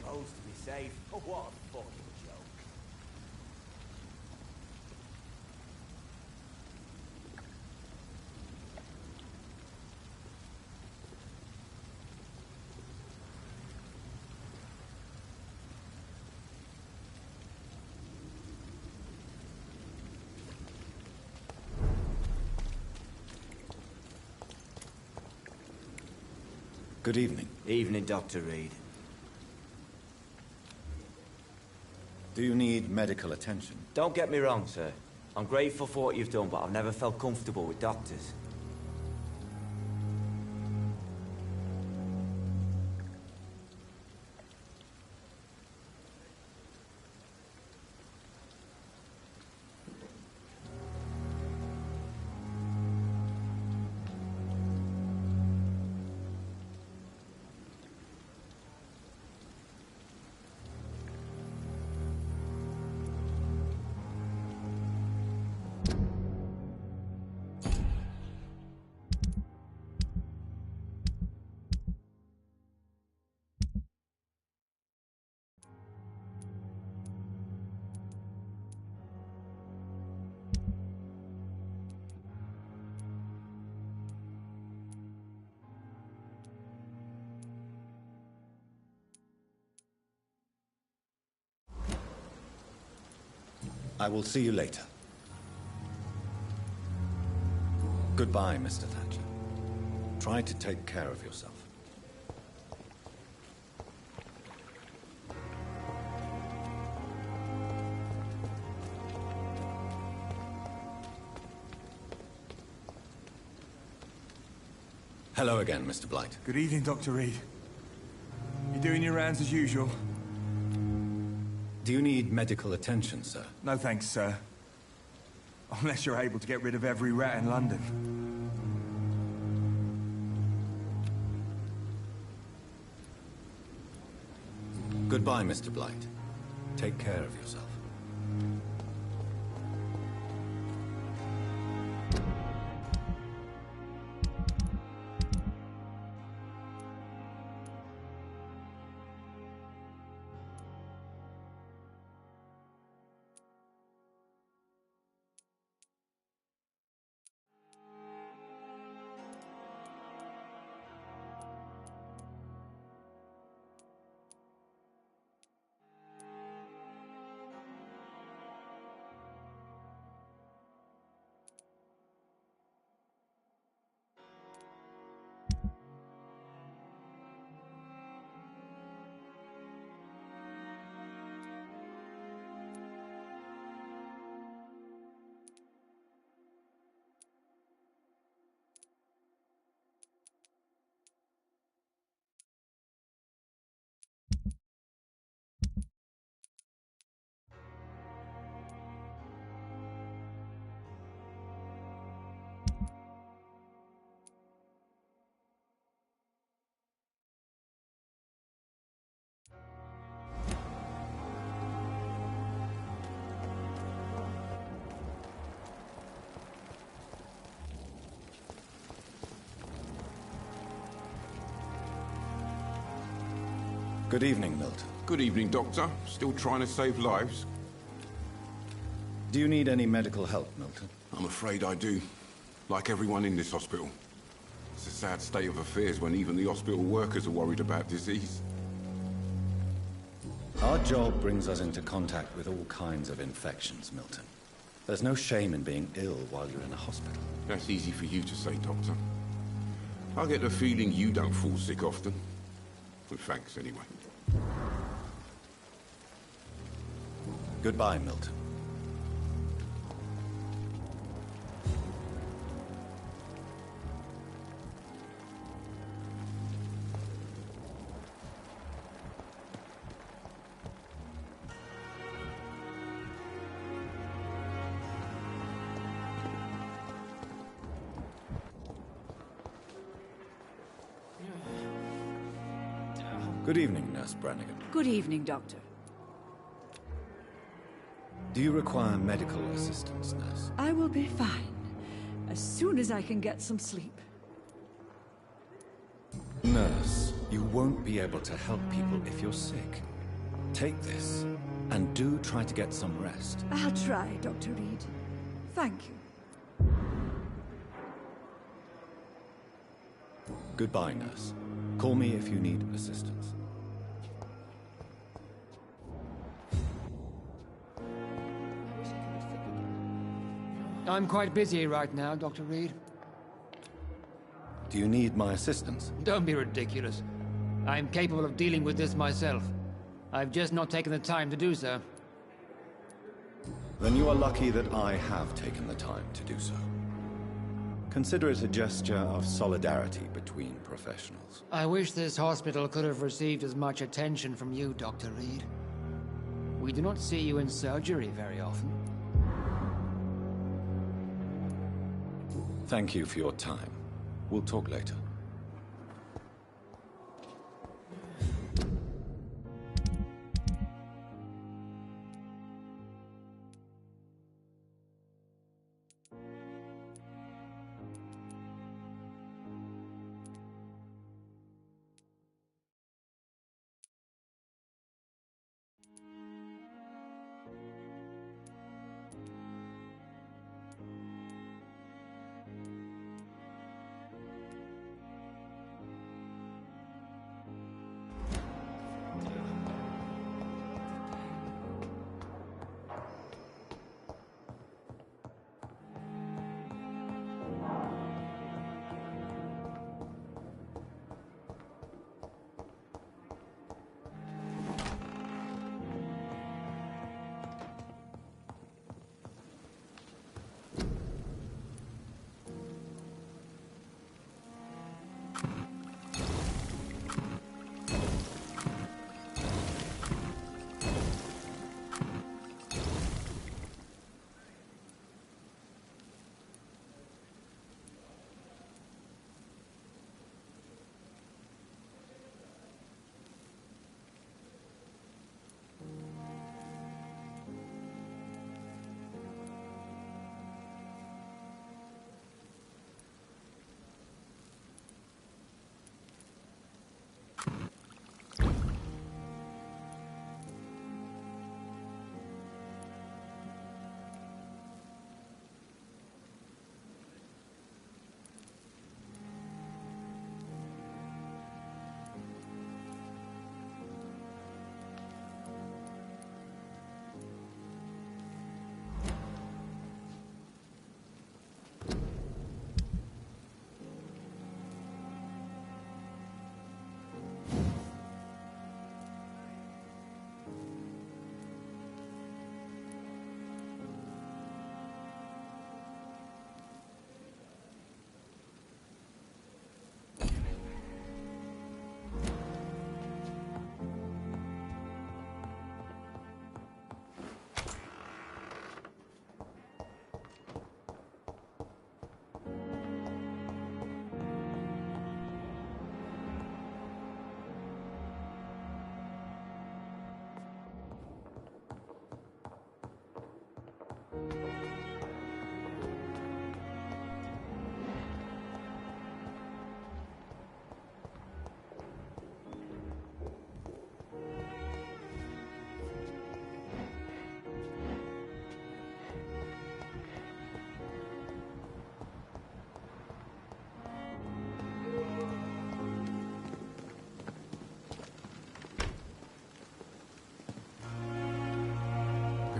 supposed to be safe. Oh, what a fucking joke. Good evening. Evening, Dr. Reed. Do you need medical attention? Don't get me wrong, sir. I'm grateful for what you've done, but I've never felt comfortable with doctors. I will see you later. Goodbye, Mr. Thatcher. Try to take care of yourself. Hello again, Mr. Blight. Good evening, Dr. Reed. You doing your rounds as usual? Do you need medical attention, sir? No thanks, sir. Unless you're able to get rid of every rat in London. Goodbye, Mr. Blight. Take care of yourself. Good evening, Milton. Good evening, Doctor. Still trying to save lives? Do you need any medical help, Milton? I'm afraid I do. Like everyone in this hospital. It's a sad state of affairs when even the hospital workers are worried about disease. Our job brings us into contact with all kinds of infections, Milton. There's no shame in being ill while you're in a hospital. That's easy for you to say, Doctor. I get the feeling you don't fall sick often. But thanks, anyway. Goodbye, Milton. Good evening, Nurse Brannigan. Good evening, Doctor. Do you require medical assistance, Nurse? I will be fine, as soon as I can get some sleep. Nurse, you won't be able to help people if you're sick. Take this, and do try to get some rest. I'll try, Dr. Reed. Thank you. Goodbye, nurse. Call me if you need assistance. I'm quite busy right now, Dr. Reed. Do you need my assistance? Don't be ridiculous. I'm capable of dealing with this myself. I've just not taken the time to do so. Then you are lucky that I have taken the time to do so. Consider it a gesture of solidarity between professionals. I wish this hospital could have received as much attention from you, Dr. Reed. We do not see you in surgery very often. Thank you for your time. We'll talk later.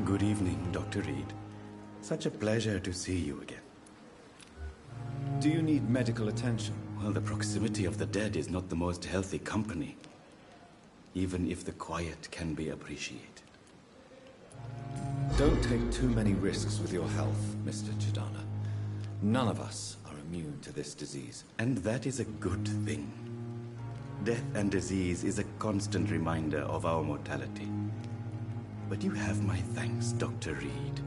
Good evening, Dr. Reed. Such a pleasure to see you again. Do you need medical attention? Well, the proximity of the dead is not the most healthy company, even if the quiet can be appreciated. Don't take too many risks with your health, Mr. Chidana. None of us are immune to this disease. And that is a good thing. Death and disease is a constant reminder of our mortality. But you have my thanks, Dr. Reed.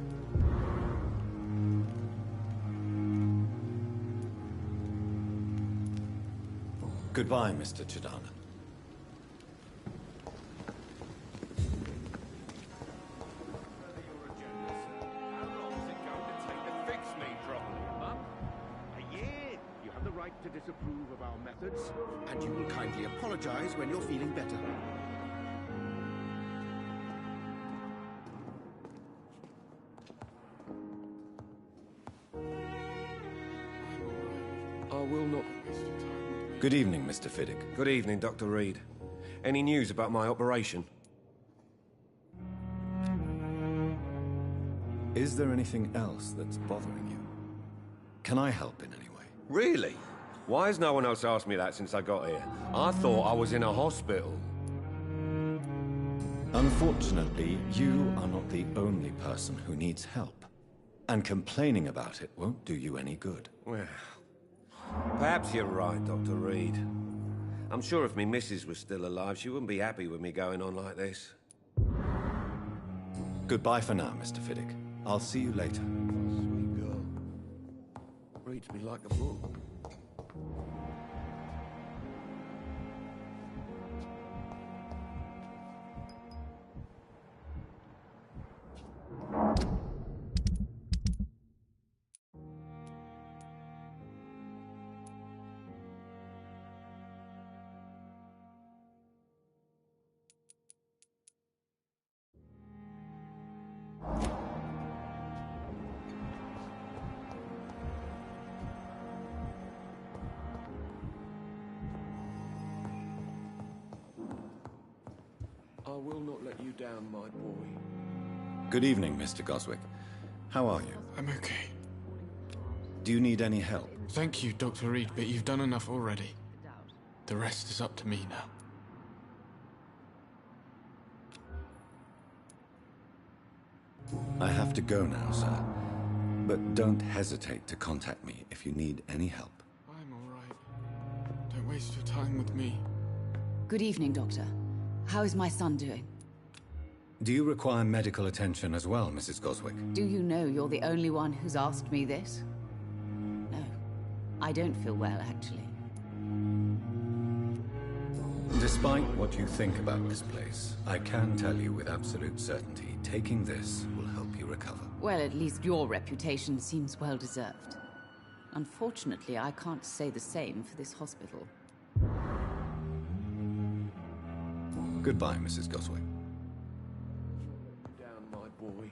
Goodbye, Mr. Chidana. To disapprove of our methods, and you will kindly apologize when you're feeling better. I will not. Good evening, Mr. Fiddick. Good evening, Dr. Reed. Any news about my operation? Is there anything else that's bothering you? Can I help in any way? Really? Why has no one else asked me that since I got here? I thought I was in a hospital. Unfortunately, you are not the only person who needs help. And complaining about it won't do you any good. Well, perhaps you're right, Dr. Reed. I'm sure if me missus was still alive, she wouldn't be happy with me going on like this. Goodbye for now, Mr. Fiddick. I'll see you later. Sweet girl. Reads me like a book. I will not let you down, my boy. Good evening, Mr. Goswick. How are you? I'm okay. Do you need any help? Thank you, Dr. Reed, but you've done enough already. The rest is up to me now. I have to go now, sir. But don't hesitate to contact me if you need any help. I'm all right. Don't waste your time with me. Good evening, Doctor. How is my son doing? Do you require medical attention as well, Mrs. Goswick? Do you know you're the only one who's asked me this? No. I don't feel well, actually. Despite what you think about this place, I can tell you with absolute certainty, taking this will help you recover. Well, at least your reputation seems well deserved. Unfortunately, I can't say the same for this hospital. Goodbye, Mrs. Goswick. Down, my boy.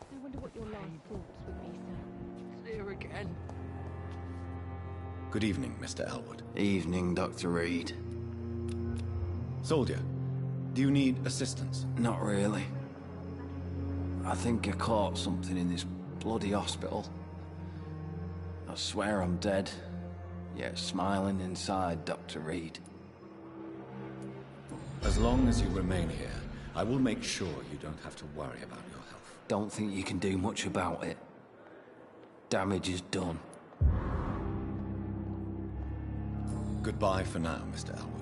I wonder what your last thoughts would be, sir. It's here again. Good evening, Mr. Elwood. Evening, Dr. Reed. Soldier, do you need assistance? Not really. I think I caught something in this bloody hospital. I swear I'm dead, yet smiling inside, Dr. Reed. As long as you remain here, I will make sure you don't have to worry about your health. Don't think you can do much about it. Damage is done. Goodbye for now, Mr. Elwood.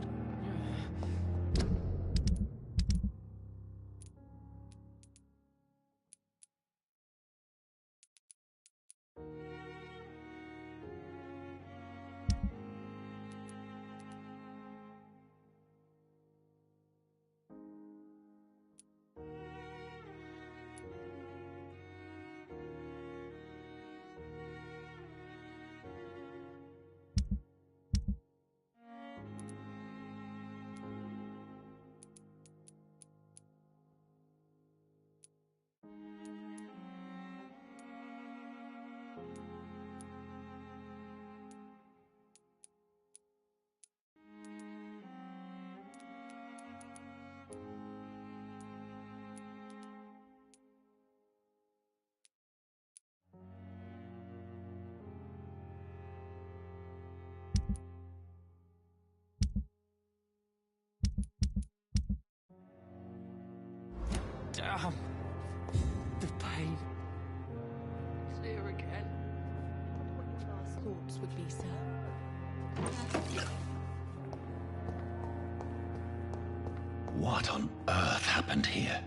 thoughts would be, sir. What on earth happened here?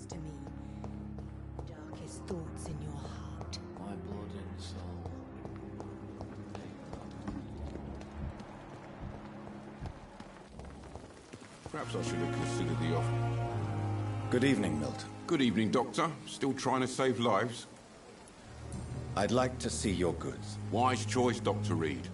To me, darkest thoughts in your heart. My blood and soul. Perhaps I should have considered the offer. Good evening, Milton. Good evening, Doctor. Still trying to save lives? I'd like to see your goods. Wise choice, Dr. Reed.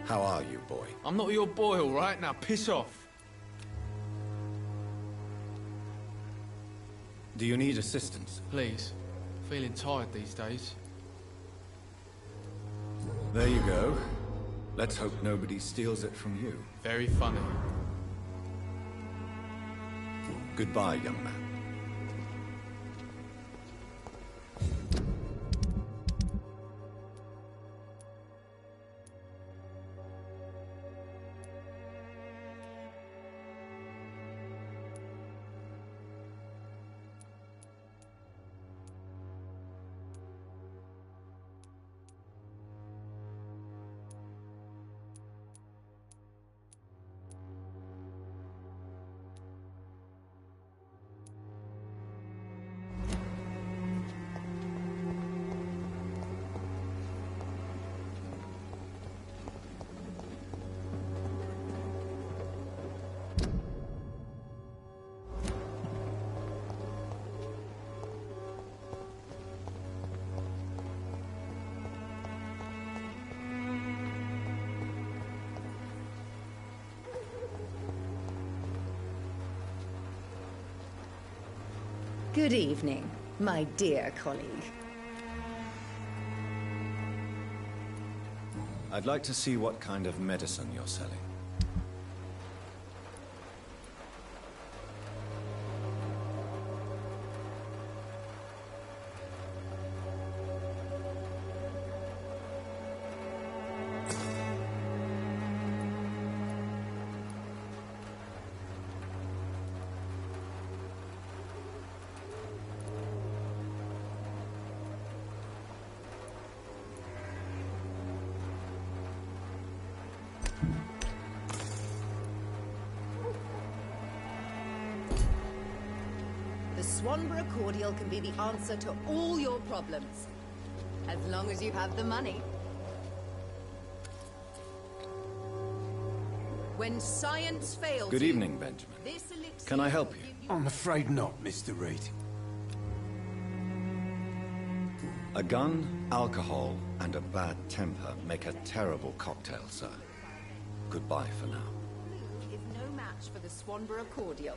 How are you, boy? I'm not your boy, all right? Now piss off. Do you need assistance? Please. Feeling tired these days. There you go. Let's hope nobody steals it from you. Very funny. Goodbye, young man. Good evening, my dear colleague. I'd like to see what kind of medicine you're selling. The Swanborough cordial can be the answer to all your problems. As long as you have the money. When science fails Good you, evening, Benjamin. this elixir Can I help will you? give I'm afraid not, Mr. Reed. A gun, alcohol, and a bad temper make a terrible cocktail, sir. Goodbye for now. Blue is no match for the Swanborough cordial.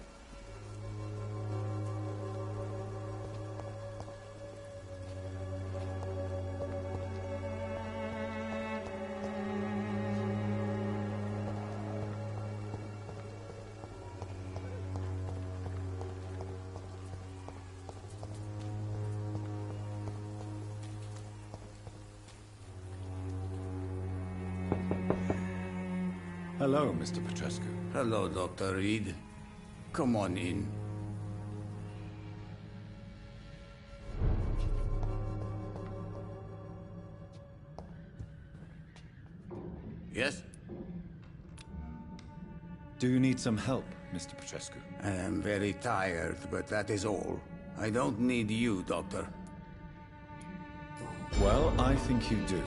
Hello, Mr. Petrescu. Hello, Dr. Reed. Come on in. Yes? Do you need some help, Mr. Petrescu? I am very tired, but that is all. I don't need you, Doctor. Well, I think you do.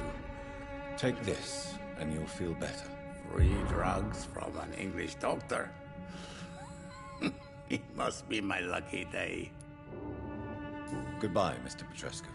Take this, and you'll feel better. Free drugs from an English doctor. It must be my lucky day. Goodbye, Mr. Petrescu.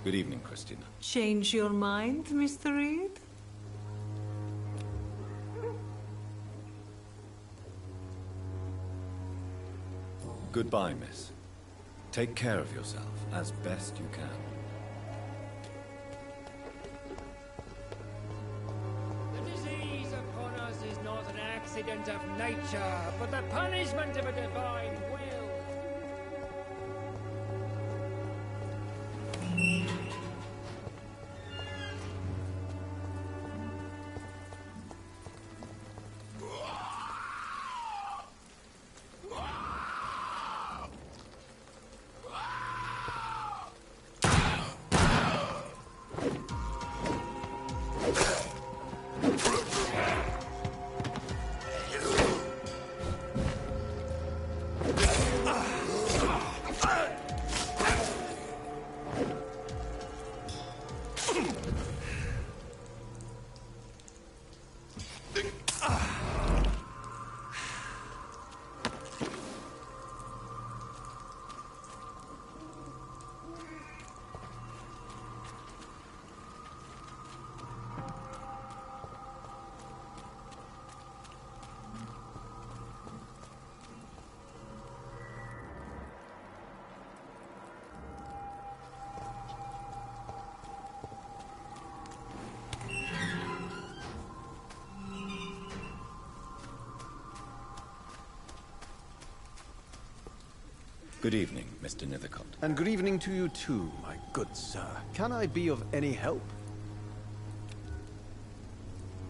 Good evening, Christina. Change your mind, Mr. Reed? Goodbye, miss. Take care of yourself as best you can. The disease upon us is not an accident of nature, but the punishment of a divine will. Good evening, Mr. Nithercott. And good evening to you too, my good sir. Can I be of any help?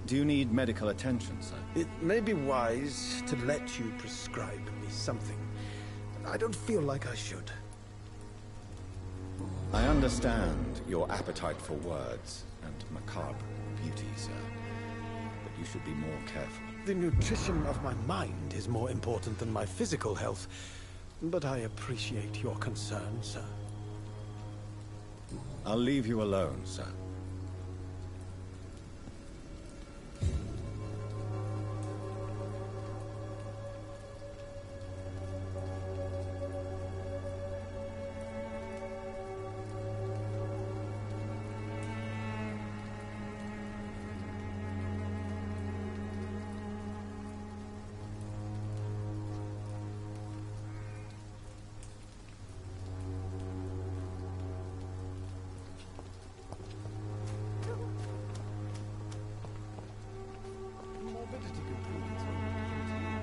Do you need medical attention, sir? It may be wise to let you prescribe me something. I don't feel like I should. I understand your appetite for words and macabre beauty, sir. But you should be more careful. The nutrition of my mind is more important than my physical health. But I appreciate your concern, sir. I'll leave you alone, sir.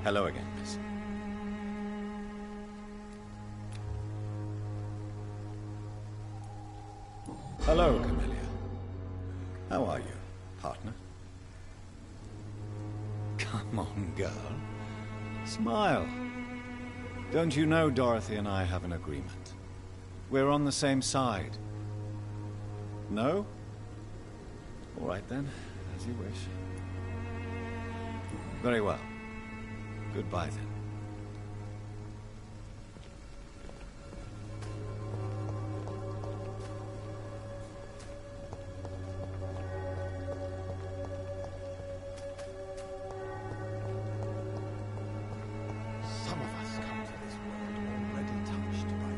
Hello again, miss. Hello, Camellia. How are you, partner? Come on, girl. Smile. Don't you know Dorothy and I have an agreement? We're on the same side. No? All right then, as you wish. Very well. Goodbye, then. Some of us come to this world already touched by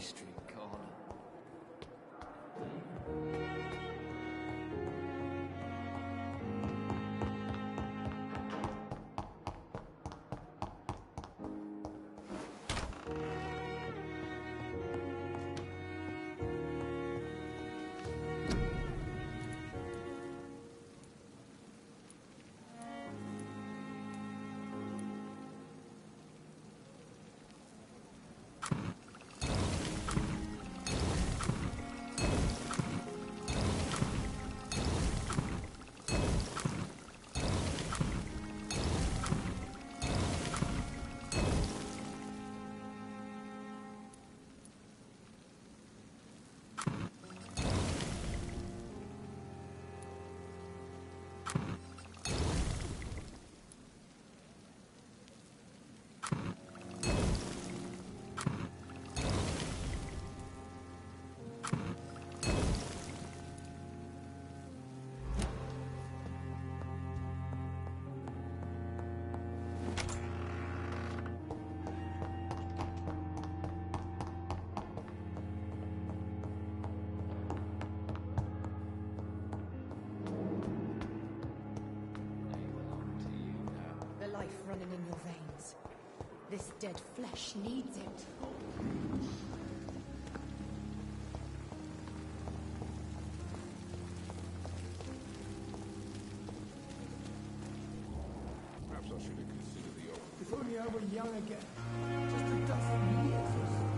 street corner. Life running in your veins. This dead flesh needs it. Perhaps I should have considered the offer. If only I were young again. Just a dozen years or so.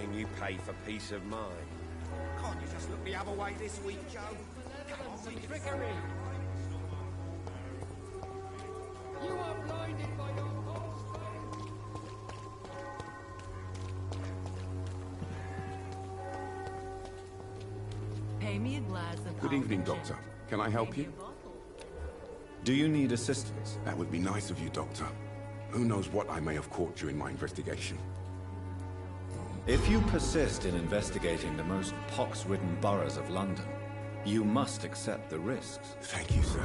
game you pay for peace of mind. Can't you just look the other way this week, Joe? Come on, Some trickery! You are blinded by your false faith! Pay me a glass of Good evening, Doctor. Can I help you? Do you need assistance? That would be nice of you, Doctor. Who knows what I may have caught during my investigation. If you persist in investigating the most pox-ridden boroughs of London, you must accept the risks. Thank you, sir.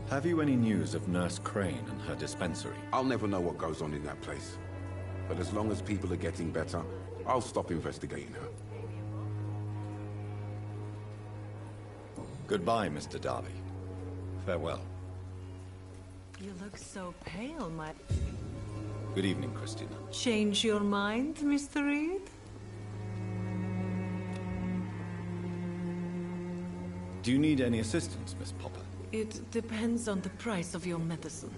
Have you any news of Nurse Crane and her dispensary? I'll never know what goes on in that place. But as long as people are getting better, I'll stop investigating her. Goodbye, Mr. Darby. Farewell. You look so pale, my... Good evening, Christina. Change your mind, Mr. Reed? Do you need any assistance, Miss Popper? It depends on the price of your medicine.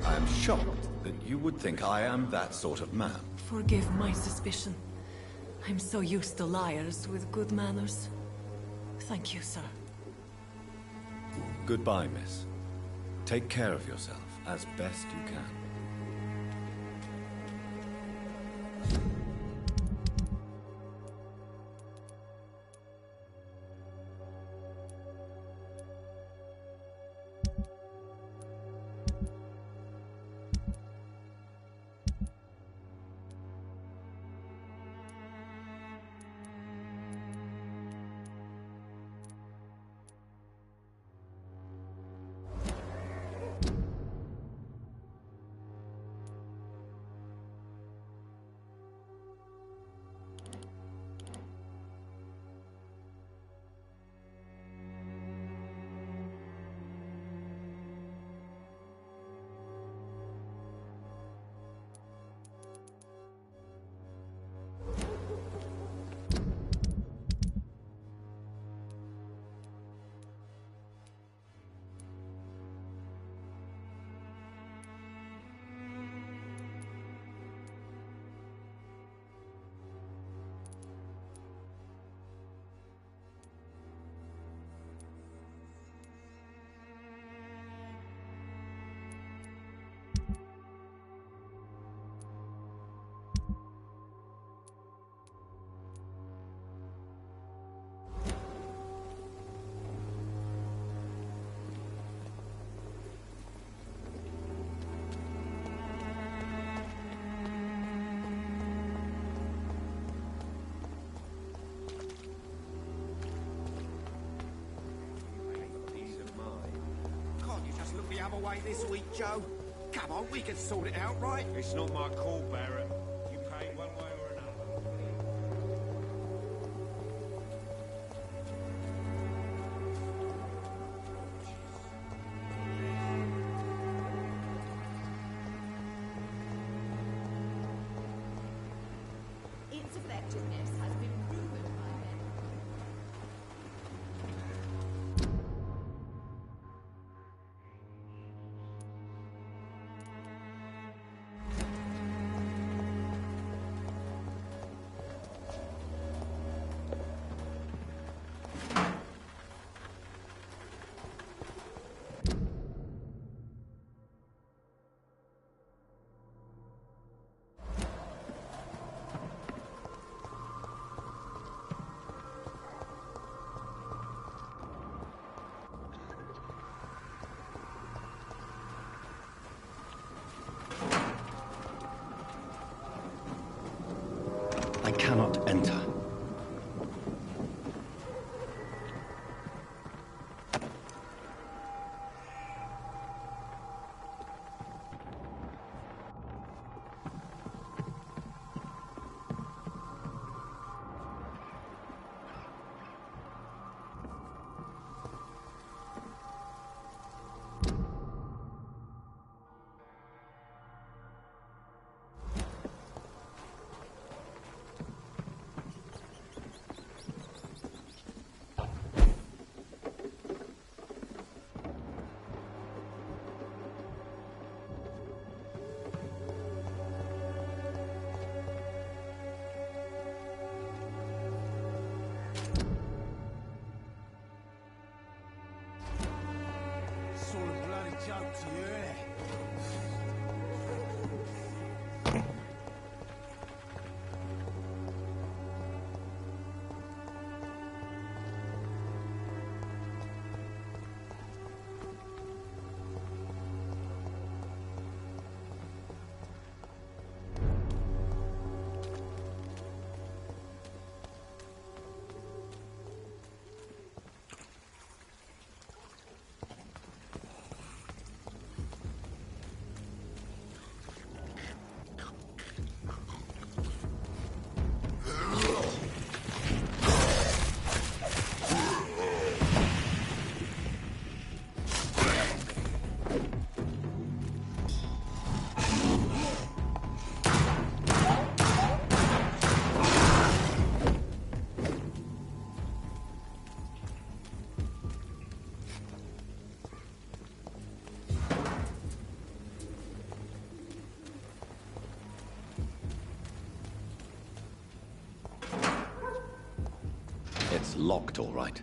I am shocked that you would think I am that sort of man. Forgive my suspicion. I'm so used to liars with good manners. Thank you, sir. Goodbye, miss. Take care of yourself as best you can. The other way this week, Joe. Come on, we can sort it out, right? It's not my call, Barrett. You pay one way or another. Its effectiveness has been proven by men. I cannot enter. It's all a bloody joke to you, innit? It's locked, all right.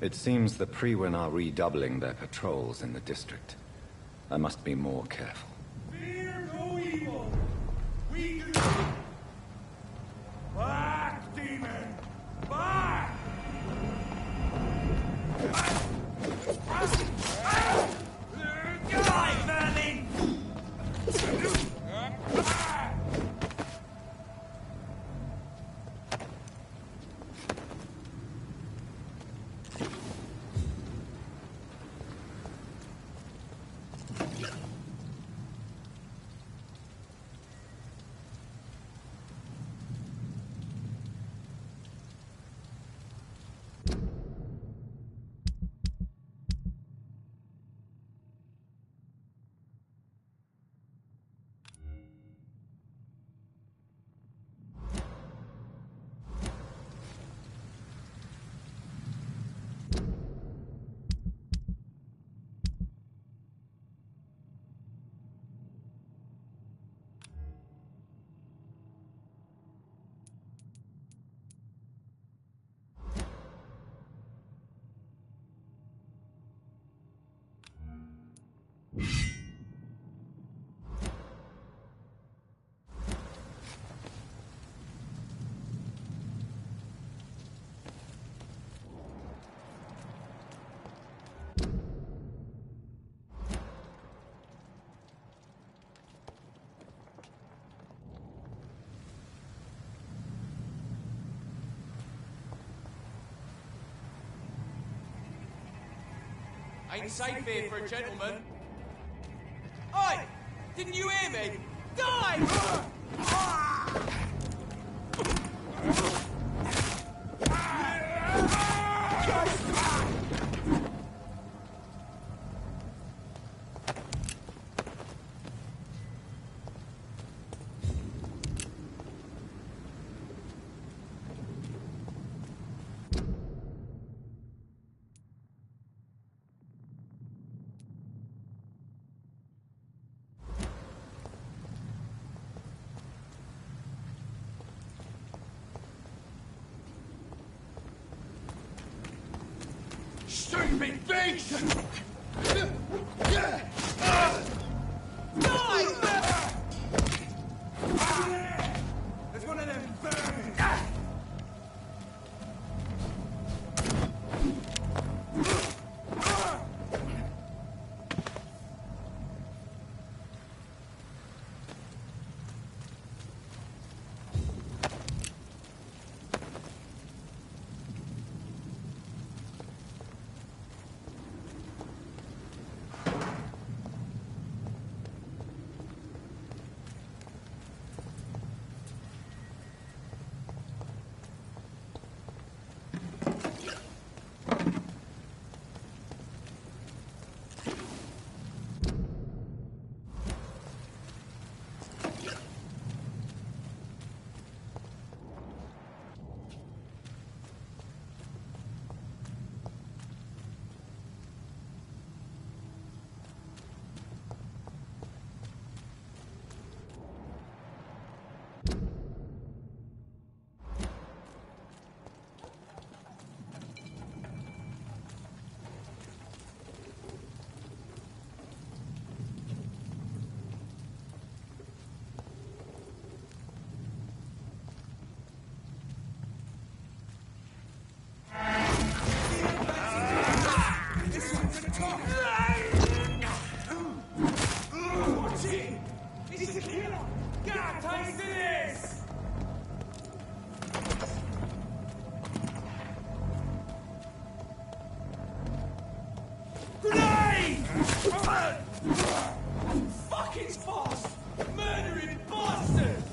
It seems the Priwen are redoubling their patrols in the district. I must be more careful. Fear no evil. We do. Back, demon. Back. Die, vermin. Ain't safe here for a gentleman. Oi! Didn't you hear me? Die! stupid beast! There's one of them birds! Fucking fast! Murdering bastard!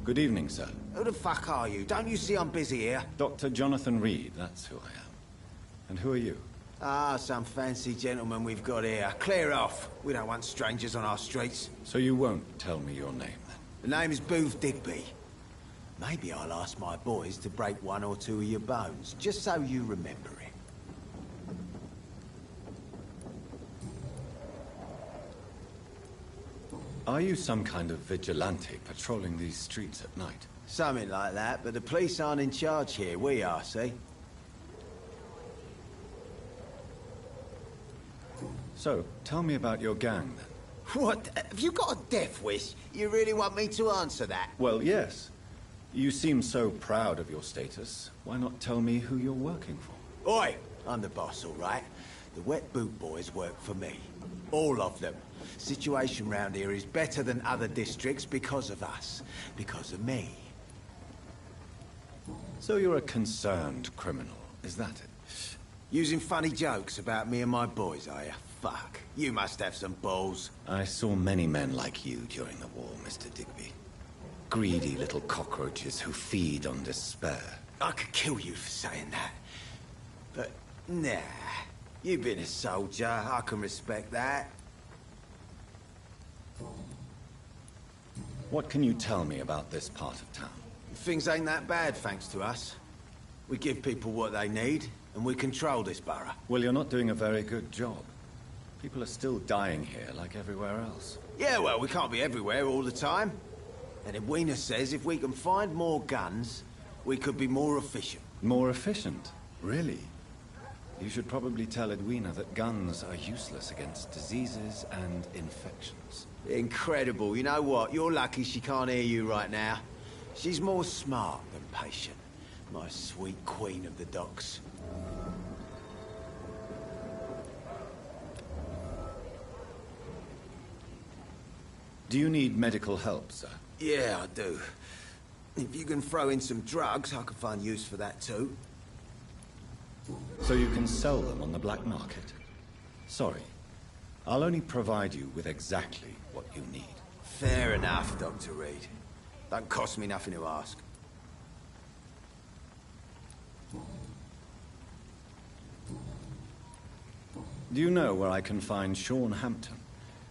Good evening, sir. Who the fuck are you? Don't you see I'm busy here? Dr. Jonathan Reed, that's who I am. And who are you? Ah, some fancy gentleman we've got here. Clear off. We don't want strangers on our streets. So you won't tell me your name, then? The name is Booth Digby. Maybe I'll ask my boys to break one or two of your bones, just so you remember it. Are you some kind of vigilante patrolling these streets at night? Something like that, but the police aren't in charge here. We are, see? So, tell me about your gang, then. What? Have you got a death wish? You really want me to answer that? Well, yes. You seem so proud of your status. Why not tell me who you're working for? Oi! I'm the boss, all right? The Wet Boot Boys work for me. All of them. Situation round here is better than other districts because of us. Because of me. So you're a concerned criminal, is that it? Using funny jokes about me and my boys, are you? Fuck. You must have some balls. I saw many men like you during the war, Mr. Digby. Greedy little cockroaches who feed on despair. I could kill you for saying that. But, nah. You've been a soldier. I can respect that. What can you tell me about this part of town? Things ain't that bad, thanks to us. We give people what they need, and we control this borough. Well, you're not doing a very good job. People are still dying here, like everywhere else. Yeah, well, we can't be everywhere all the time. And Edwina says if we can find more guns, we could be more efficient. More efficient? Really? You should probably tell Edwina that guns are useless against diseases and infections. Incredible. You know what? You're lucky she can't hear you right now. She's more smart than patient. My sweet queen of the docks. Do you need medical help, sir? Yeah, I do. If you can throw in some drugs, I can find use for that too. So you can sell them on the black market? Sorry. I'll only provide you with exactly what you need. Fair enough, Dr. Reed. Don't cost me nothing to ask. Do you know where I can find Sean Hampton?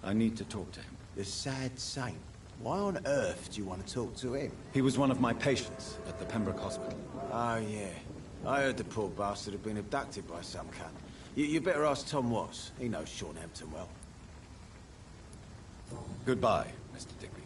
I need to talk to him. The sad saint. Why on earth do you want to talk to him? He was one of my patients at the Pembroke Hospital. Oh, yeah. I heard the poor bastard had been abducted by some cunt. You better ask Tom Watts. He knows Sean Hampton well. Goodbye, Mr. Digby.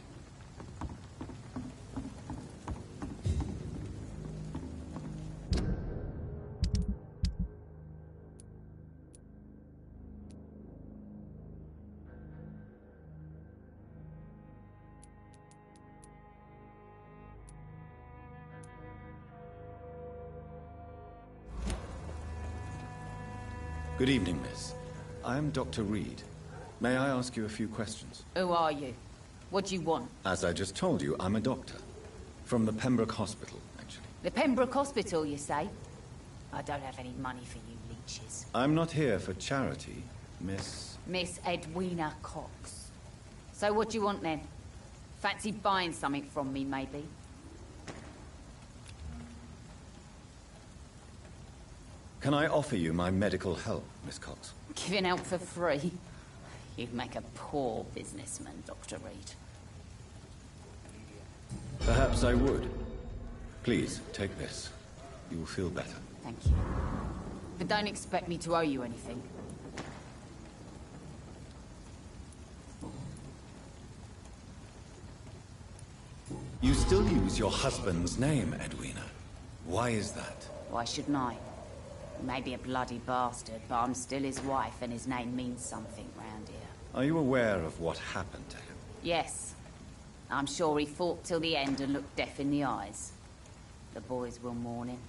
Good evening, miss. I am Dr. Reed. May I ask you a few questions? Who are you? What do you want? As I just told you, I'm a doctor. From the Pembroke Hospital, actually. The Pembroke Hospital, you say? I don't have any money for you leeches. I'm not here for charity, Miss... Miss Edwina Cox. So what do you want, then? Fancy buying something from me, maybe? Can I offer you my medical help, Miss Cox? Giving out for free? You'd make a poor businessman, Dr. Reed. Perhaps I would. Please, take this. You will feel better. Thank you. But don't expect me to owe you anything. You still use your husband's name, Edwina. Why is that? Why shouldn't I? He may be a bloody bastard, but I'm still his wife, and his name means something round here. Are you aware of what happened to him? Yes. I'm sure he fought till the end and looked death in the eyes. The boys will mourn him.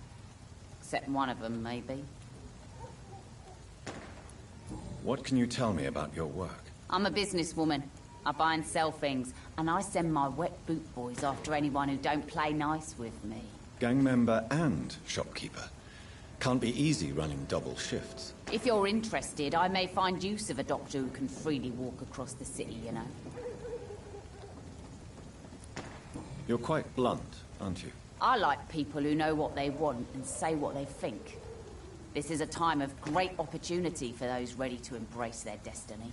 Except one of them, maybe. What can you tell me about your work? I'm a businesswoman. I buy and sell things, and I send my wet boot boys after anyone who don't play nice with me. Gang member and shopkeeper. Can't be easy running double shifts. If you're interested, I may find use of a doctor who can freely walk across the city, you know. You're quite blunt, aren't you? I like people who know what they want and say what they think. This is a time of great opportunity for those ready to embrace their destiny.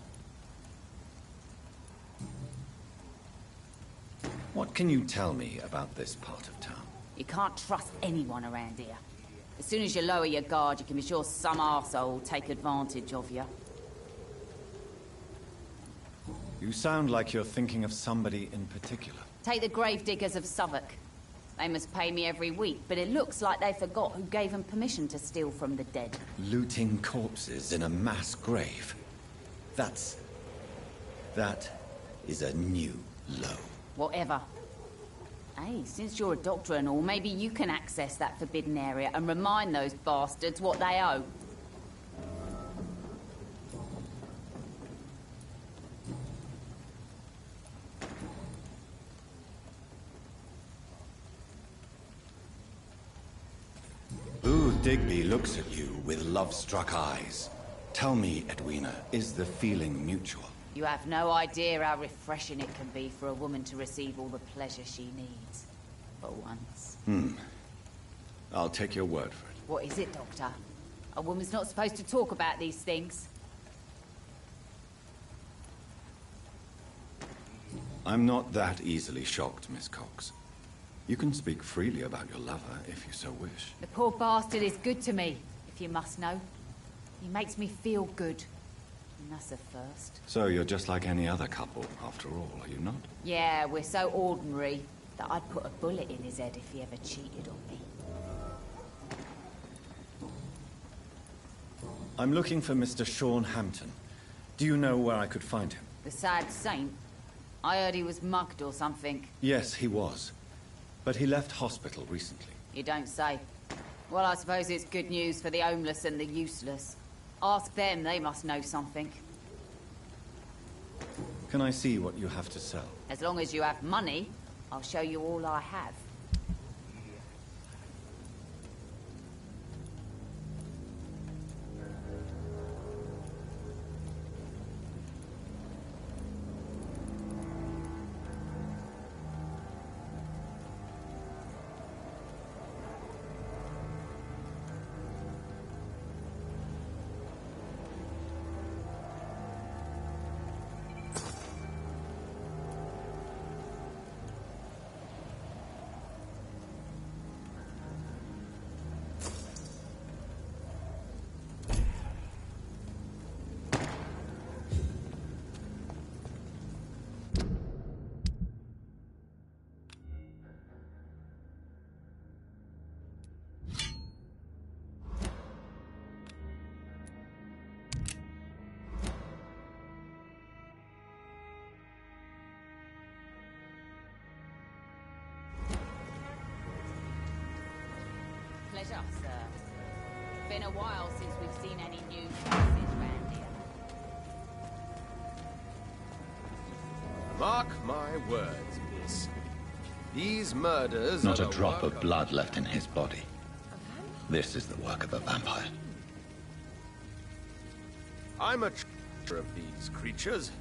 What can you tell me about this part of town? You can't trust anyone around here. As soon as you lower your guard, you can be sure some arsehole will take advantage of you. You sound like you're thinking of somebody in particular. Take the gravediggers of Southwark. They must pay me every week, but it looks like they forgot who gave them permission to steal from the dead. Looting corpses in a mass grave. That is a new low. Whatever. Hey, since you're a doctor and all, maybe you can access that forbidden area and remind those bastards what they owe. Ooh, Digby looks at you with love-struck eyes. Tell me, Edwina, is the feeling mutual? You have no idea how refreshing it can be for a woman to receive all the pleasure she needs. For once. I'll take your word for it. What is it, Doctor? A woman's not supposed to talk about these things. I'm not that easily shocked, Miss Cox. You can speak freely about your lover, if you so wish. The poor bastard is good to me, if you must know. He makes me feel good. And that's a first. So you're just like any other couple, after all, are you not? Yeah, we're so ordinary that I'd put a bullet in his head if he ever cheated on me. I'm looking for Mr. Sean Hampton. Do you know where I could find him? The sad saint? I heard he was mugged or something. Yes, he was. But he left hospital recently. You don't say. Well, I suppose it's good news for the homeless and the useless. Ask them, they must know something. Can I see what you have to sell? As long as you have money, I'll show you all I have. Pleasure, sir. Been a while since we've seen any new faces round here. Mark my words, miss. These murders Not are a drop work of blood left in his body. This is the work of a vampire. I'm a of these creatures.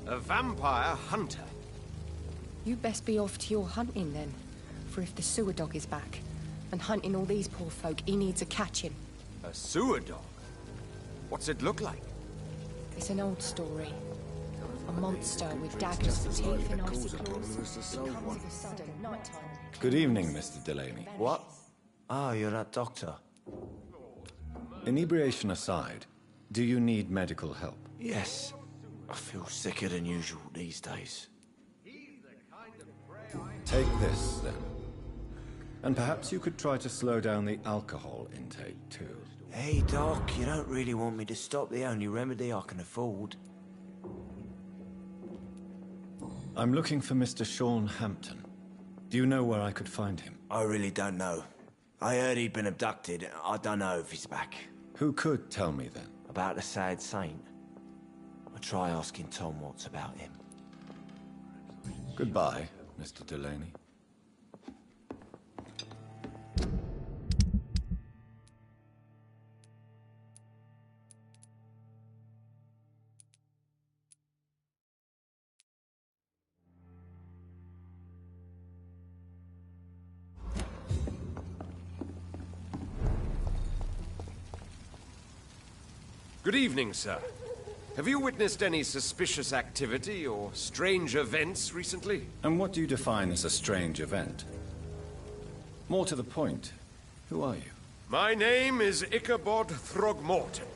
A vampire hunter. You best be off to your hunting then. For if the sewer dog is back, and hunting all these poor folk, he needs a catching. A sewer dog? What's it look like? It's an old story. A monster with daggers for teeth and icy claws. It comes of a sudden night time. Good evening, Mr. Delaney. What? Ah, you're that doctor. Inebriation aside, do you need medical help? Yes. I feel sicker than usual these days. Take this, then. And perhaps you could try to slow down the alcohol intake, too. Hey, Doc, you don't really want me to stop the only remedy I can afford. I'm looking for Mr. Sean Hampton. Do you know where I could find him? I really don't know. I heard he'd been abducted. I don't know if he's back. Who could tell me, then? About the sad saint. I'll try asking Tom what's about him. Goodbye, Mr. Delaney. Good evening, sir. Have you witnessed any suspicious activity or strange events recently? And what do you define as a strange event? More to the point, who are you? My name is Ichabod Throgmorton,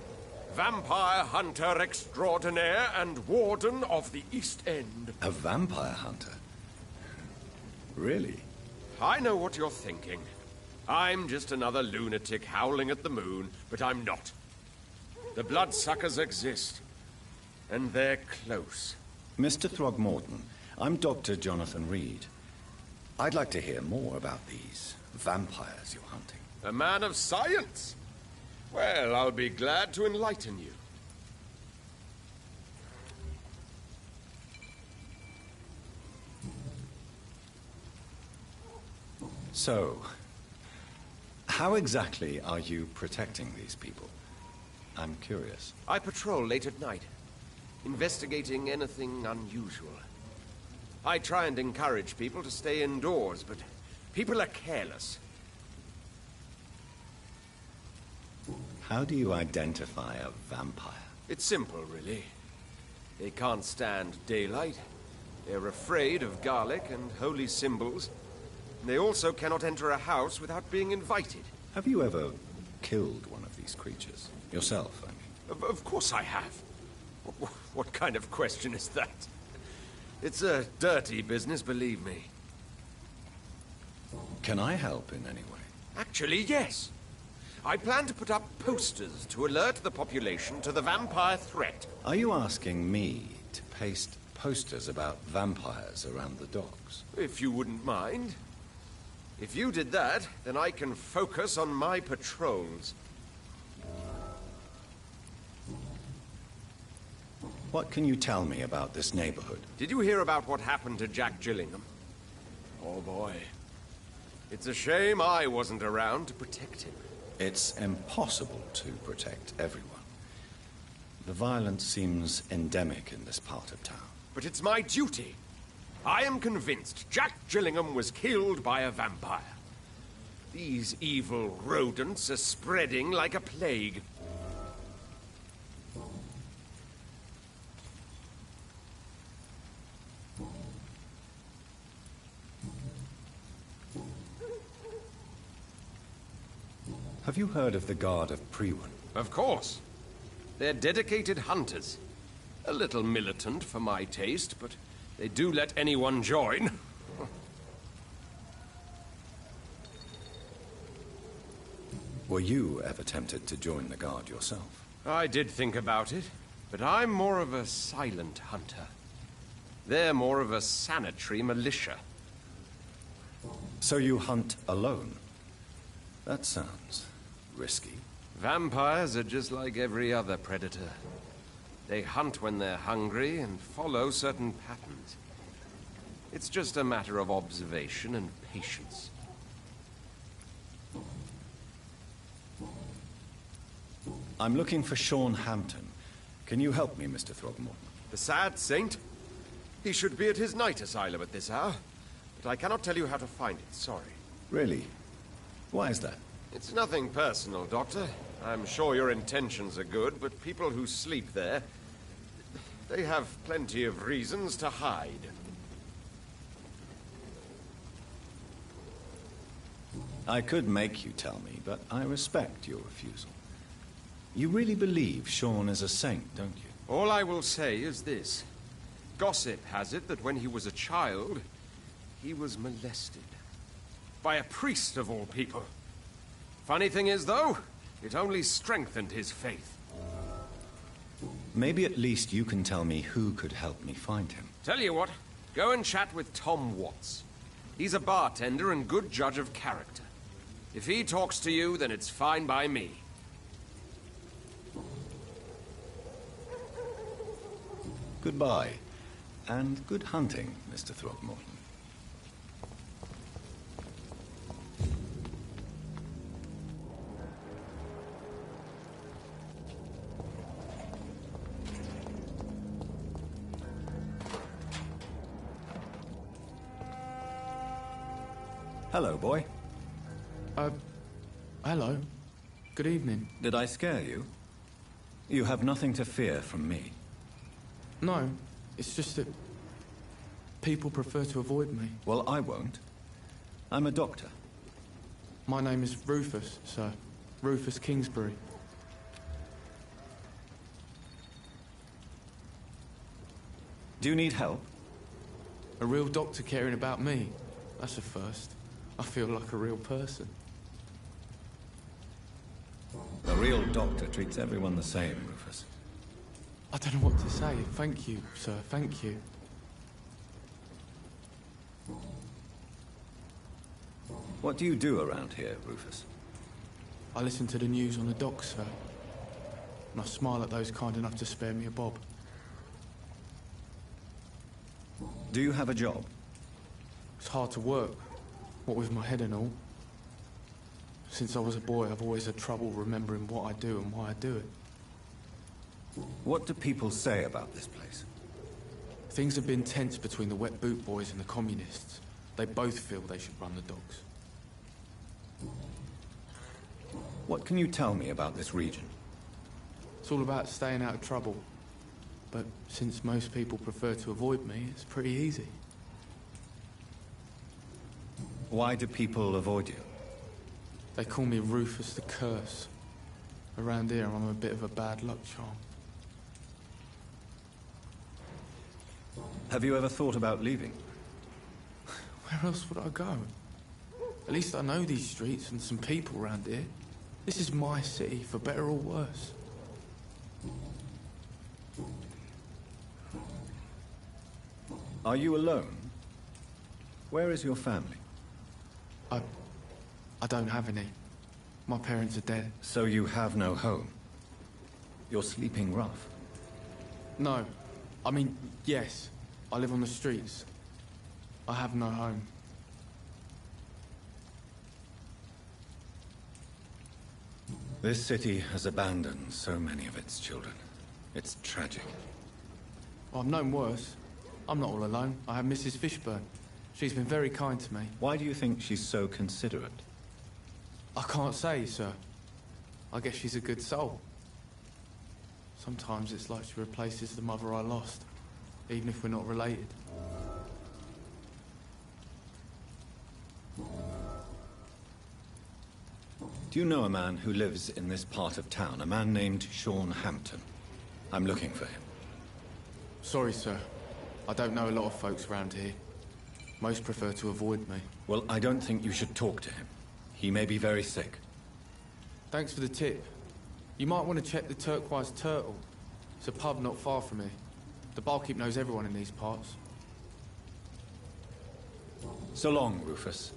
vampire hunter extraordinaire and warden of the East End. A vampire hunter? Really? I know what you're thinking. I'm just another lunatic howling at the moon, but I'm not. The bloodsuckers exist, and they're close. Mr. Throgmorton, I'm Dr. Jonathan Reed. I'd like to hear more about these vampires you're hunting. A man of science? Well, I'll be glad to enlighten you. So, how exactly are you protecting these people? I'm curious. I patrol late at night, investigating anything unusual. I try and encourage people to stay indoors, but people are careless. How do you identify a vampire? It's simple, really. They can't stand daylight. They're afraid of garlic and holy symbols. They also cannot enter a house without being invited. Have you ever killed one of these creatures? Yourself, I mean. Of course I have. What kind of question is that? It's a dirty business, believe me. Can I help in any way? Actually, yes. I plan to put up posters to alert the population to the vampire threat. Are you asking me to paste posters about vampires around the docks? If you wouldn't mind. If you did that, then I can focus on my patrols. What can you tell me about this neighborhood? Did you hear about what happened to Jack Gillingham? Oh boy. It's a shame I wasn't around to protect him. It's impossible to protect everyone. The violence seems endemic in this part of town. But it's my duty. I am convinced Jack Gillingham was killed by a vampire. These evil rodents are spreading like a plague. Have you heard of the Guard of Priwen? Of course. They're dedicated hunters. A little militant for my taste, but they do let anyone join. Were you ever tempted to join the Guard yourself? I did think about it, but I'm more of a silent hunter. They're more of a sanitary militia. So you hunt alone? That sounds risky. Vampires are just like every other predator. They hunt when they're hungry and follow certain patterns. It's just a matter of observation and patience. I'm looking for Sean Hampton. Can you help me, Mr. Throgmorton? The sad saint? He should be at his night asylum at this hour, but I cannot tell you how to find it, sorry. Really? Why is that? It's nothing personal, Doctor. I'm sure your intentions are good, but people who sleep there, they have plenty of reasons to hide. I could make you tell me, but I respect your refusal. You really believe Sean is a saint, don't you? All I will say is this. Gossip has it that when he was a child, he was molested. By a priest of all people. Funny thing is, though, it only strengthened his faith. Maybe at least you can tell me who could help me find him. Tell you what, go and chat with Tom Watts. He's a bartender and good judge of character. If he talks to you, then it's fine by me. Goodbye, and good hunting, Mr. Throgmorton. Hello, boy. Hello. Good evening. Did I scare you? You have nothing to fear from me. No, it's just that people prefer to avoid me. Well, I won't. I'm a doctor. My name is Rufus, sir. Rufus Kingsbury. Do you need help? A real doctor caring about me. That's a first. I feel like a real person. A real doctor treats everyone the same, Rufus. I don't know what to say. Thank you, sir. Thank you. What do you do around here, Rufus? I listen to the news on the docks, sir. And I smile at those kind enough to spare me a bob. Do you have a job? It's hard to work, what with my head and all. Since I was a boy, I've always had trouble remembering what I do and why I do it. What do people say about this place? Things have been tense between the wet boot boys and the communists. They both feel they should run the docks. What can you tell me about this region? It's all about staying out of trouble. But since most people prefer to avoid me, it's pretty easy. Why do people avoid you? They call me Rufus the Curse. Around here, I'm a bit of a bad luck charm. Have you ever thought about leaving? Where else would I go? At least I know these streets and some people around here. This is my city, for better or worse. Are you alone? Where is your family? I don't have any. My parents are dead. So you have no home? You're sleeping rough? No. I mean, yes. I live on the streets. I have no home. This city has abandoned so many of its children. It's tragic. I've known worse. I'm not all alone. I have Mrs. Fishburne. She's been very kind to me. Why do you think she's so considerate? I can't say, sir. I guess she's a good soul. Sometimes it's like she replaces the mother I lost, even if we're not related. Do you know a man who lives in this part of town? A man named Sean Hampton. I'm looking for him. Sorry, sir. I don't know a lot of folks around here. Most prefer to avoid me. Well, I don't think you should talk to him. He may be very sick. Thanks for the tip. You might want to check the Turquoise Turtle. It's a pub not far from here. The barkeep knows everyone in these parts. So long, Rufus.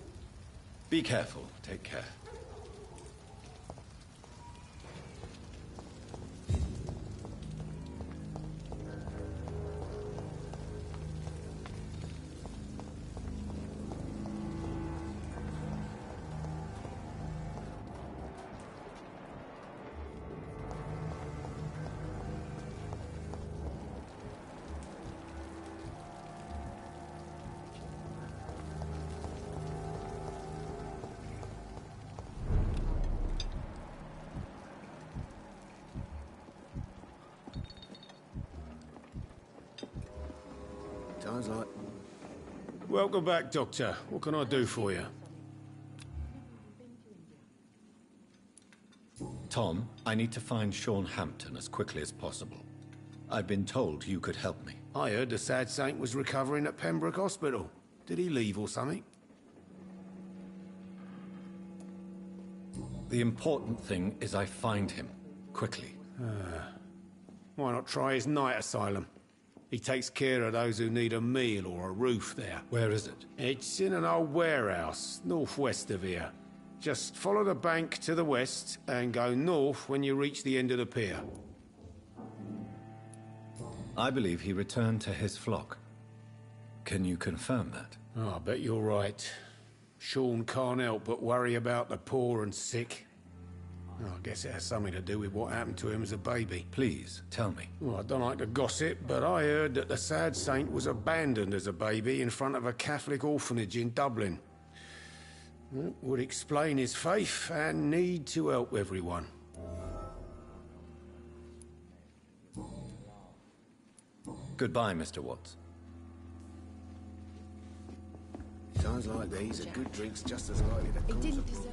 Be careful. Take care. Sounds like... Welcome back, Doctor. What can I do for you? Tom, I need to find Sean Hampton as quickly as possible. I've been told you could help me. I heard the sad saint was recovering at Pembroke Hospital. Did he leave or something? The important thing is I find him, quickly. Why not try his night asylum? He takes care of those who need a meal or a roof there. Where is it? It's in an old warehouse, northwest of here. Just follow the bank to the west and go north when you reach the end of the pier. I believe he returned to his flock. Can you confirm that? Oh, I bet you're right. Sean can't help but worry about the poor and sick. Oh, I guess it has something to do with what happened to him as a baby. Please, tell me. Well, I don't like to gossip, but I heard that the sad saint was abandoned as a baby in front of a Catholic orphanage in Dublin. Well, would explain his faith and need to help everyone. Goodbye, Mr. Watts. Sounds like these are good drinks just as likely to cause... It didn't deserve...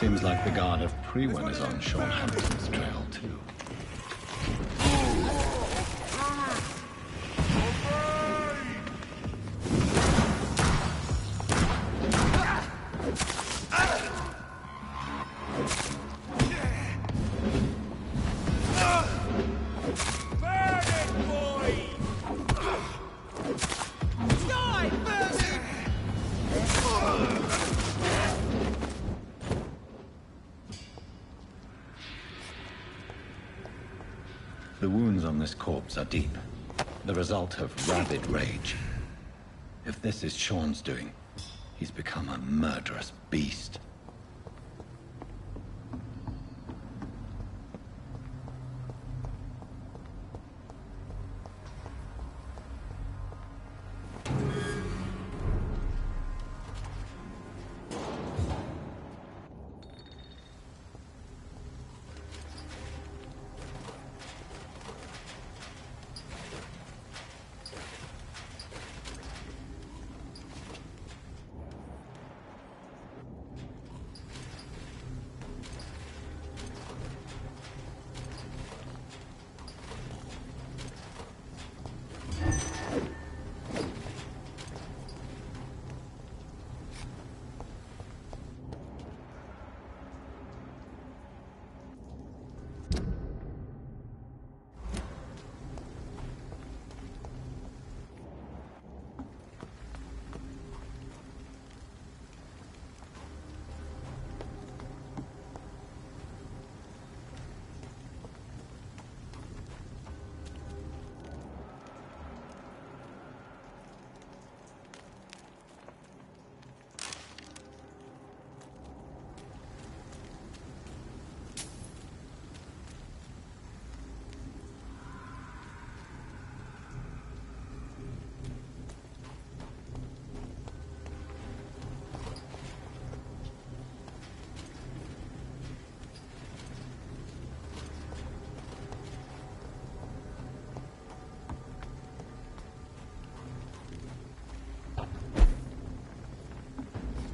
Seems like the guard of Prewen is on Sean Hampton's trail, too. The wounds on this corpse are deep, the result of rabid rage. If this is Sean's doing, he's become a murderous beast.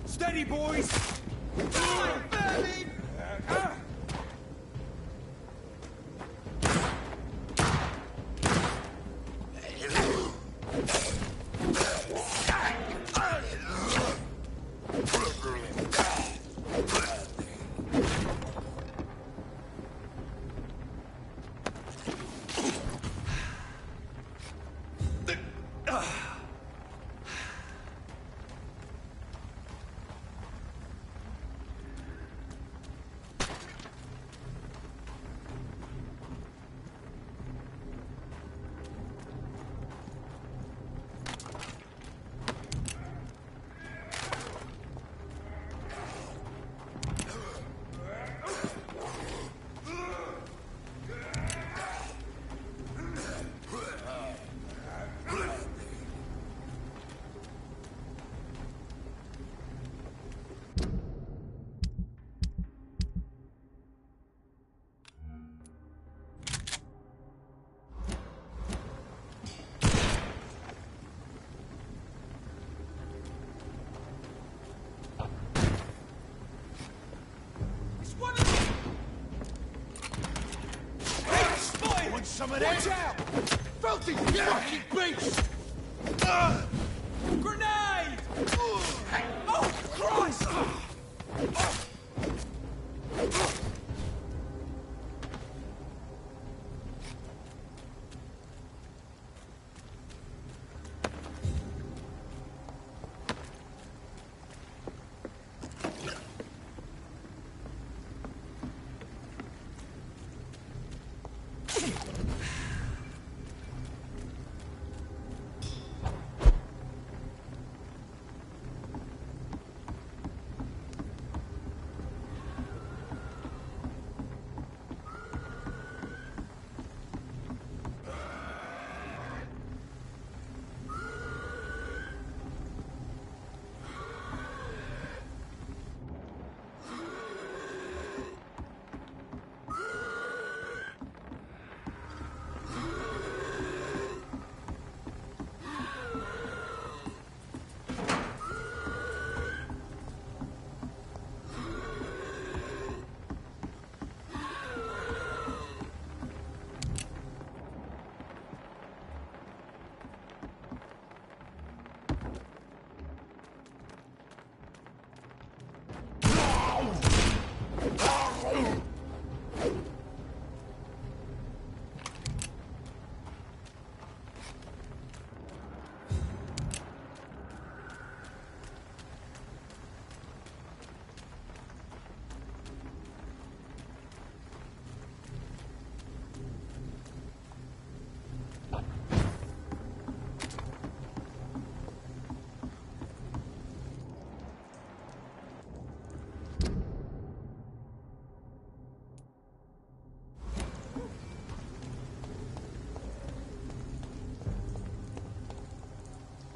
Steady, boys! Die, Berlin! Some of that. Watch out! Filthy fucking beast! Grenade! Oh, Christ!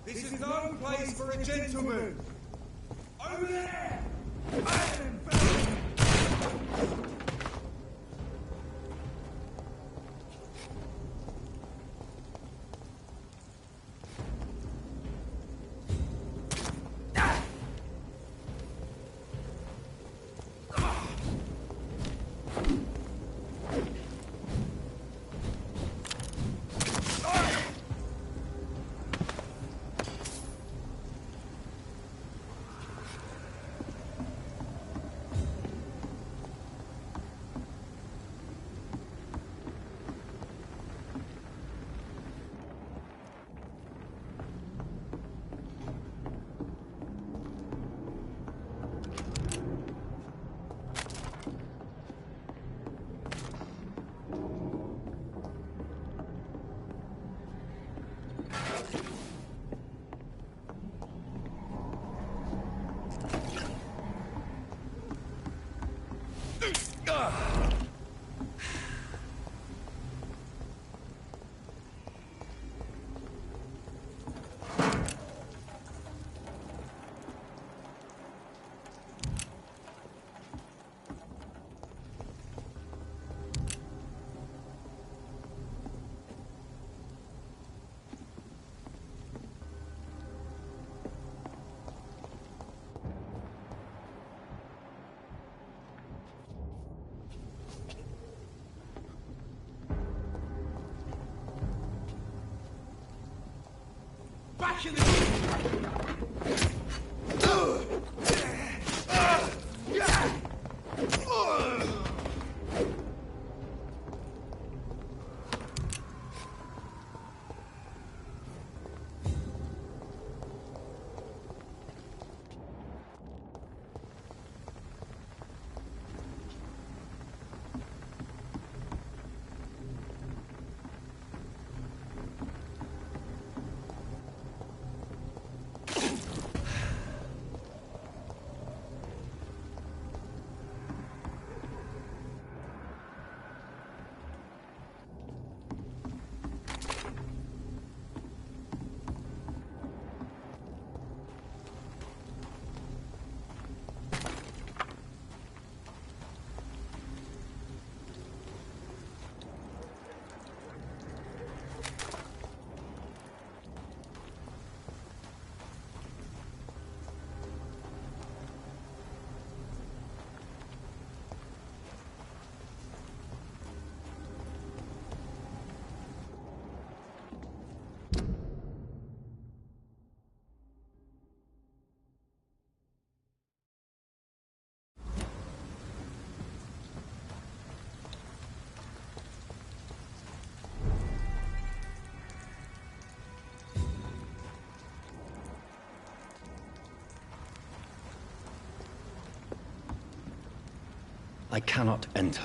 This is no place for a gentleman! Over there! Back in the... I cannot enter.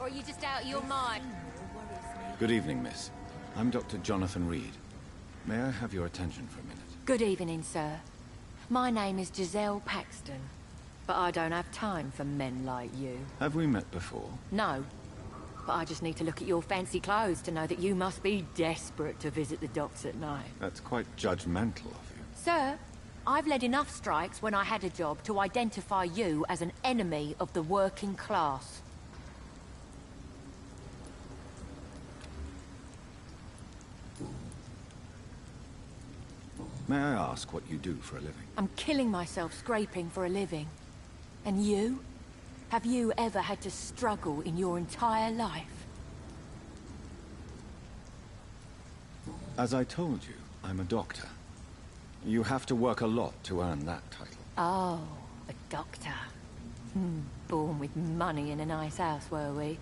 are you just out of your mind? Good evening, miss. I'm Dr. Jonathan Reed. May I have your attention for a minute? Good evening, sir. My name is Giselle Paxton, but I don't have time for men like you. Have we met before? No, but I just need to look at your fancy clothes to know that you must be desperate to visit the docks at night. That's quite judgmental of you. Sir, I've led enough strikes when I had a job to identify you as an enemy of the working class. May I ask what you do for a living? I'm killing myself scraping for a living. And you? Have you ever had to struggle in your entire life? As I told you, I'm a doctor. You have to work a lot to earn that title. Oh, a doctor. Born with money in a nice house, were we?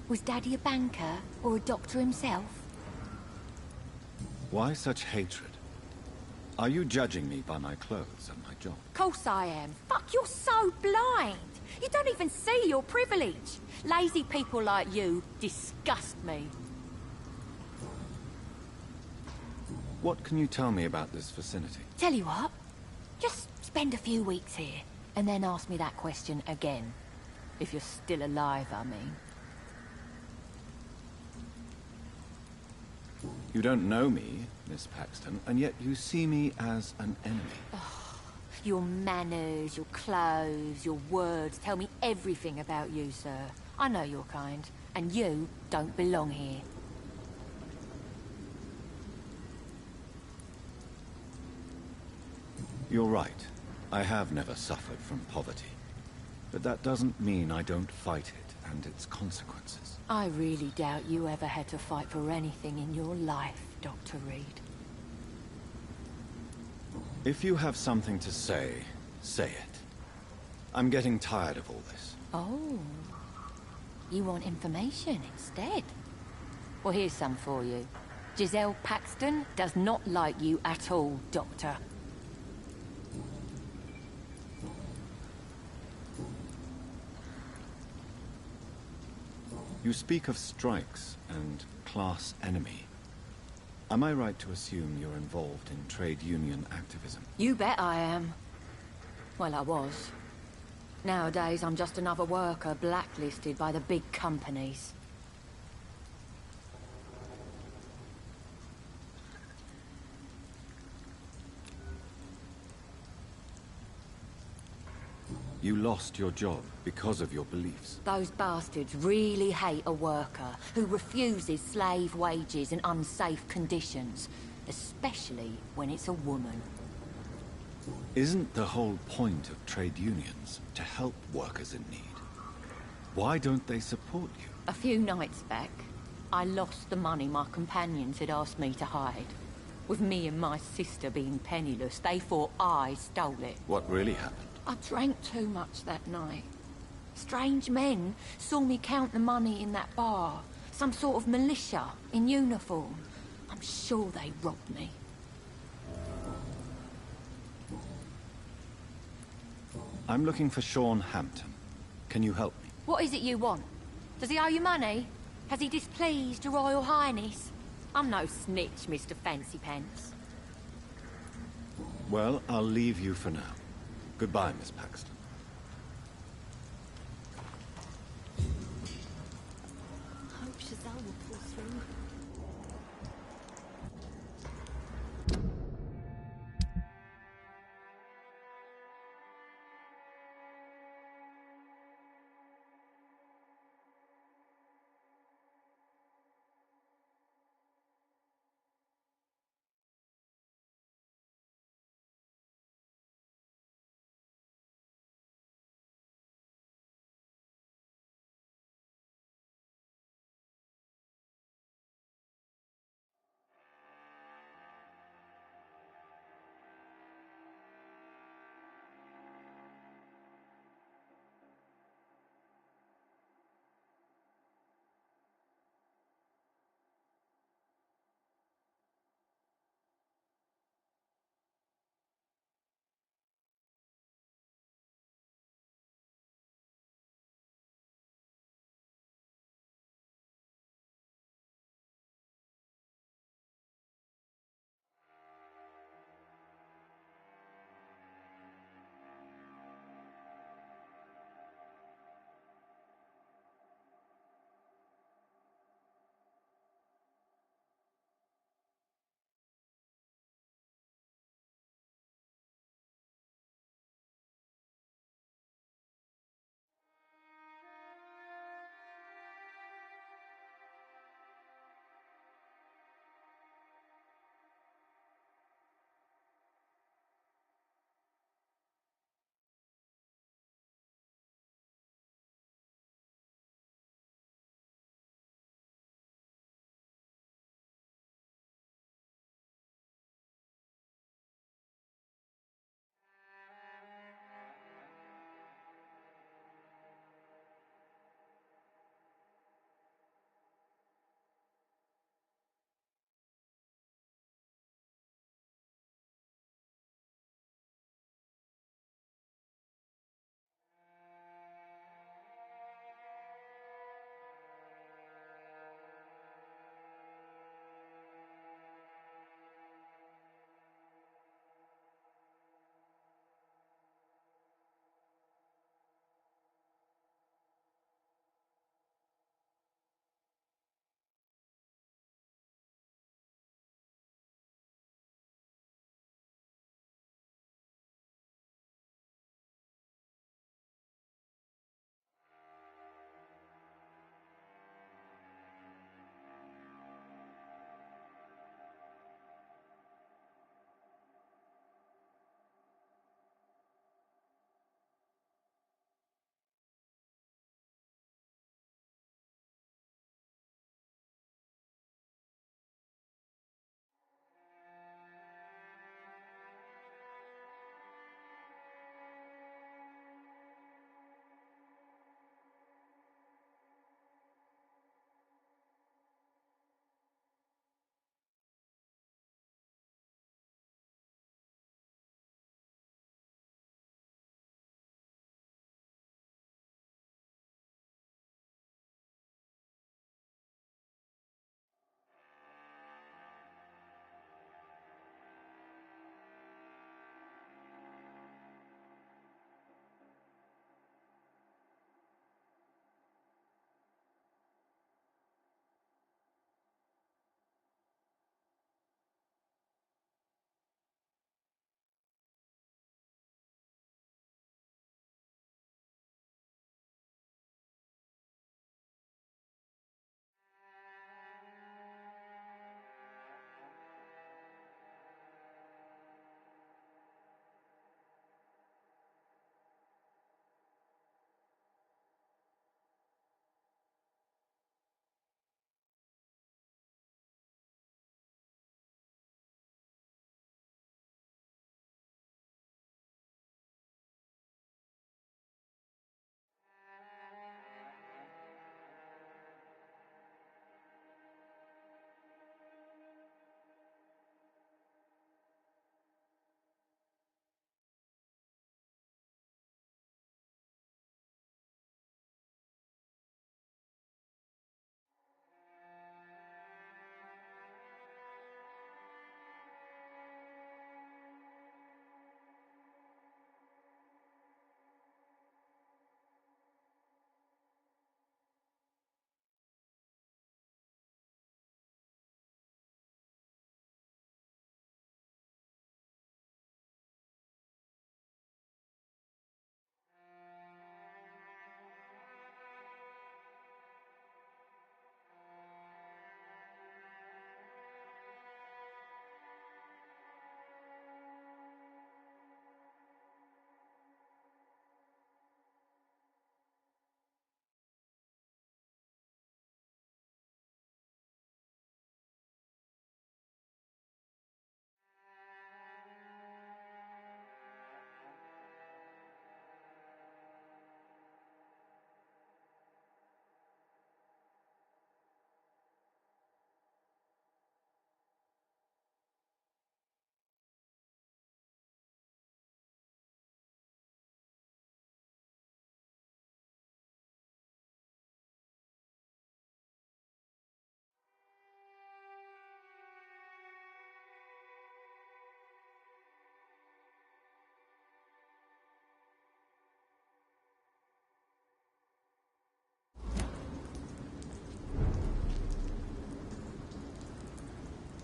Was Daddy a banker or a doctor himself? Why such hatred? Are you judging me by my clothes and my job? Course I am. Fuck, you're so blind. You don't even see your privilege. Lazy people like you disgust me. What can you tell me about this vicinity? Tell you what, just spend a few weeks here, and then ask me that question again. If you're still alive, I mean. You don't know me, Miss Paxton, and yet you see me as an enemy. Oh, your manners, your clothes, your words tell me everything about you, sir. I know your kind, and you don't belong here. You're right. I have never suffered from poverty. But that doesn't mean I don't fight it and its consequences. I really doubt you ever had to fight for anything in your life, Dr. Reed. If you have something to say, say it. I'm getting tired of all this. Oh. You want information instead? Well, here's some for you. Giselle Paxton does not like you at all, Doctor. You speak of strikes and class enemy. Am I right to assume you're involved in trade union activism? You bet I am. Well, I was. Nowadays, I'm just another worker blacklisted by the big companies. You lost your job because of your beliefs. Those bastards really hate a worker who refuses slave wages and unsafe conditions, especially when it's a woman. Isn't the whole point of trade unions to help workers in need? Why don't they support you? A few nights back, I lost the money my companions had asked me to hide. With me and my sister being penniless, they thought I stole it. What really happened? I drank too much that night. Strange men saw me count the money in that bar. Some sort of militia in uniform. I'm sure they robbed me. I'm looking for Sean Hampton. Can you help me? What is it you want? Does he owe you money? Has he displeased your Royal Highness? I'm no snitch, Mr. Fancy Pants. Well, I'll leave you for now. Goodbye, Miss Paxton. Hope Giselle will pull through.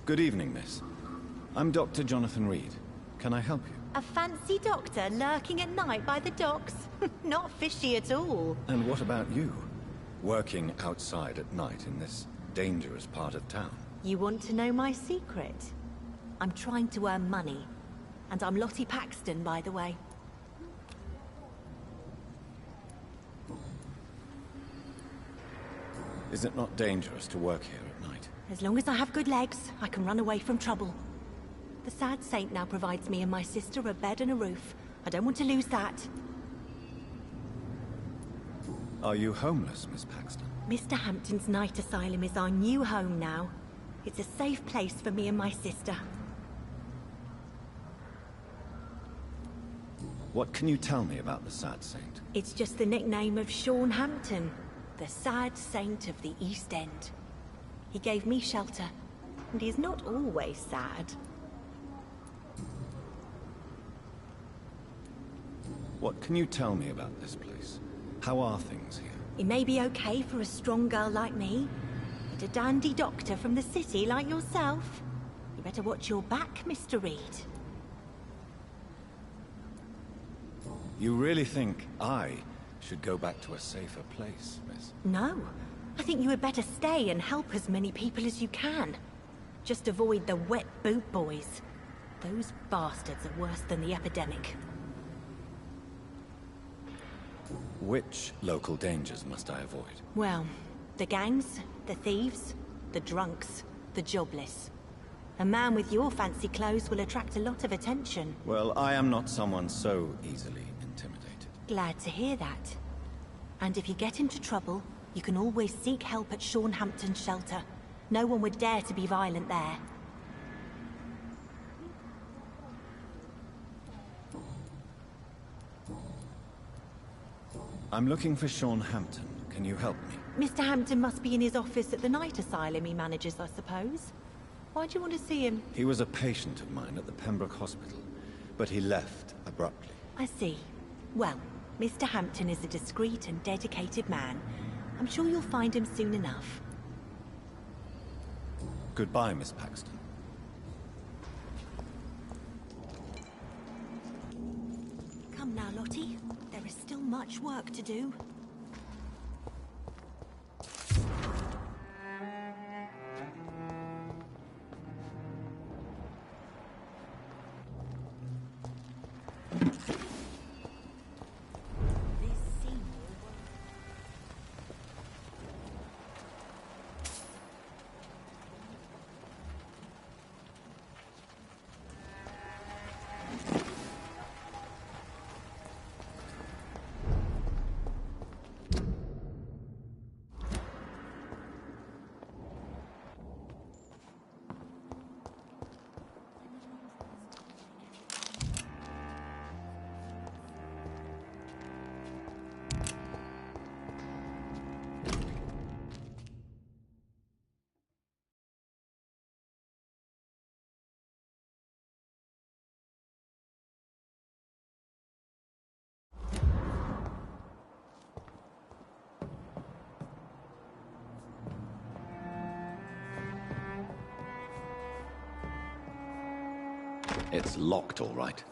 Good evening, miss. I'm Dr. Jonathan Reed. Can I help you? A fancy doctor lurking at night by the docks? Not fishy at all. And what about you? Working outside at night in this dangerous part of town? You want to know my secret? I'm trying to earn money. And I'm Lottie Paxton, by the way. Is it not dangerous to work here at night? As long as I have good legs, I can run away from trouble. The sad saint now provides me and my sister a bed and a roof. I don't want to lose that. Are you homeless, Miss Paxton? Mr. Hampton's night asylum is our new home now. It's a safe place for me and my sister. What can you tell me about the Sad Saint? It's just the nickname of Sean Hampton, the sad saint of the East End. He gave me shelter, and he's not always sad. What can you tell me about this place? How are things here? It may be okay for a strong girl like me, but a dandy doctor from the city like yourself, you better watch your back, Mr. Reed. You really think I should go back to a safer place, miss? No. I think you had better stay and help as many people as you can. Just avoid the wet boot boys. Those bastards are worse than the epidemic. Which local dangers must I avoid? Well, the gangs, the thieves, the drunks, the jobless. A man with your fancy clothes will attract a lot of attention. Well, I am not someone so easily intimidated. Glad to hear that. And if you get into trouble, you can always seek help at Sean Hampton's shelter. No one would dare to be violent there. I'm looking for Sean Hampton. Can you help me? Mr. Hampton must be in his office at the night asylum he manages, I suppose. Why do you want to see him? He was a patient of mine at the Pembroke Hospital, but he left abruptly. I see. Well, Mr. Hampton is a discreet and dedicated man. I'm sure you'll find him soon enough. Goodbye, Miss Paxton. Come now, Lottie. There is still much work to do. It's locked, all right.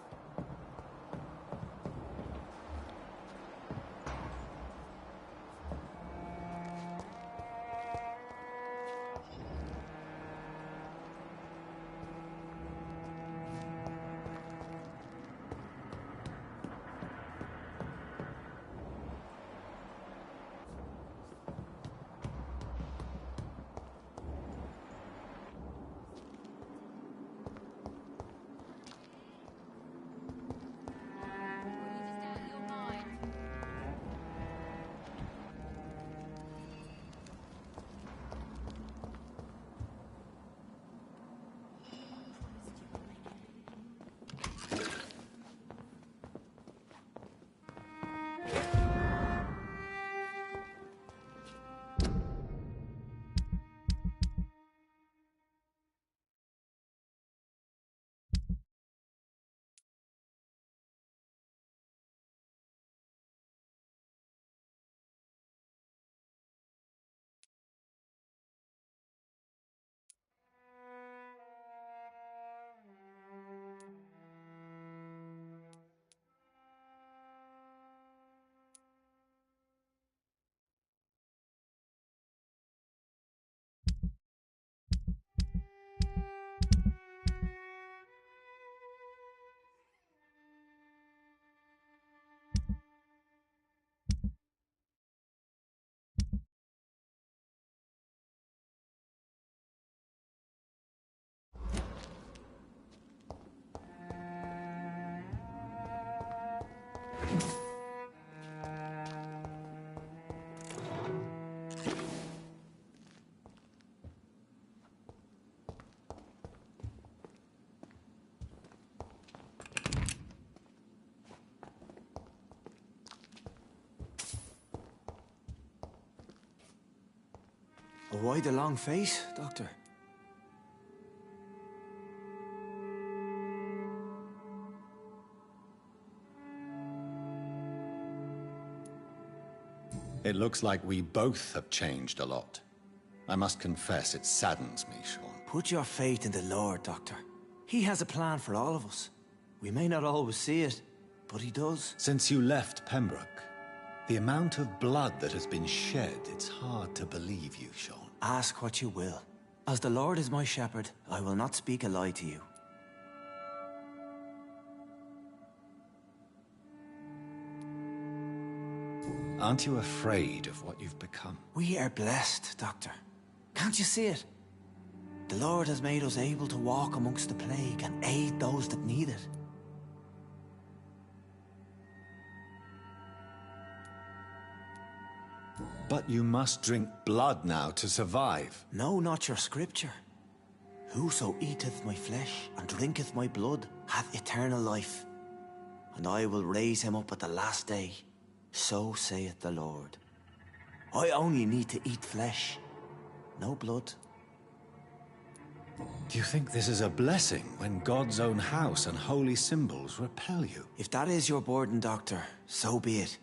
Why the long face, Doctor? It looks like we both have changed a lot. I must confess, it saddens me, Sean. Put your faith in the Lord, Doctor. He has a plan for all of us. We may not always see it, but he does. Since you left Pembroke, the amount of blood that has been shed, it's hard to believe you, Sean. Ask what you will. As the Lord is my shepherd, I will not speak a lie to you. Aren't you afraid of what you've become? We are blessed, Doctor. Can't you see it? The Lord has made us able to walk amongst the plague and aid those that need it. But you must drink blood now to survive. No, not your scripture. Whoso eateth my flesh and drinketh my blood hath eternal life, and I will raise him up at the last day. So saith the Lord. I only need to eat flesh, no blood. Do you think this is a blessing when God's own house and holy symbols repel you? If that is your burden, Doctor, so be it.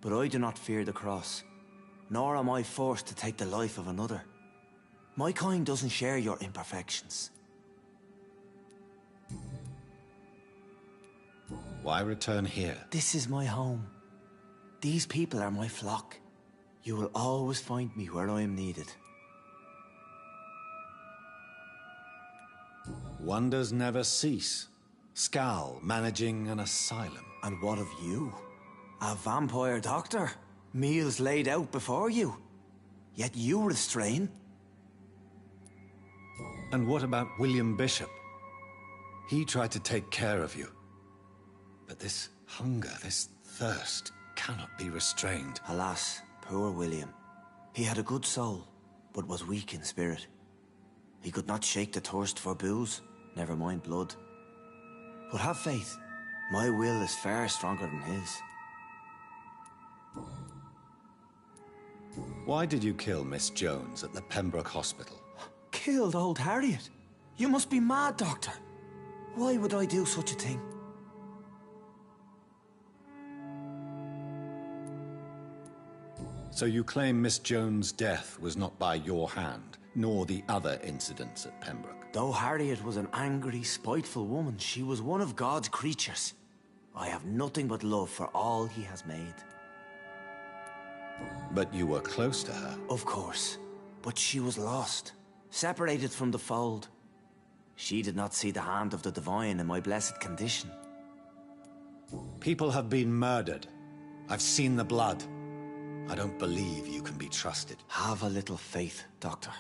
But I do not fear the cross, nor am I forced to take the life of another. My kind doesn't share your imperfections. Why return here? This is my home. These people are my flock. You will always find me where I am needed. Wonders never cease. Skal managing an asylum. And what of you? A vampire doctor? Meals laid out before you. Yet you restrain. And what about William Bishop? He tried to take care of you. But this hunger, this thirst, cannot be restrained. Alas, poor William. He had a good soul, but was weak in spirit. He could not shake the thirst for booze, never mind blood. But have faith. My will is far stronger than his. Why did you kill Miss Jones at the Pembroke Hospital? Killed old Harriet? You must be mad, Doctor. Why would I do such a thing? So you claim Miss Jones' death was not by your hand, nor the other incidents at Pembroke? Though Harriet was an angry, spiteful woman, she was one of God's creatures. I have nothing but love for all he has made. But you were close to her. Of course. But she was lost, separated from the fold. She did not see the hand of the divine in my blessed condition. People have been murdered. I've seen the blood. I don't believe you can be trusted. Have a little faith, Doctor.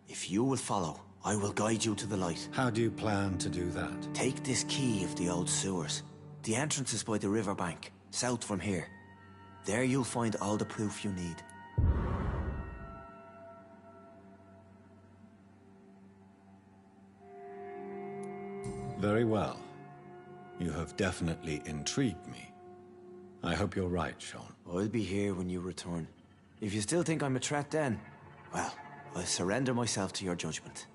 If you will follow, I will guide you to the light. How do you plan to do that? Take this key of the old sewers. The entrance is by the riverbank, south from here. There you'll find all the proof you need. Very well. You have definitely intrigued me. I hope you're right, Sean. I'll be here when you return. If you still think I'm a threat then, well, I'll surrender myself to your judgment.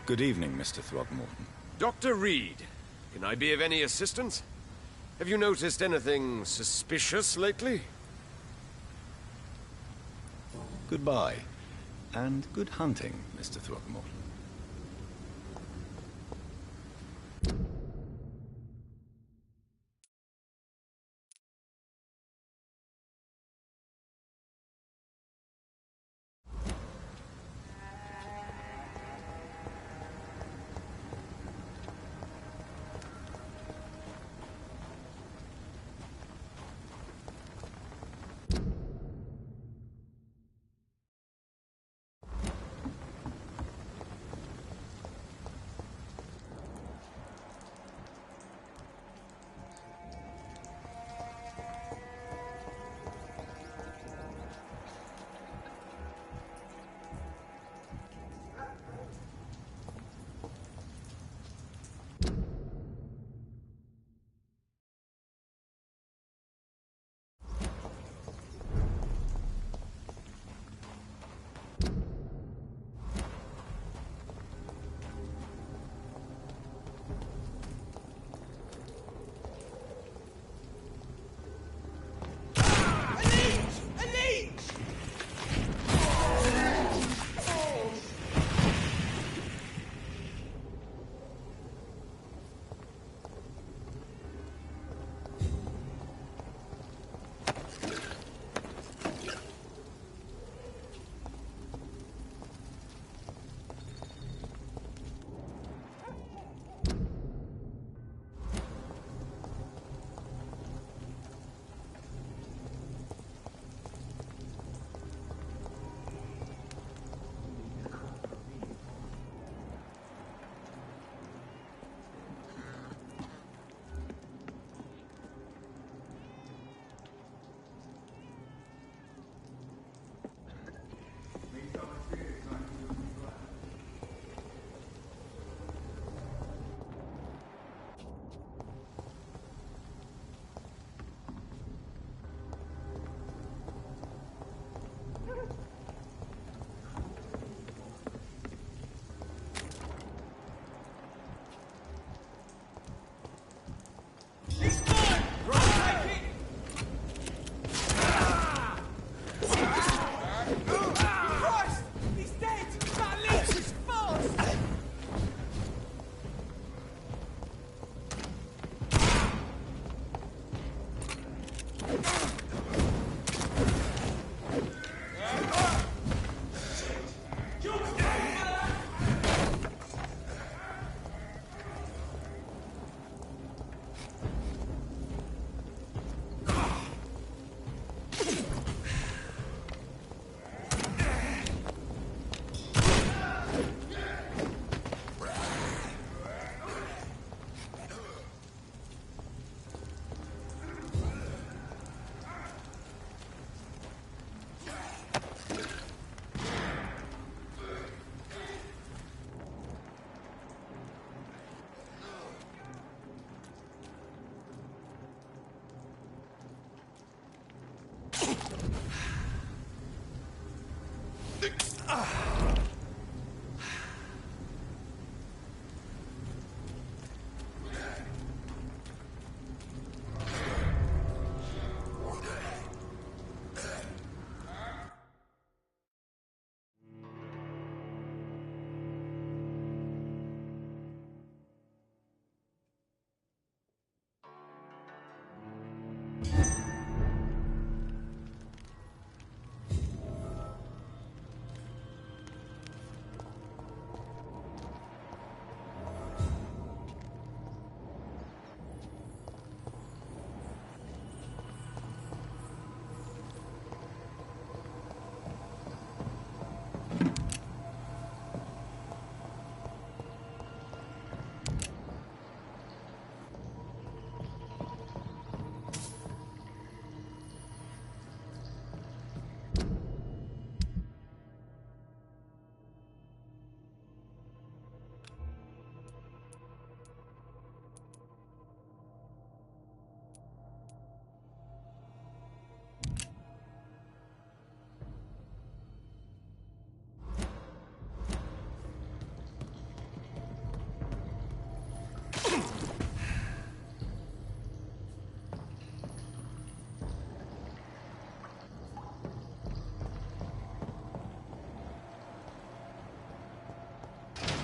Good evening, Mr. Throgmorton. Dr. Reed, can I be of any assistance? Have you noticed anything suspicious lately? Goodbye, and good hunting, Mr. Throgmorton.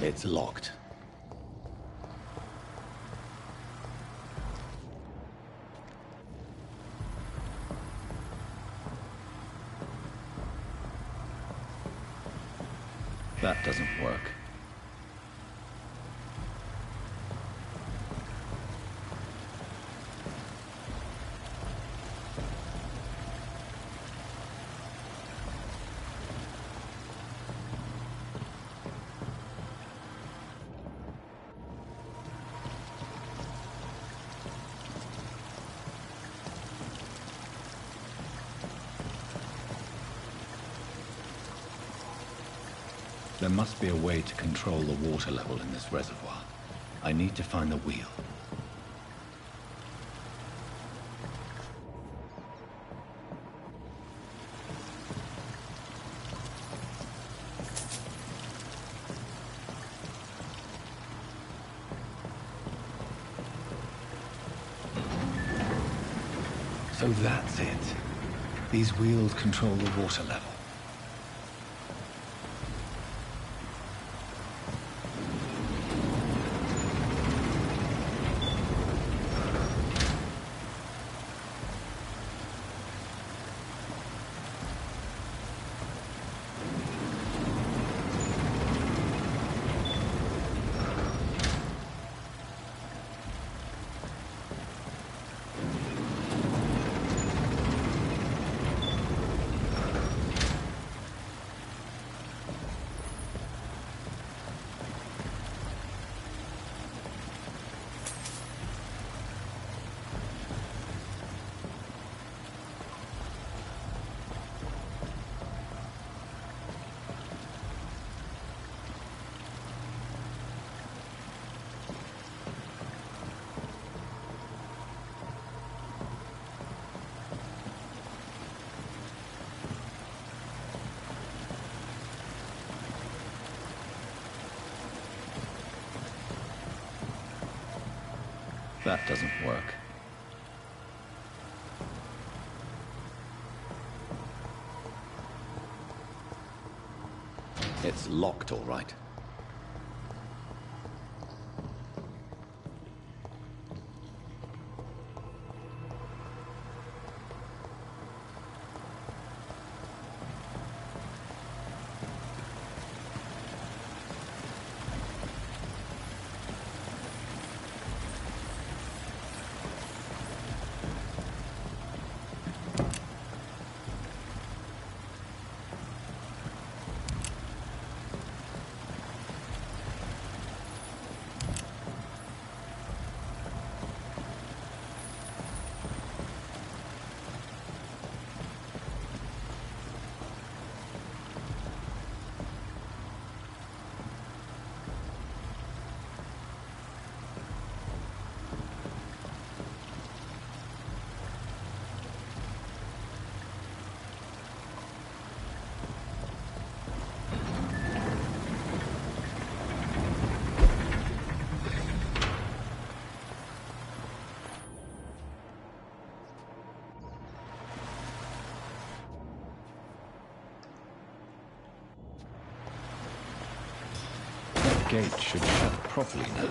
It's locked. That doesn't work. There must be a way to control the water level in this reservoir. I need to find the wheel. So that's it. These wheels control the water level. That doesn't work. It's locked, all right. The gate should shut properly now.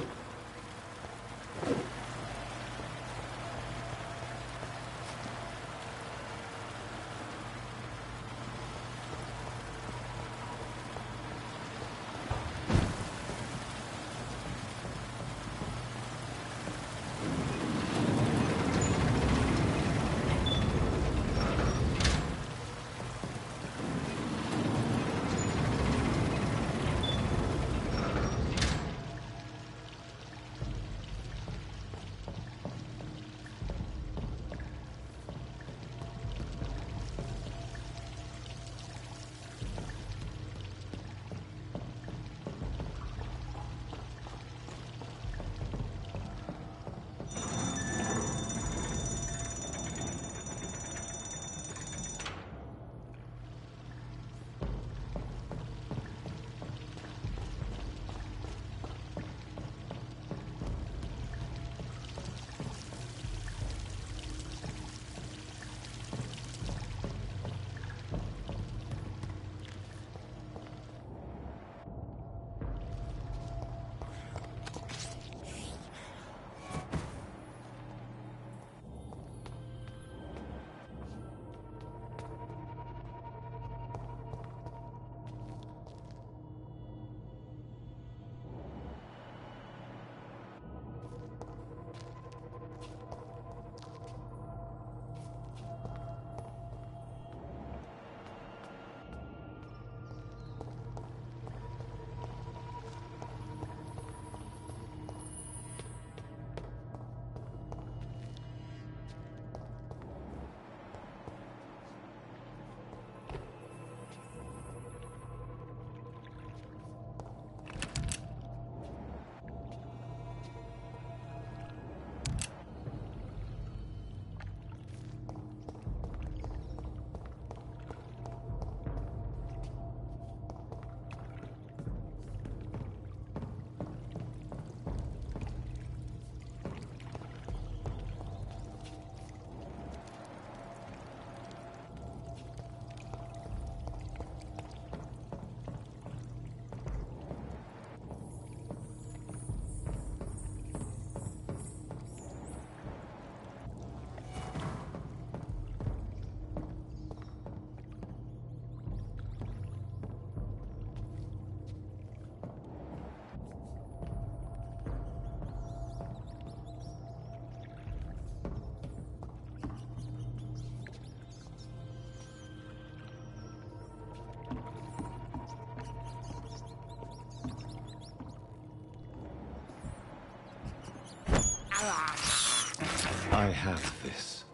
I have this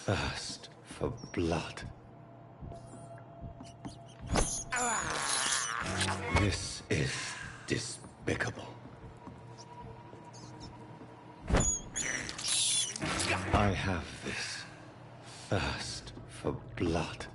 thirst for blood. This is despicable. I have this thirst for blood.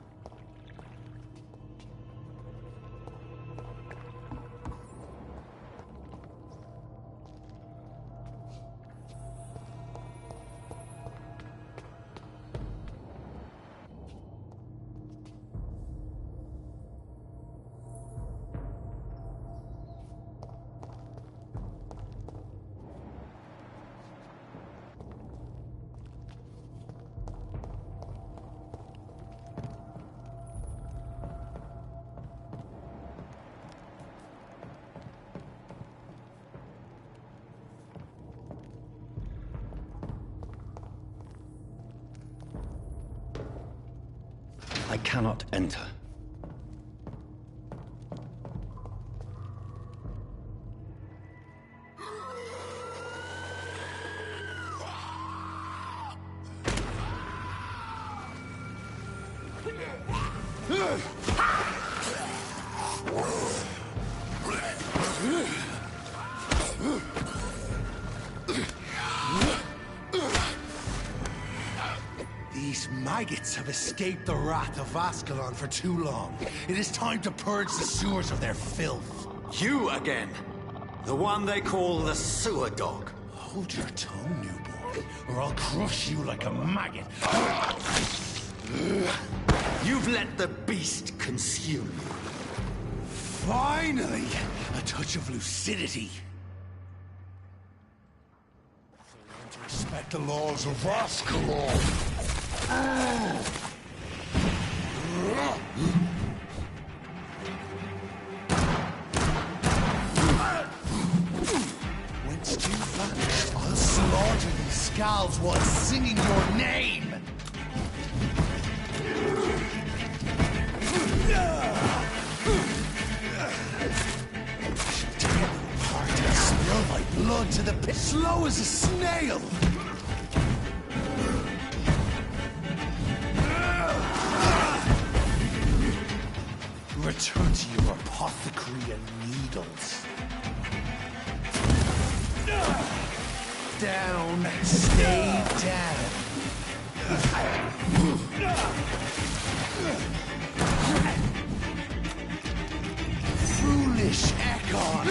I cannot enter. These maggots have escaped the wrath of Ascalon for too long. It is time to purge the sewers of their filth. You again! The one they call the sewer dog. Hold your tongue, newborn, or I'll crush you like a maggot. You've let the beast consume you. Finally! A touch of lucidity. Learn to respect the laws of Ascalon. Once you vanish, I'll slaughter these skulls while singing your name! Tear them apart and spill my blood to the pit, slow as a snail! Return to your apothecary and needles. Down, stay down. Foolish Ekon!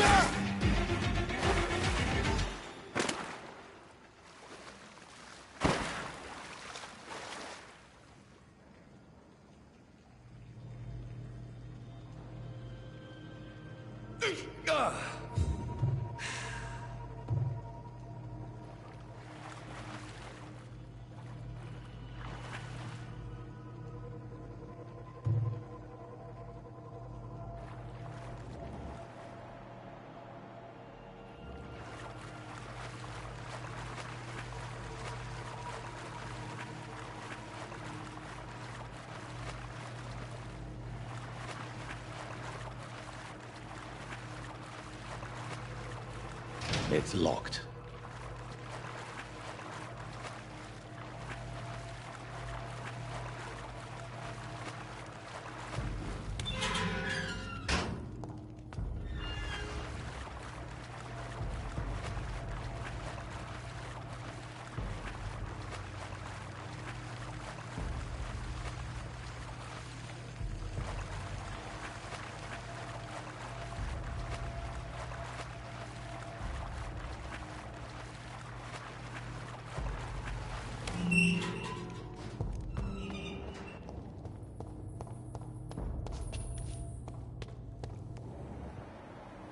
It's locked.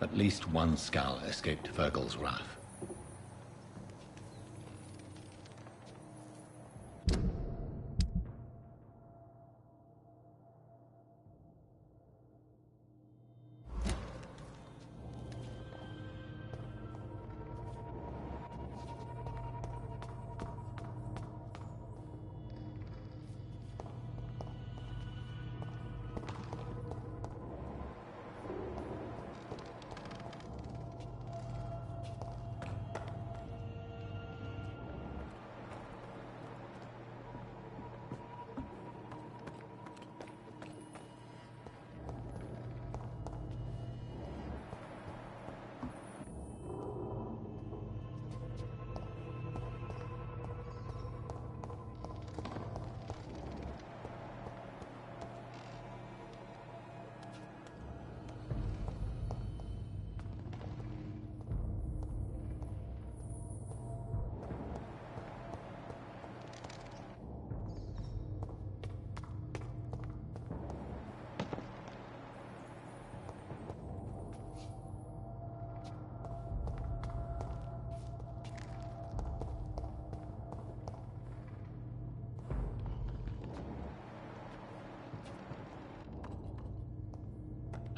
At least one skull escaped Virgil's wrath.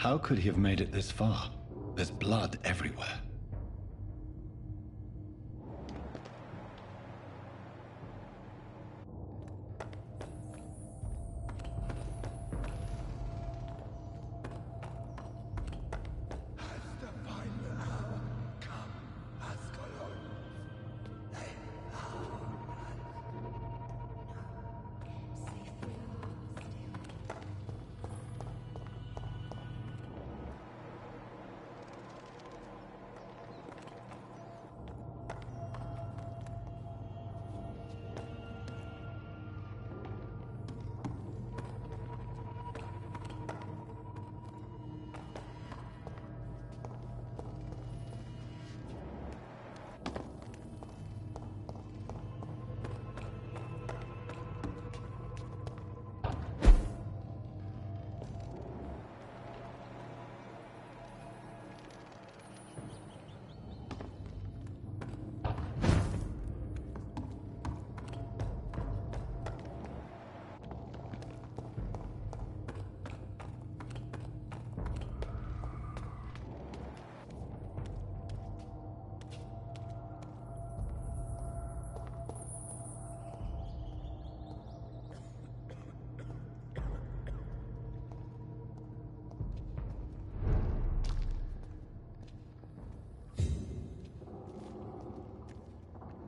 How could he have made it this far? There's blood everywhere.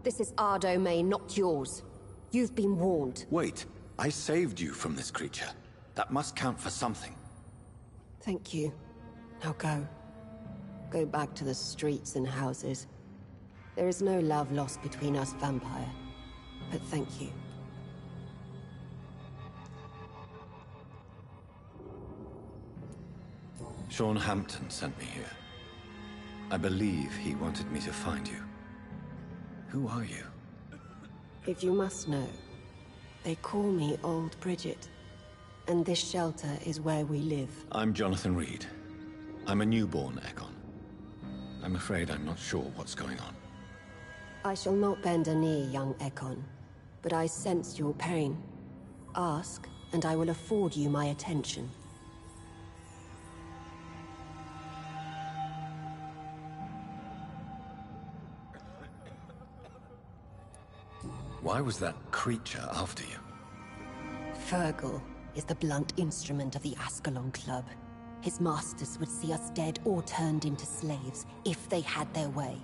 This is our domain, not yours. You've been warned. Wait, I saved you from this creature. That must count for something. Thank you. Now go. Go back to the streets and houses. There is no love lost between us, Vampire. But thank you. Sean Hampton sent me here. I believe he wanted me to find you. Who are you? If you must know, they call me Old Bridget. And this shelter is where we live. I'm Jonathan Reed. I'm a newborn Ekon. I'm afraid I'm not sure what's going on. I shall not bend a knee, young Ekon. But I sense your pain. Ask, and I will afford you my attention. Why was that creature after you? Fergal is the blunt instrument of the Ascalon Club. His masters would see us dead or turned into slaves if they had their way.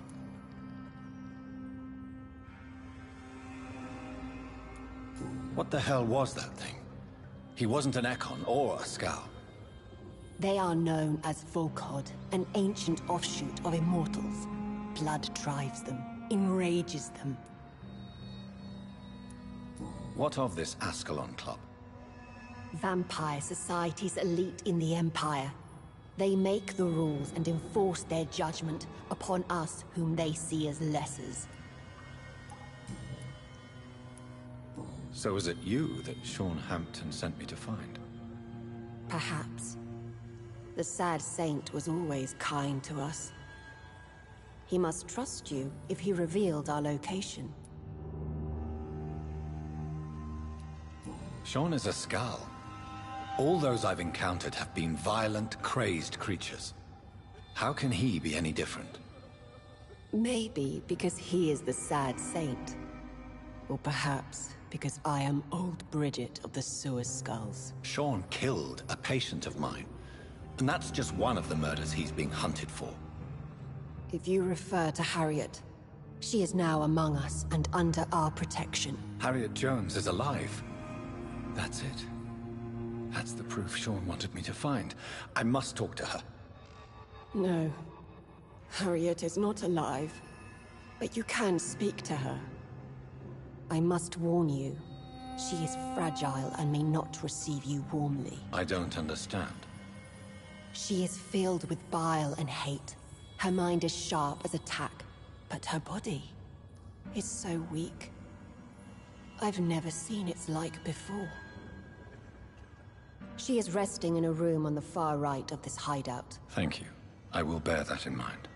What the hell was that thing? He wasn't an Ekon or a Scow. They are known as Volkod, an ancient offshoot of immortals. Blood drives them, enrages them. What of this Ascalon Club? Vampire Society's elite in the Empire. They make the rules and enforce their judgment upon us whom they see as lessers. So is it you that Sean Hampton sent me to find? Perhaps. The sad saint was always kind to us. He must trust you if he revealed our location. Sean is a Skal. All those I've encountered have been violent, crazed creatures. How can he be any different? Maybe because he is the sad saint. Or perhaps because I am Old Bridget of the Sewer Skulls. Sean killed a patient of mine. And that's just one of the murders he's being hunted for. If you refer to Harriet, she is now among us and under our protection. Harriet Jones is alive. That's it. That's the proof Sean wanted me to find. I must talk to her. No. Harriet is not alive. But you can speak to her. I must warn you. She is fragile and may not receive you warmly. I don't understand. She is filled with bile and hate. Her mind is sharp as a tack, but her body is so weak. I've never seen its like before. She is resting in a room on the far right of this hideout. Thank you. I will bear that in mind.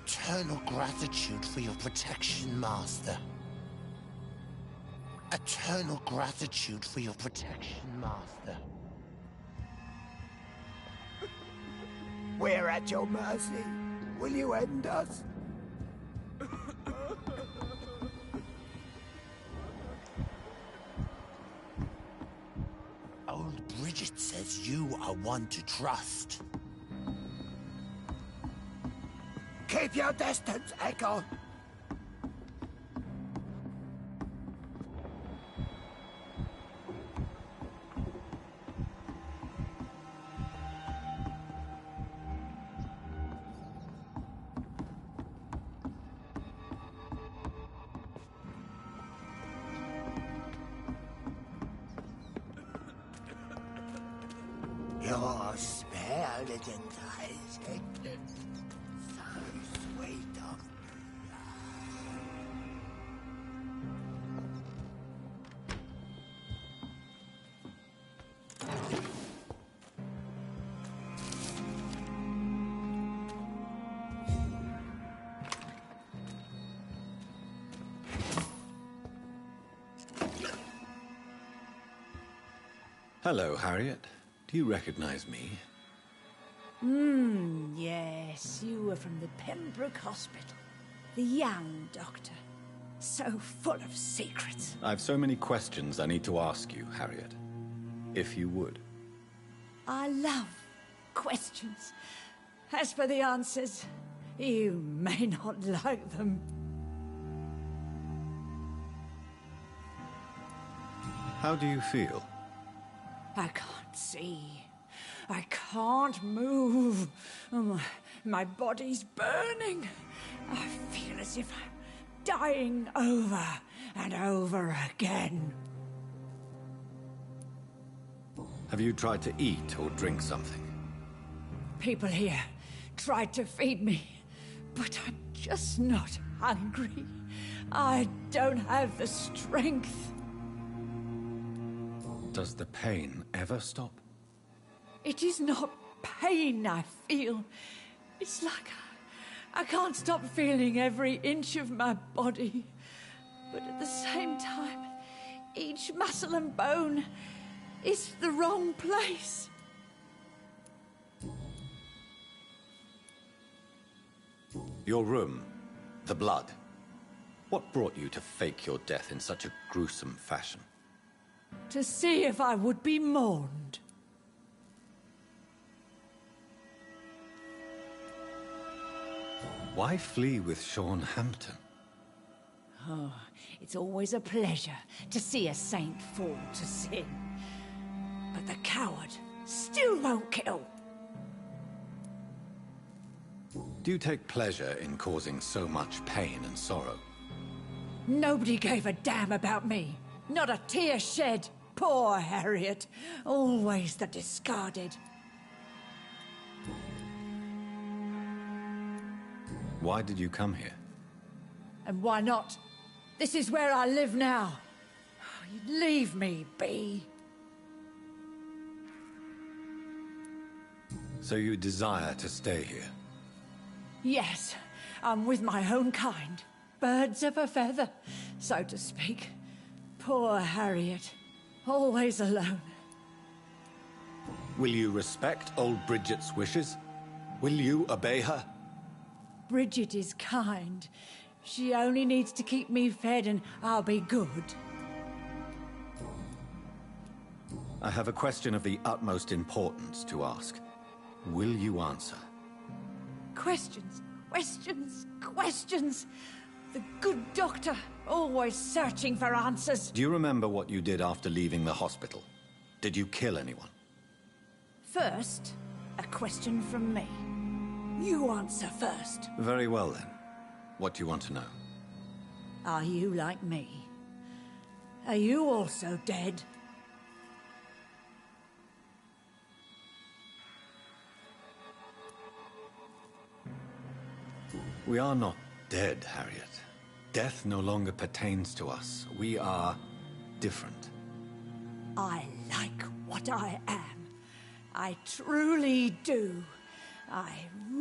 Eternal gratitude for your protection, Master. Eternal gratitude for your protection, Master. We're at your mercy. Will you end us? Old Bridget says you are one to trust. Keep your distance, Echo. Your spare little eyes, Hector. So sweet of Hello, Harriet. Do you recognize me? Yes, you were from the Pembroke Hospital. The young doctor. So full of secrets. I've so many questions I need to ask you, Harriet. If you would. I love questions. As for the answers, you may not like them. How do you feel? I can't see. I can't move. My body's burning. I feel as if I'm dying over and over again. Have you tried to eat or drink something? People here tried to feed me, but I'm just not hungry. I don't have the strength. Does the pain ever stop? It is not pain I feel. It's like I can't stop feeling every inch of my body. But at the same time, each muscle and bone is the wrong place. Your room, the blood. What brought you to fake your death in such a gruesome fashion? To see if I would be mourned. Why flee with Sean Hampton? Oh, it's always a pleasure to see a saint fall to sin. But the coward still won't kill. Do you take pleasure in causing so much pain and sorrow? Nobody gave a damn about me. Not a tear shed. Poor Harriet. Always the discarded. Why did you come here? And why not? This is where I live now. Leave me be. So you desire to stay here? Yes, I'm with my own kind. Birds of a feather, so to speak. Poor Harriet. Always alone. Will you respect old Bridget's wishes? Will you obey her? Bridget is kind. She only needs to keep me fed and I'll be good. I have a question of the utmost importance to ask. Will you answer? Questions, questions, questions. The good doctor, always searching for answers. Do you remember what you did after leaving the hospital? Did you kill anyone? First, a question from me. You answer first. Very well then. What do you want to know? Are you like me? Are you also dead? We are not dead, Harriet. Death no longer pertains to us. We are different. I like what I am. I truly do. I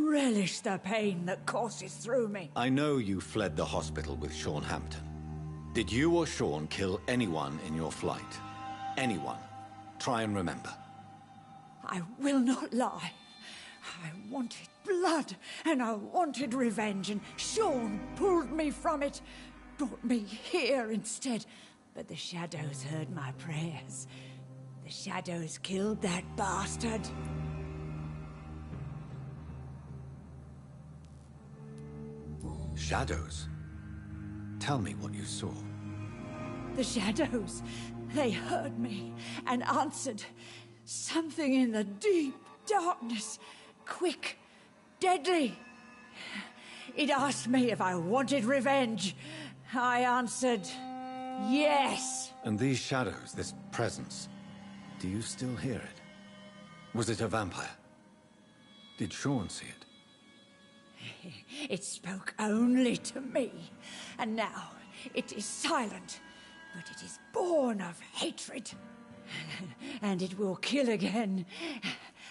relish the pain that courses through me. I know you fled the hospital with Sean Hampton. Did you or Sean kill anyone in your flight? Anyone? Try and remember. I will not lie. I wanted blood, and I wanted revenge, and Sean pulled me from it, brought me here instead. But the shadows heard my prayers. The shadows killed that bastard. Shadows? Tell me what you saw. The shadows, they heard me and answered. Something in the deep darkness, quick, deadly. It asked me if I wanted revenge. I answered, yes. And these shadows, this presence, do you still hear it? Was it a vampire? Did Sean see it? It spoke only to me, and now it is silent, but it is born of hatred. And it will kill again.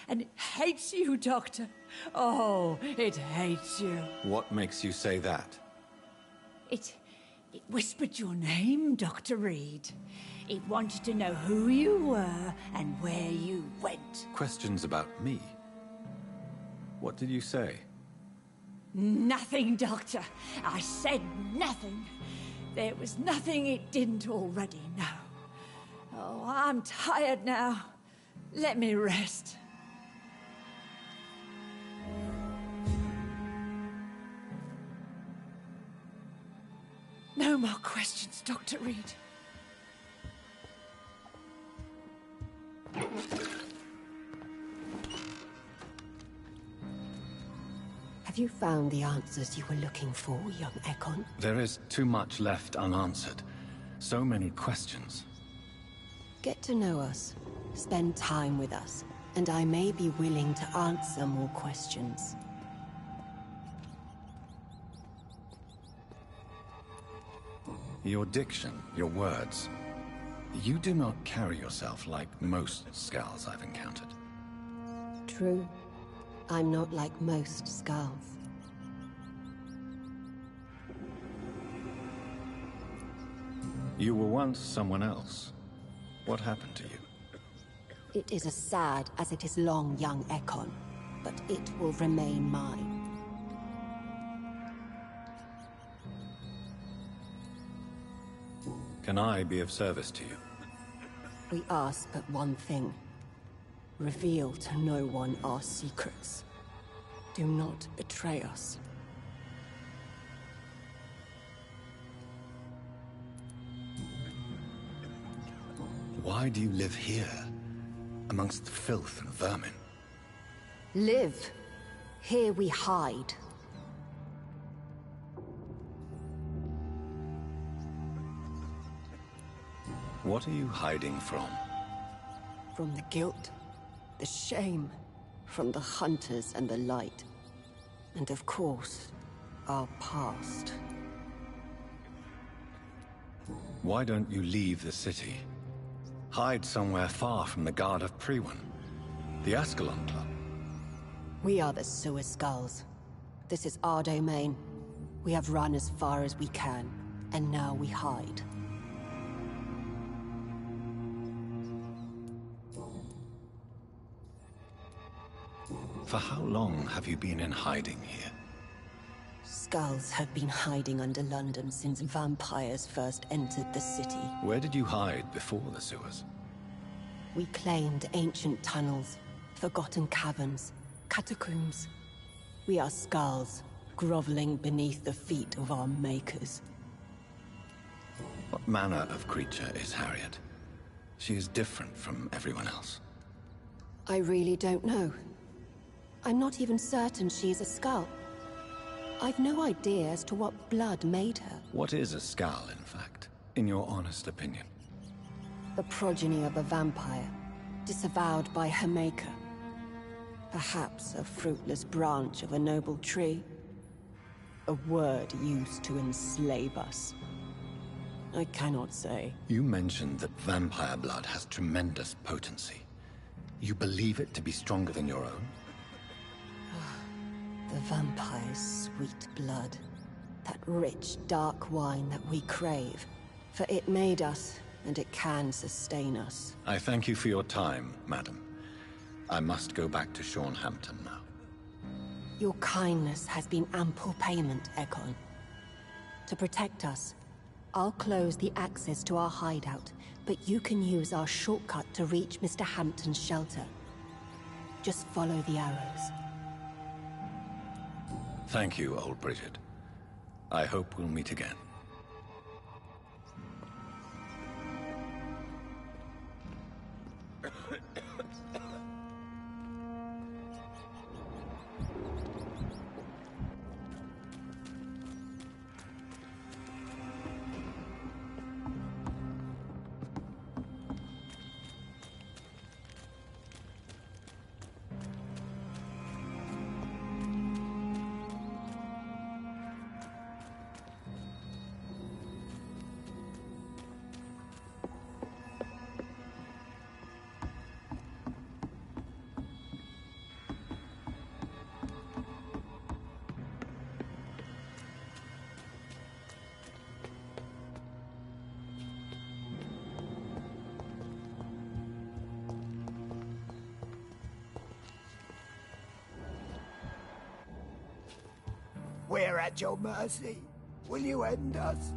And it hates you, Doctor. Oh, it hates you. What makes you say that? It whispered your name, Dr. Reed. It wanted to know who you were and where you went. Questions about me? What did you say? Nothing, Doctor. I said nothing. There was nothing it didn't already know. Oh, I'm tired now. Let me rest. No more questions, Dr. Reed. Have you found the answers you were looking for, young Ekon? There is too much left unanswered. So many questions. Get to know us. Spend time with us. And I may be willing to answer more questions. Your diction, your words. You do not carry yourself like most Skulls I've encountered. True. I'm not like most Skulls. You were once someone else. What happened to you? It is as sad as it is long, young Ekon, but it will remain mine. Can I be of service to you? We ask but one thing. Reveal to no one our secrets. Do not betray us. Why do you live here, amongst the filth and vermin? Live. Here we hide. What are you hiding from? From the guilt, the shame, from the hunters and the light. And of course, our past. Why don't you leave the city? Hide somewhere far from the Guard of Priwen, the Ascalon Club. We are the Sewer Skulls. This is our domain. We have run as far as we can, and now we hide. For how long have you been in hiding here? Skulls have been hiding under London since vampires first entered the city. Where did you hide before the sewers? We claimed ancient tunnels, forgotten caverns, catacombs. We are Skulls, groveling beneath the feet of our makers. What manner of creature is Harriet? She is different from everyone else. I really don't know. I'm not even certain she is a Skull. I've no idea as to what blood made her. What is a Skull, in fact, in your honest opinion? The progeny of a vampire, disavowed by her maker. Perhaps a fruitless branch of a noble tree. A word used to enslave us. I cannot say. You mentioned that vampire blood has tremendous potency. You believe it to be stronger than your own? The The vampire's sweet blood. That rich, dark wine that we crave. For it made us, and it can sustain us. I thank you for your time, madam. I must go back to Hampton now. Your kindness has been ample payment, Ekon. To protect us, I'll close the access to our hideout, but you can use our shortcut to reach Mr. Hampton's shelter. Just follow the arrows. Thank you, old Bridget. I hope we'll meet again. We're at your mercy. Will you end us?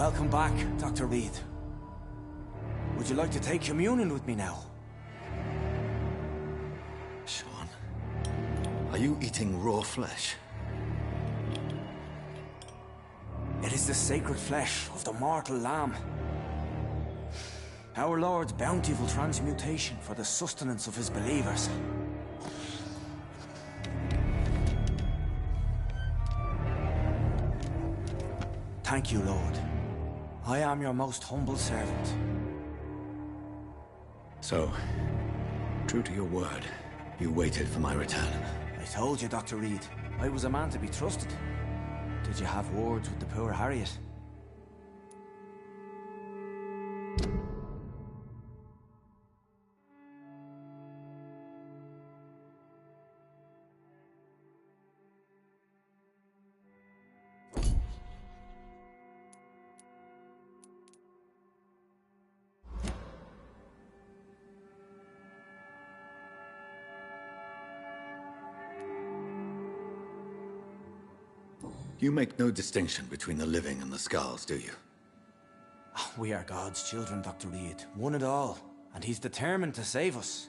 Welcome back, Dr. Reed. Would you like to take communion with me now? Sean, are you eating raw flesh? It is the sacred flesh of the mortal lamb. Our Lord's bountiful transmutation for the sustenance of his believers. Thank you, Lord. I am your most humble servant. So, true to your word, you waited for my return. I told you, Dr. Reed, I was a man to be trusted. Did you have words with the poor Harriet? You make no distinction between the living and the Skulls, do you? We are God's children, Dr. Reed. One and all. And he's determined to save us.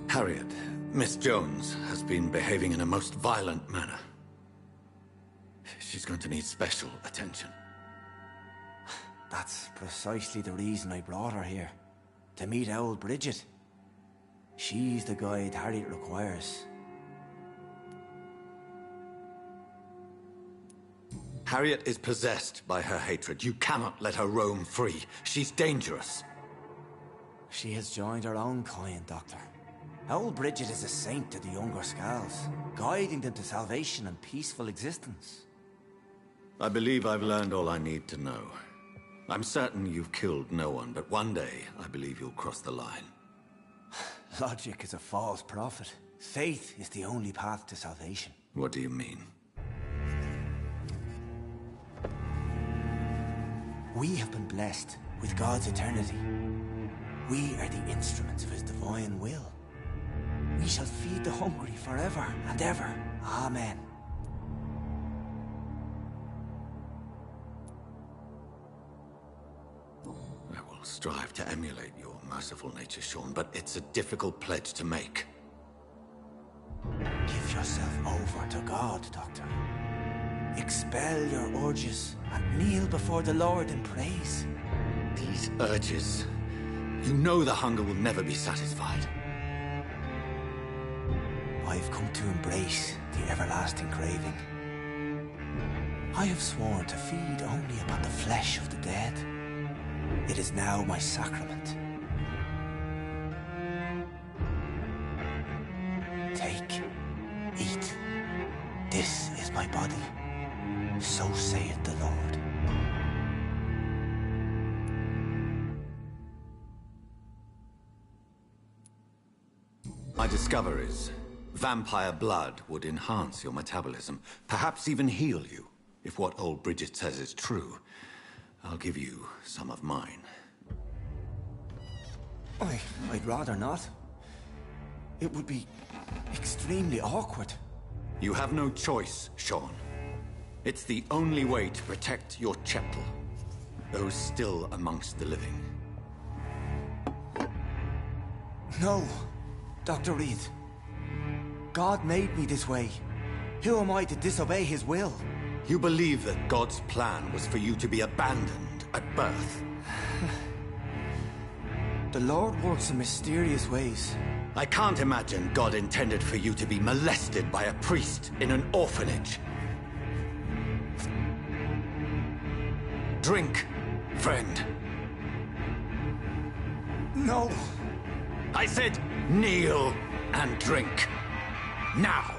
Harriet, Miss Jones has been behaving in a most violent manner. She's going to need special attention. That's precisely the reason I brought her here. To meet old Bridget. She's the guide Harriet requires. Harriet is possessed by her hatred. You cannot let her roam free. She's dangerous. She has joined her own kind, Doctor. Old Bridget is a saint to the younger Scals, guiding them to salvation and peaceful existence. I believe I've learned all I need to know. I'm certain you've killed no one, but one day I believe you'll cross the line. Logic is a false prophet. Faith is the only path to salvation. What do you mean? We have been blessed with God's eternity. We are the instruments of His divine will. We shall feed the hungry forever and ever. Amen. I will strive to emulate your merciful nature, Sean, but it's a difficult pledge to make. Give yourself over to God, Doctor. Expel your urges and kneel before the Lord in praise. These urges... You know the hunger will never be satisfied. I've come to embrace the everlasting craving. I have sworn to feed only upon the flesh of the dead. It is now my sacrament. Take, eat. This is my body. So saith the Lord. My discoveries. Vampire blood would enhance your metabolism, perhaps even heal you. If what old Bridget says is true, I'll give you some of mine. I'd rather not. It would be extremely awkward. You have no choice, Sean. It's the only way to protect your chettle, those still amongst the living. No, Dr. Reed. God made me this way. Who am I to disobey His will? You believe that God's plan was for you to be abandoned at birth? The Lord works in mysterious ways. I can't imagine God intended for you to be molested by a priest in an orphanage. Drink, friend. No. I said kneel and drink. Now.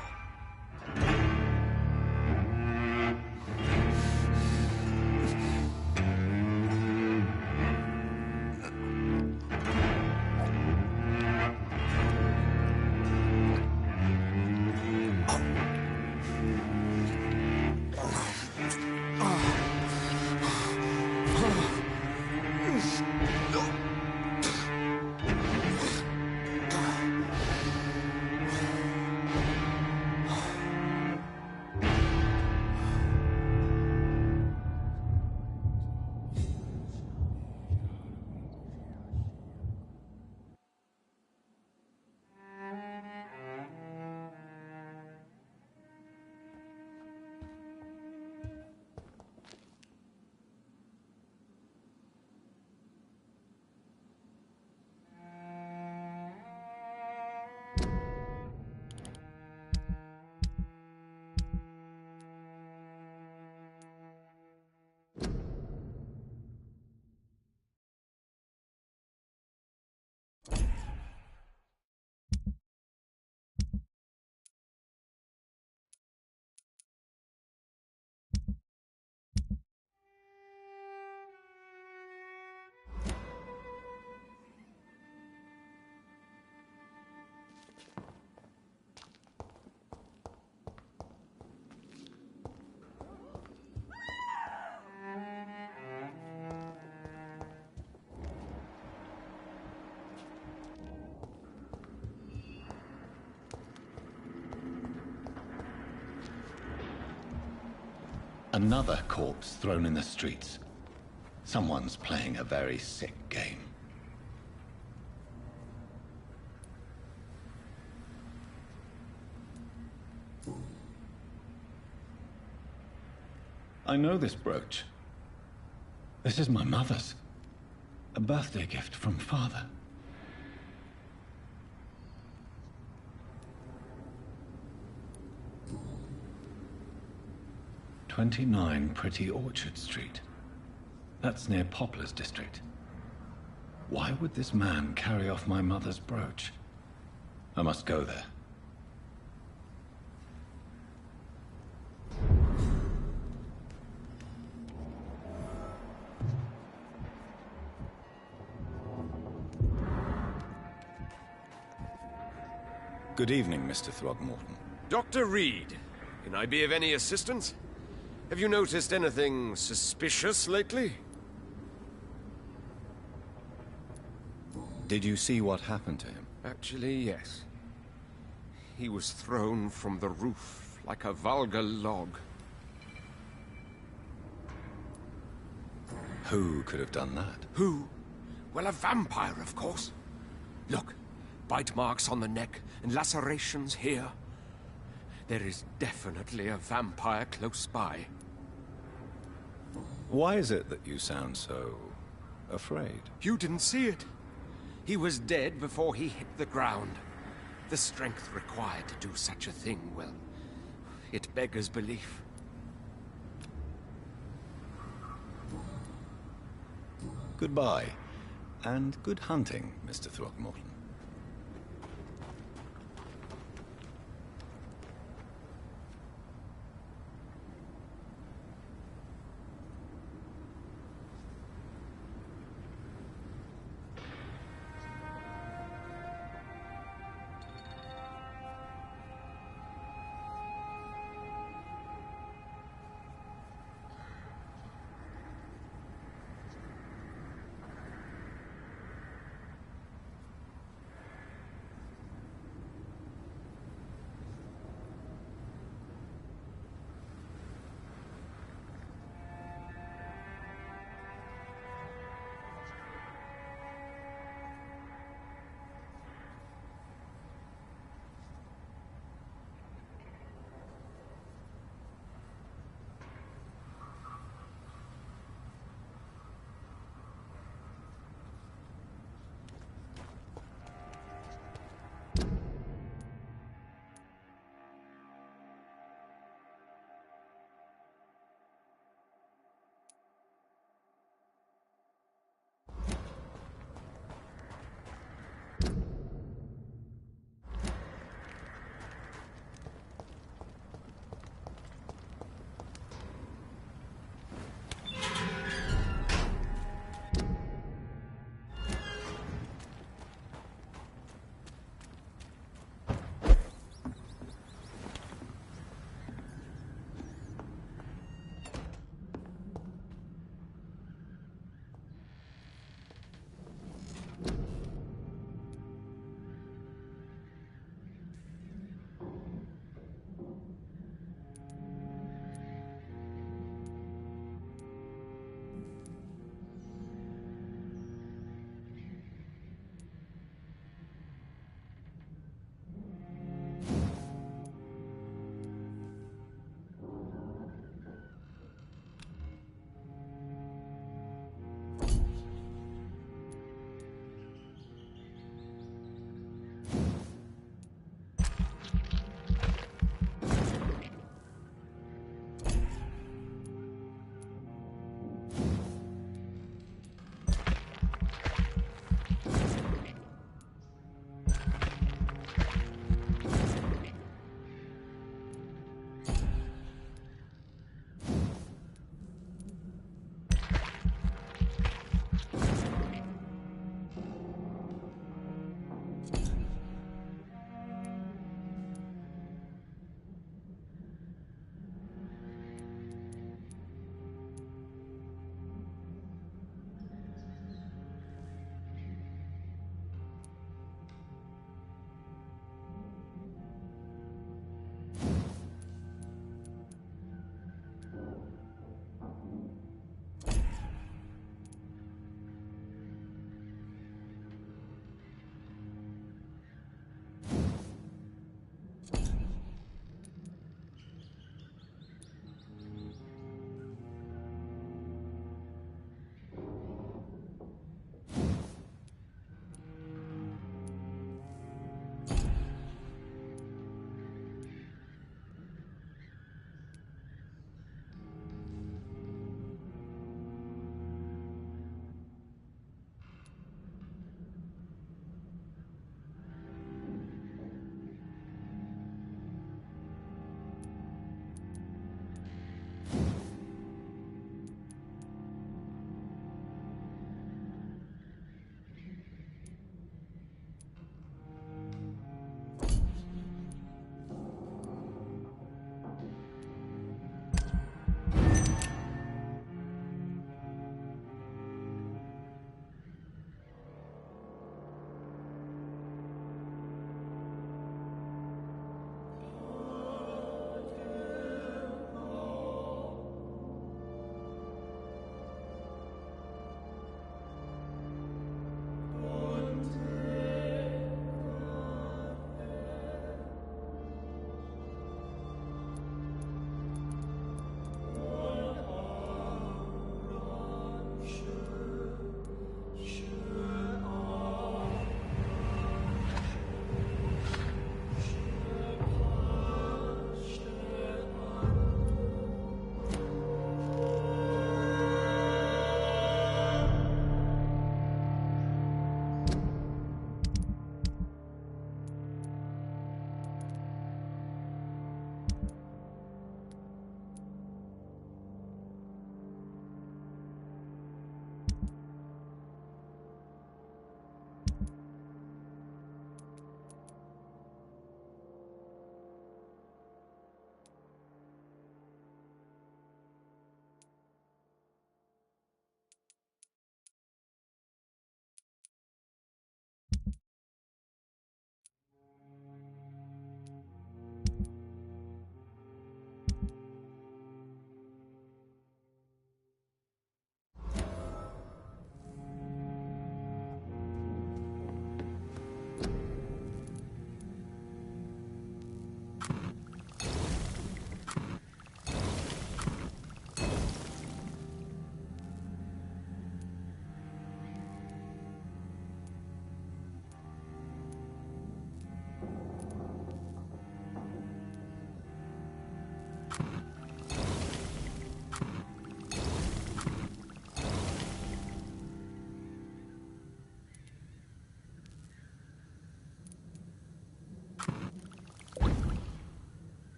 Another corpse thrown in the streets. Someone's playing a very sick game. I know this brooch. This is my mother's. A birthday gift from father. "29 Pretty Orchard Street. That's near Poplar's district. Why would this man carry off my mother's brooch? I must go there. Good evening, Mr. Throgmorton. Dr. Reed, can I be of any assistance? Have you noticed anything suspicious lately? Did you see what happened to him? Actually, yes. He was thrown from the roof like a vulgar log. Who could have done that? Who? Well, a vampire, of course. Look, bite marks on the neck and lacerations here. There is definitely a vampire close by. Why is it that you sound so afraid? You didn't see it. He was dead before he hit the ground. The strength required to do such a thing, well, it beggars belief. Goodbye, and good hunting, Mr. Throgmorton.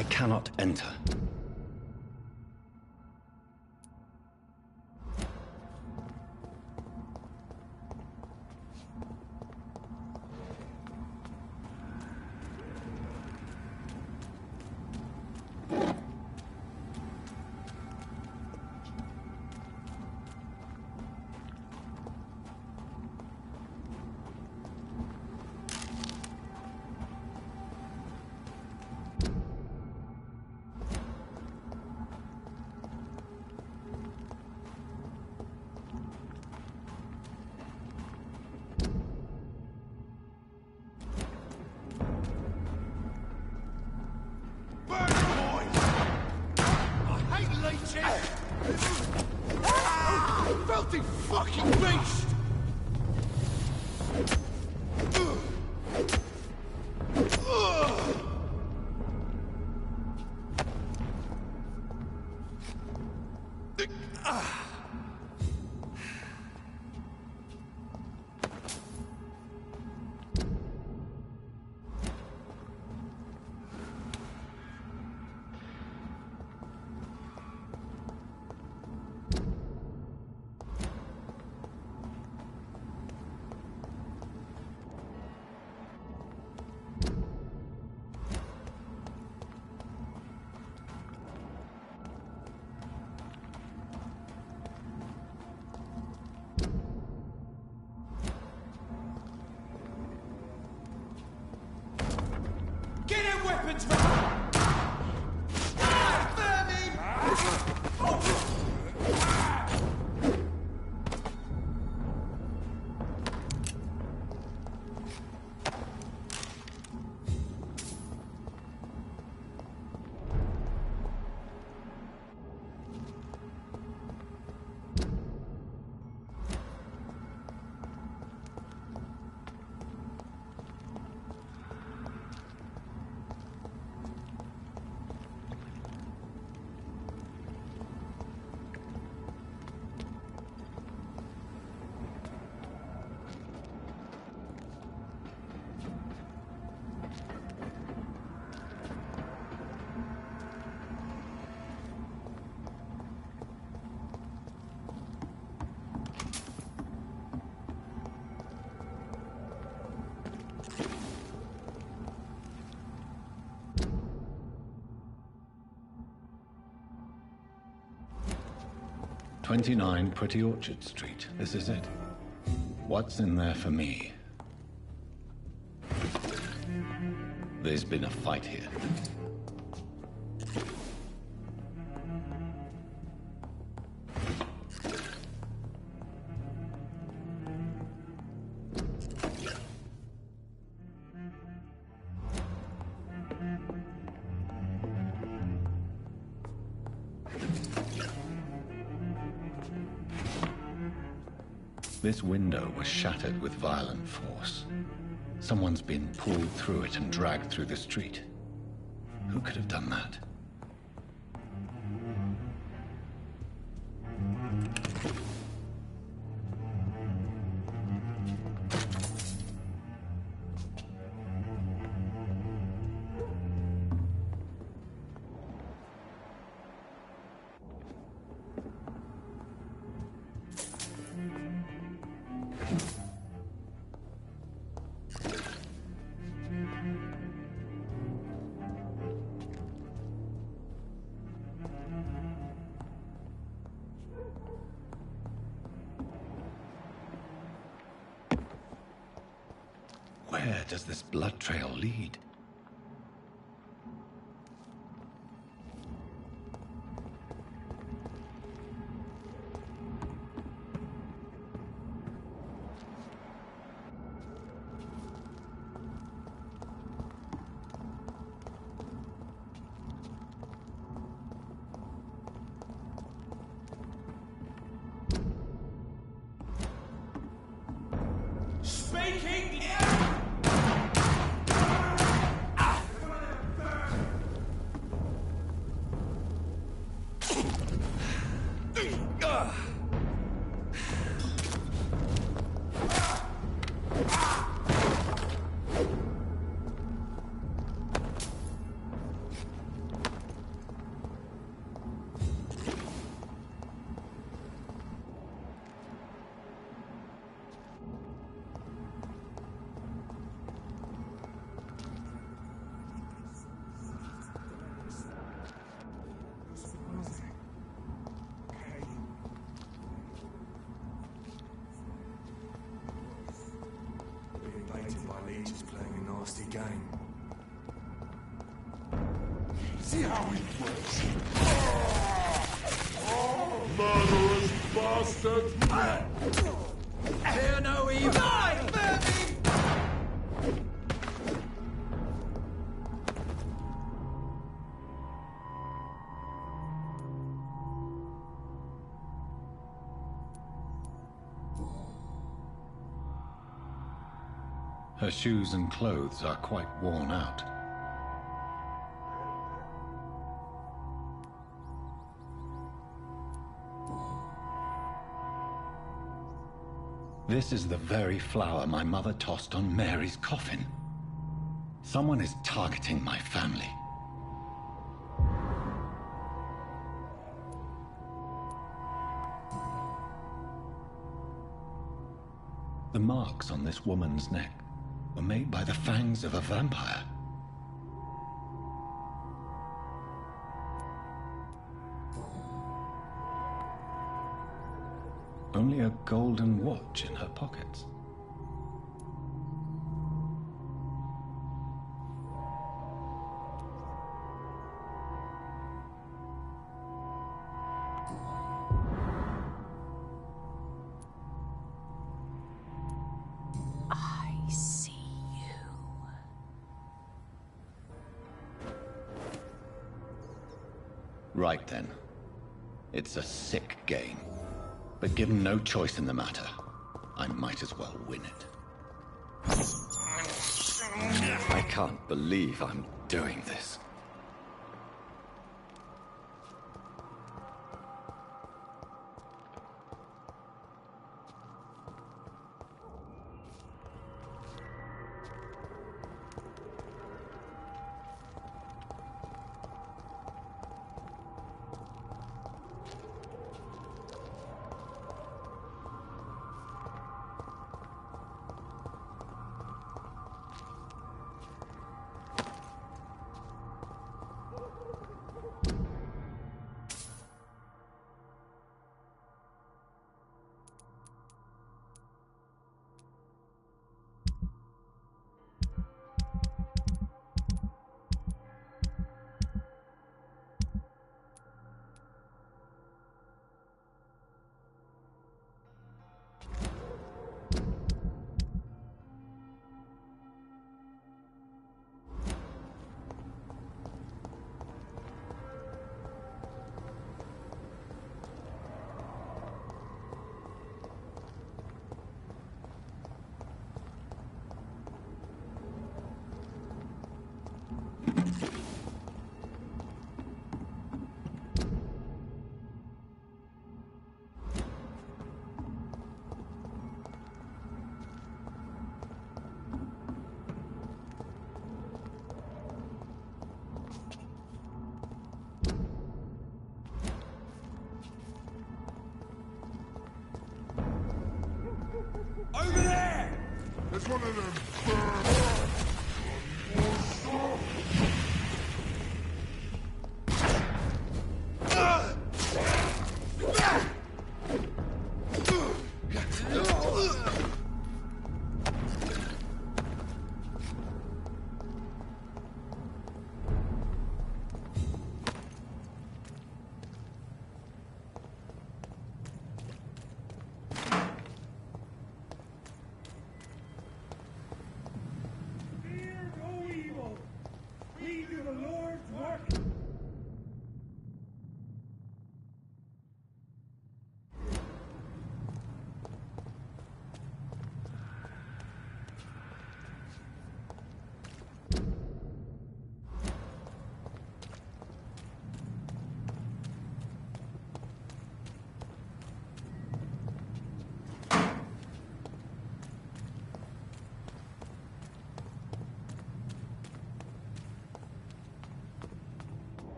I cannot enter. Filthy fucking beast! Get their weapons ready! "29 Pretty Orchard Street. This is it. What's in there for me? There's been a fight here. This window was shattered with violent force. Someone's been pulled through it and dragged through the street. Who could have done that? Where does this blood trail lead? Speaking! nasty game. See how he works? Murderous bastard! Fear no evil! Die, baby! Her shoes and clothes are quite worn out. This is the very flower my mother tossed on Mary's coffin. Someone is targeting my family. The marks on this woman's neck were made by the fangs of a vampire. Only a golden watch in her pockets. I see you. Right then. It's a sick game. But given no choice in the matter, I might as well win it. I can't believe I'm doing this. Over there! There's one of them.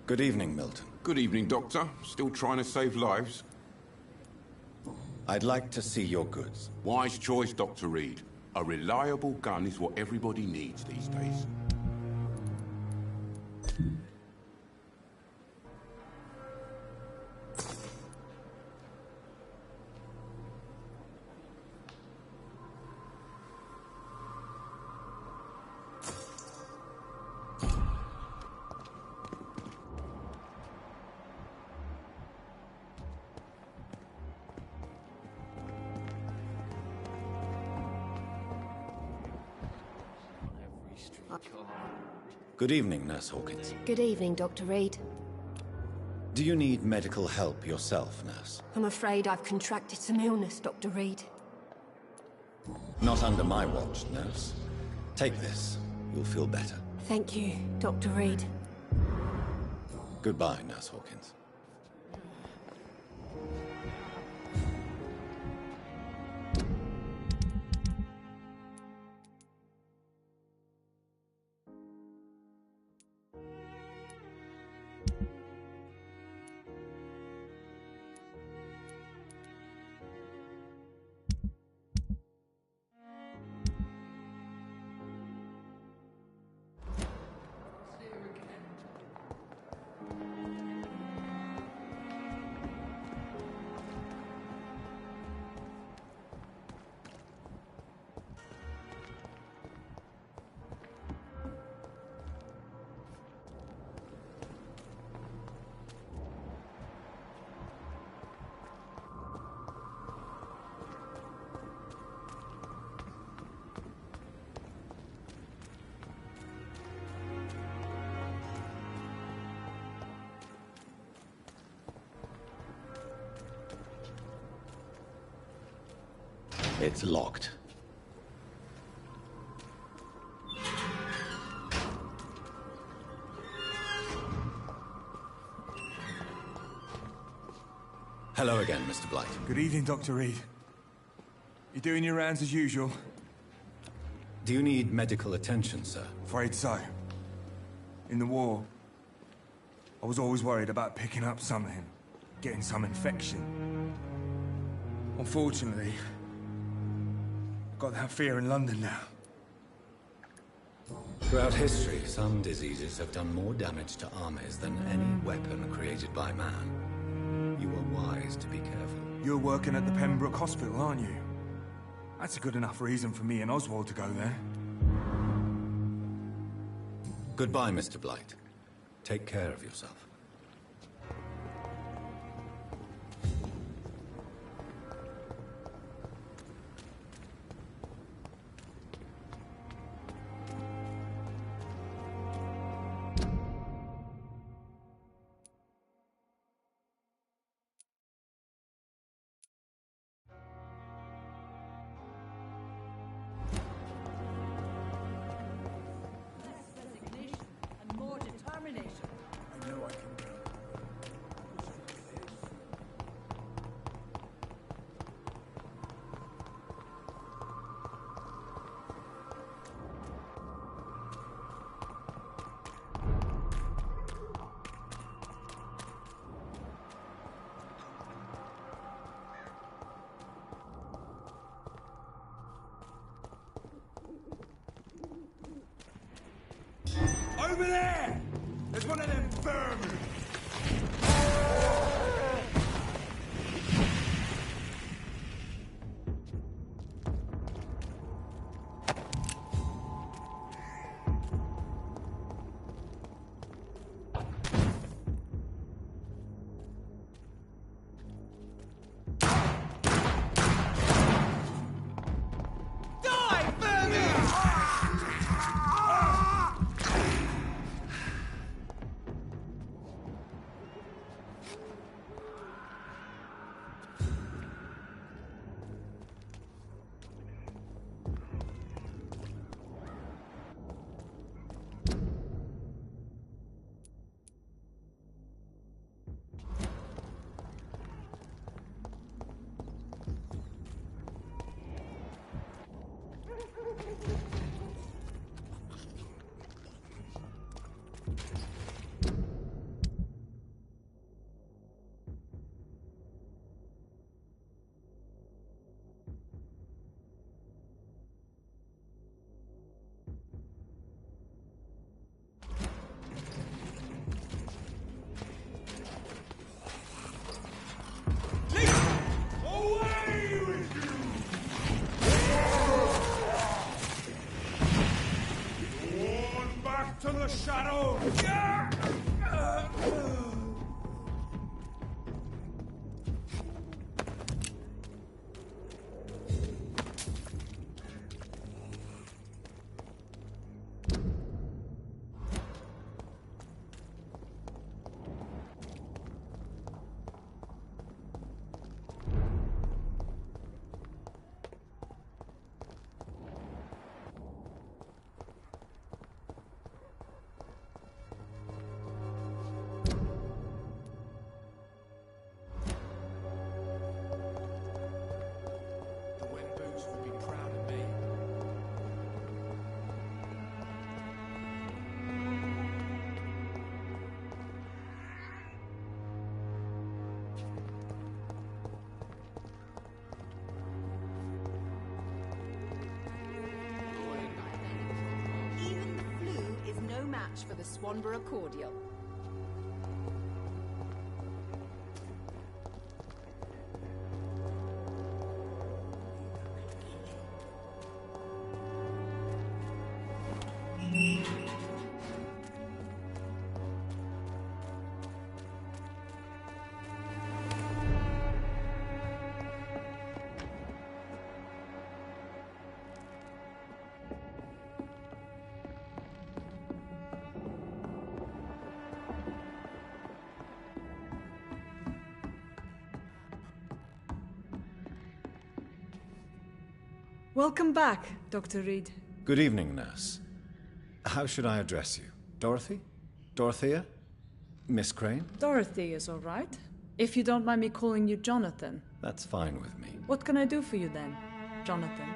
Good evening, Milton. Good evening, Doctor. Still trying to save lives? I'd like to see your goods. Wise choice, Dr. Reed. A reliable gun is what everybody needs these days. Good evening, Nurse Hawkins. Good evening, Dr. Reed. Do you need medical help yourself, Nurse? I'm afraid I've contracted some illness, Dr. Reed. Not under my watch, Nurse. Take this. You'll feel better. Thank you, Dr. Reed. Goodbye, Nurse Hawkins. It's locked. Hello again, Mr. Blight. Good evening, Dr. Reed. You doing your rounds as usual? Do you need medical attention, sir? Afraid so. In the war, I was always worried about picking up something, getting some infection. Unfortunately, I've got that fear in London now. Throughout history, some diseases have done more damage to armies than any weapon created by man. You are wise to be careful. You're working at the Pembroke Hospital, aren't you? That's a good enough reason for me and Oswald to go there. Goodbye, Mr. Blight. Take care of yourself. Over there! There's one of them vermin! from the shadow! For the Swanborough cordial. Welcome back, Dr. Reed. Good evening, nurse. How should I address you? Dorothy? Dorothea? Miss Crane? Dorothy is all right. If you don't mind me calling you Jonathan. That's fine with me. What can I do for you then, Jonathan?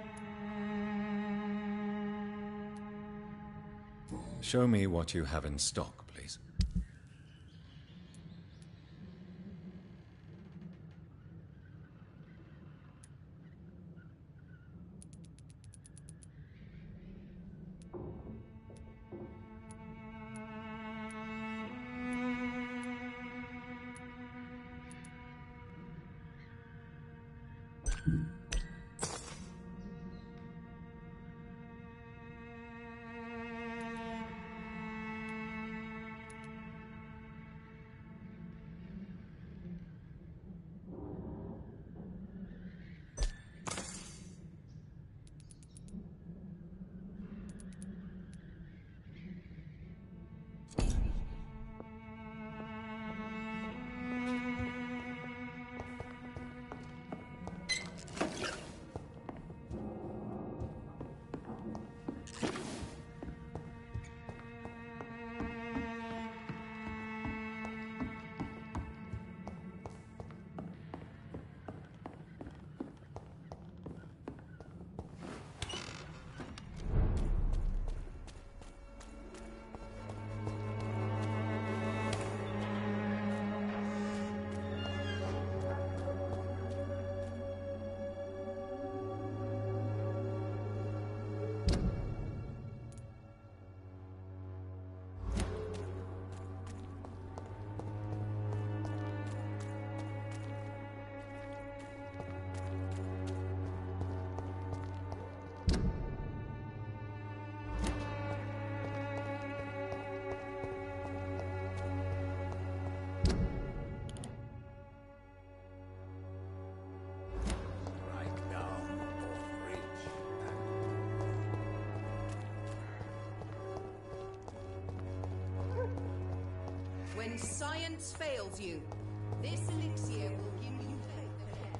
Show me what you have in stock, please. When science fails you, this elixir will give you faith again.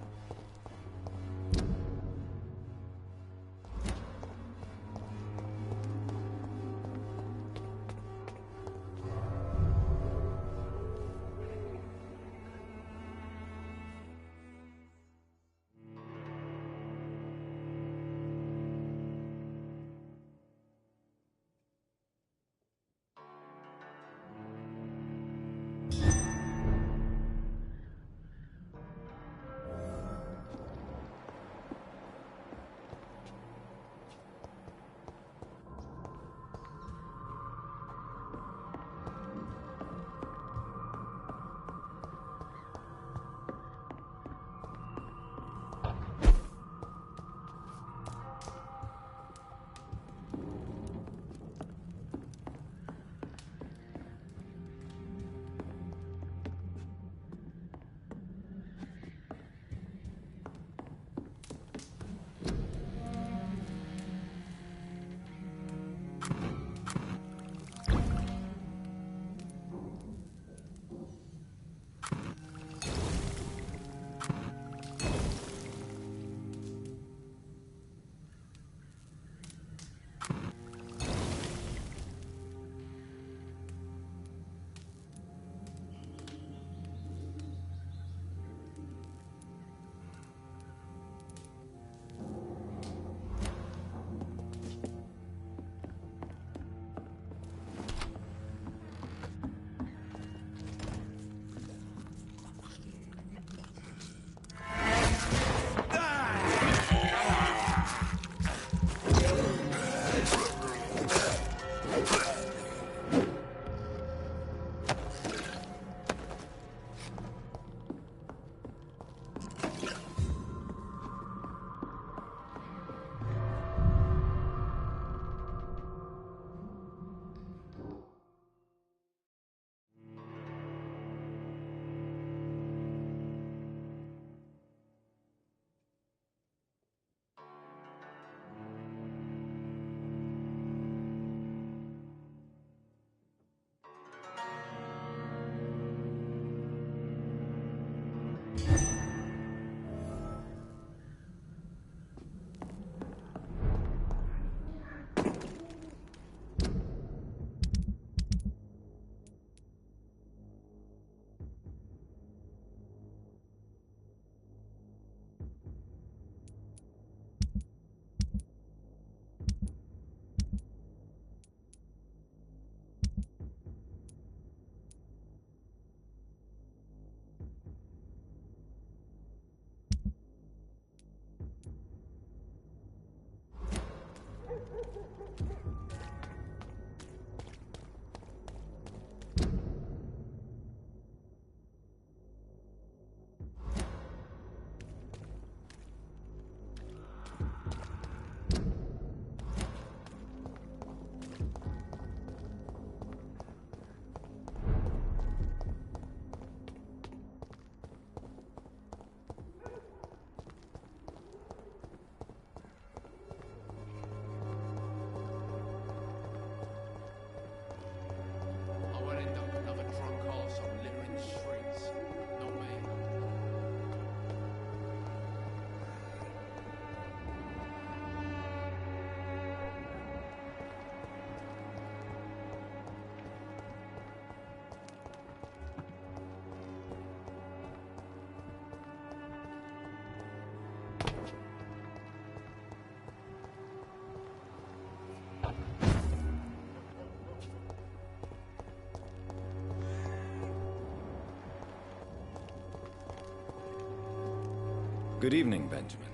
Good evening, Benjamin.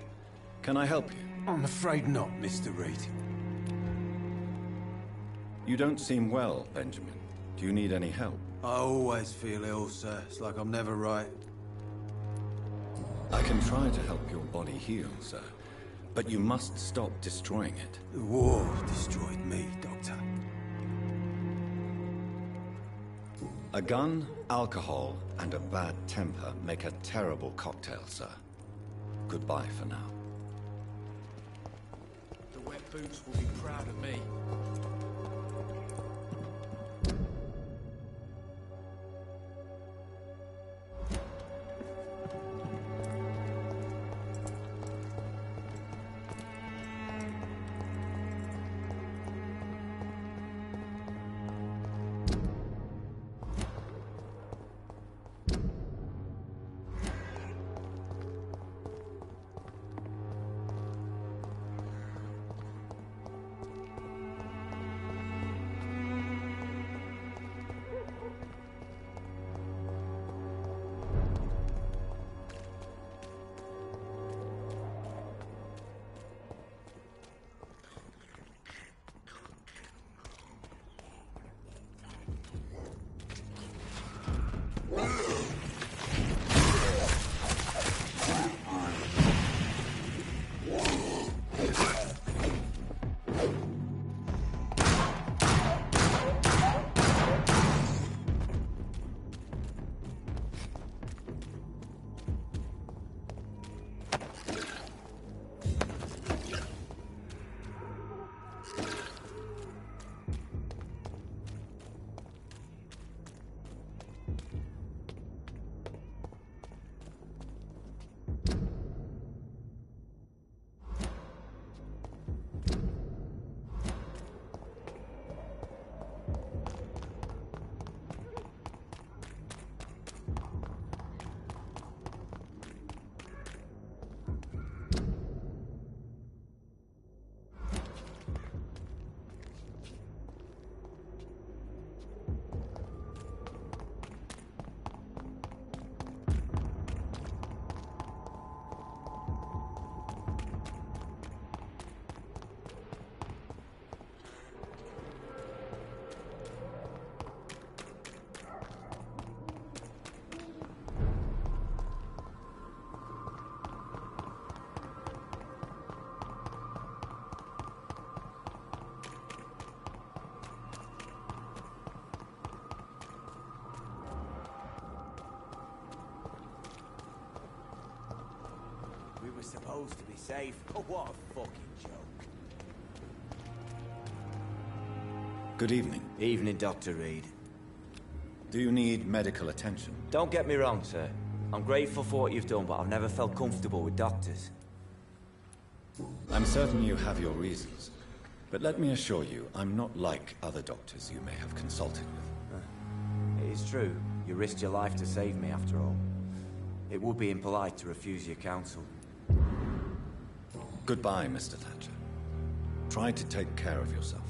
Can I help you? I'm afraid not, Mr. Reed. You don't seem well, Benjamin. Do you need any help? I always feel ill, sir. It's like I'm never right. I can try to help your body heal, sir. But you must stop destroying it. The war destroyed me, Doctor. A gun, alcohol, and a bad temper make a terrible cocktail, sir. Goodbye for now. The wet boots will be proud of me. We were supposed to be safe. Oh, what a fucking joke. Good evening. Evening, Dr. Reed. Do you need medical attention? Don't get me wrong, sir. I'm grateful for what you've done, but I've never felt comfortable with doctors. I'm certain you have your reasons. But let me assure you, I'm not like other doctors you may have consulted with. It is true. You risked your life to save me, after all. It would be impolite to refuse your counsel. Goodbye, Mr. Thatcher. Try to take care of yourself.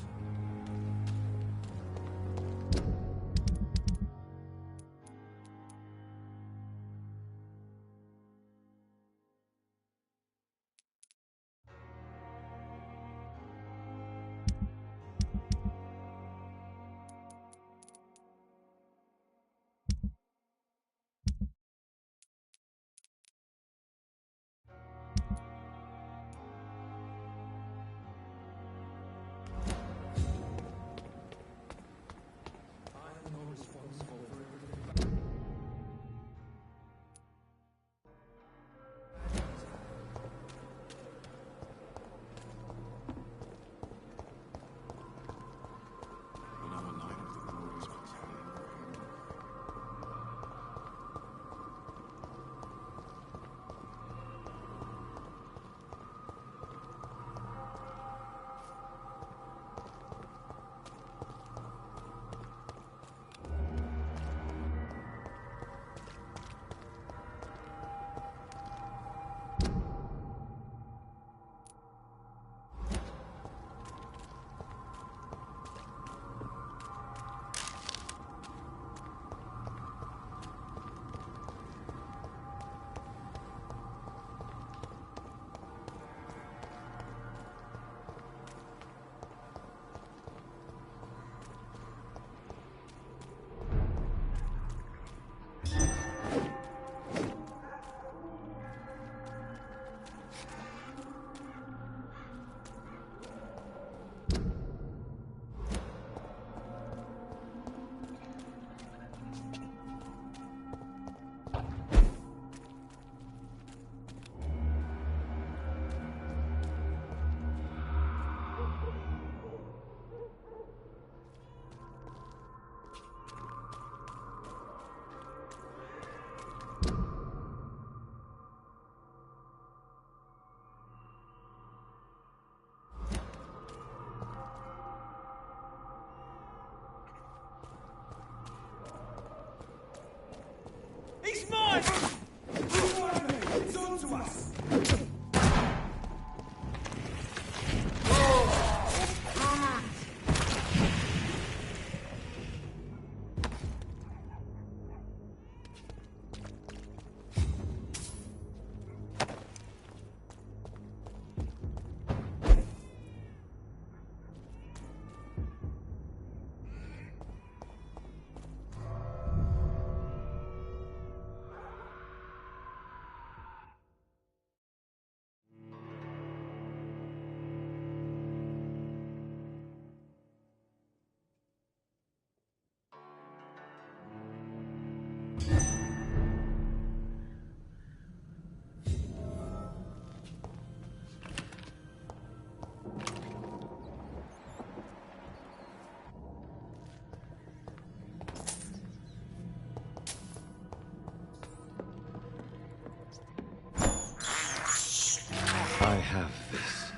I have this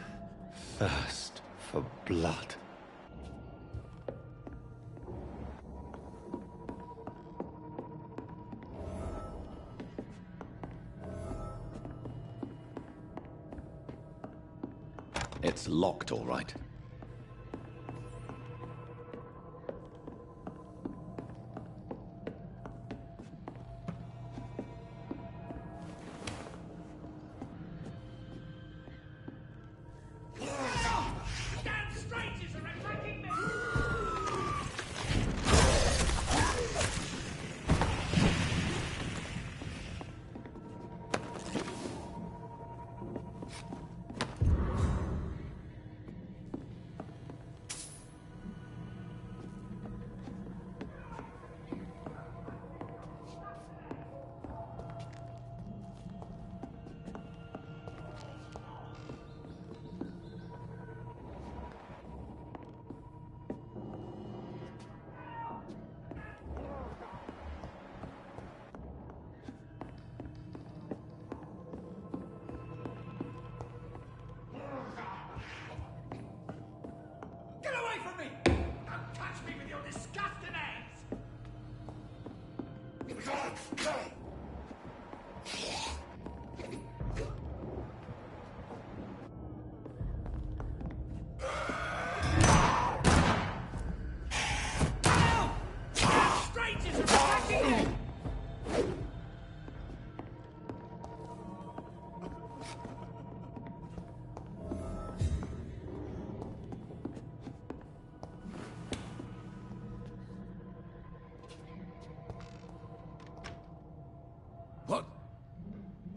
thirst for blood. It's locked, all right. Get away from me! Don't touch me with your disgusting hands! Strangers are attacking me!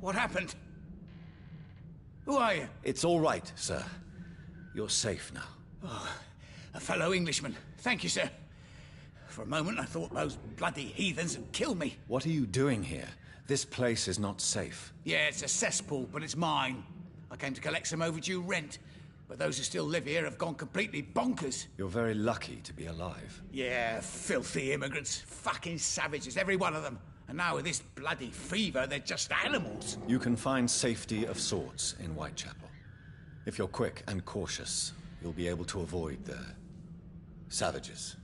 What happened? Who are you? It's all right, sir. You're safe now. Oh, a fellow Englishman. Thank you, sir. For a moment, I thought those bloody heathens had killed me. What are you doing here? This place is not safe. Yeah, it's a cesspool, but it's mine. I came to collect some overdue rent, but those who still live here have gone completely bonkers. You're very lucky to be alive. Yeah, filthy immigrants. Fucking savages, every one of them. And now with this bloody fever, they're just animals. You can find safety of sorts in Whitechapel. If you're quick and cautious, you'll be able to avoid the savages.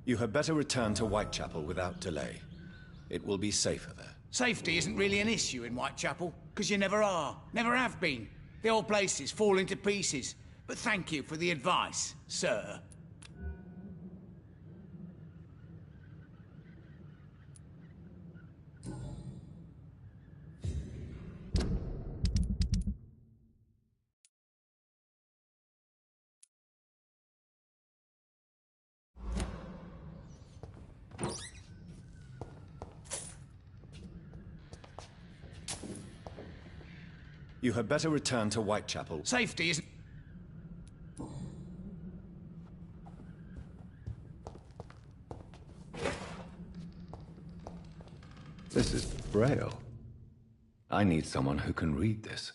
You had better return to Whitechapel without delay. It will be safer there. Safety isn't really an issue in Whitechapel, because you never are. Never have been. The old place is falling to pieces. But thank you for the advice, sir. You had better return to Whitechapel. Safety isn't... This is Braille. I need someone who can read this.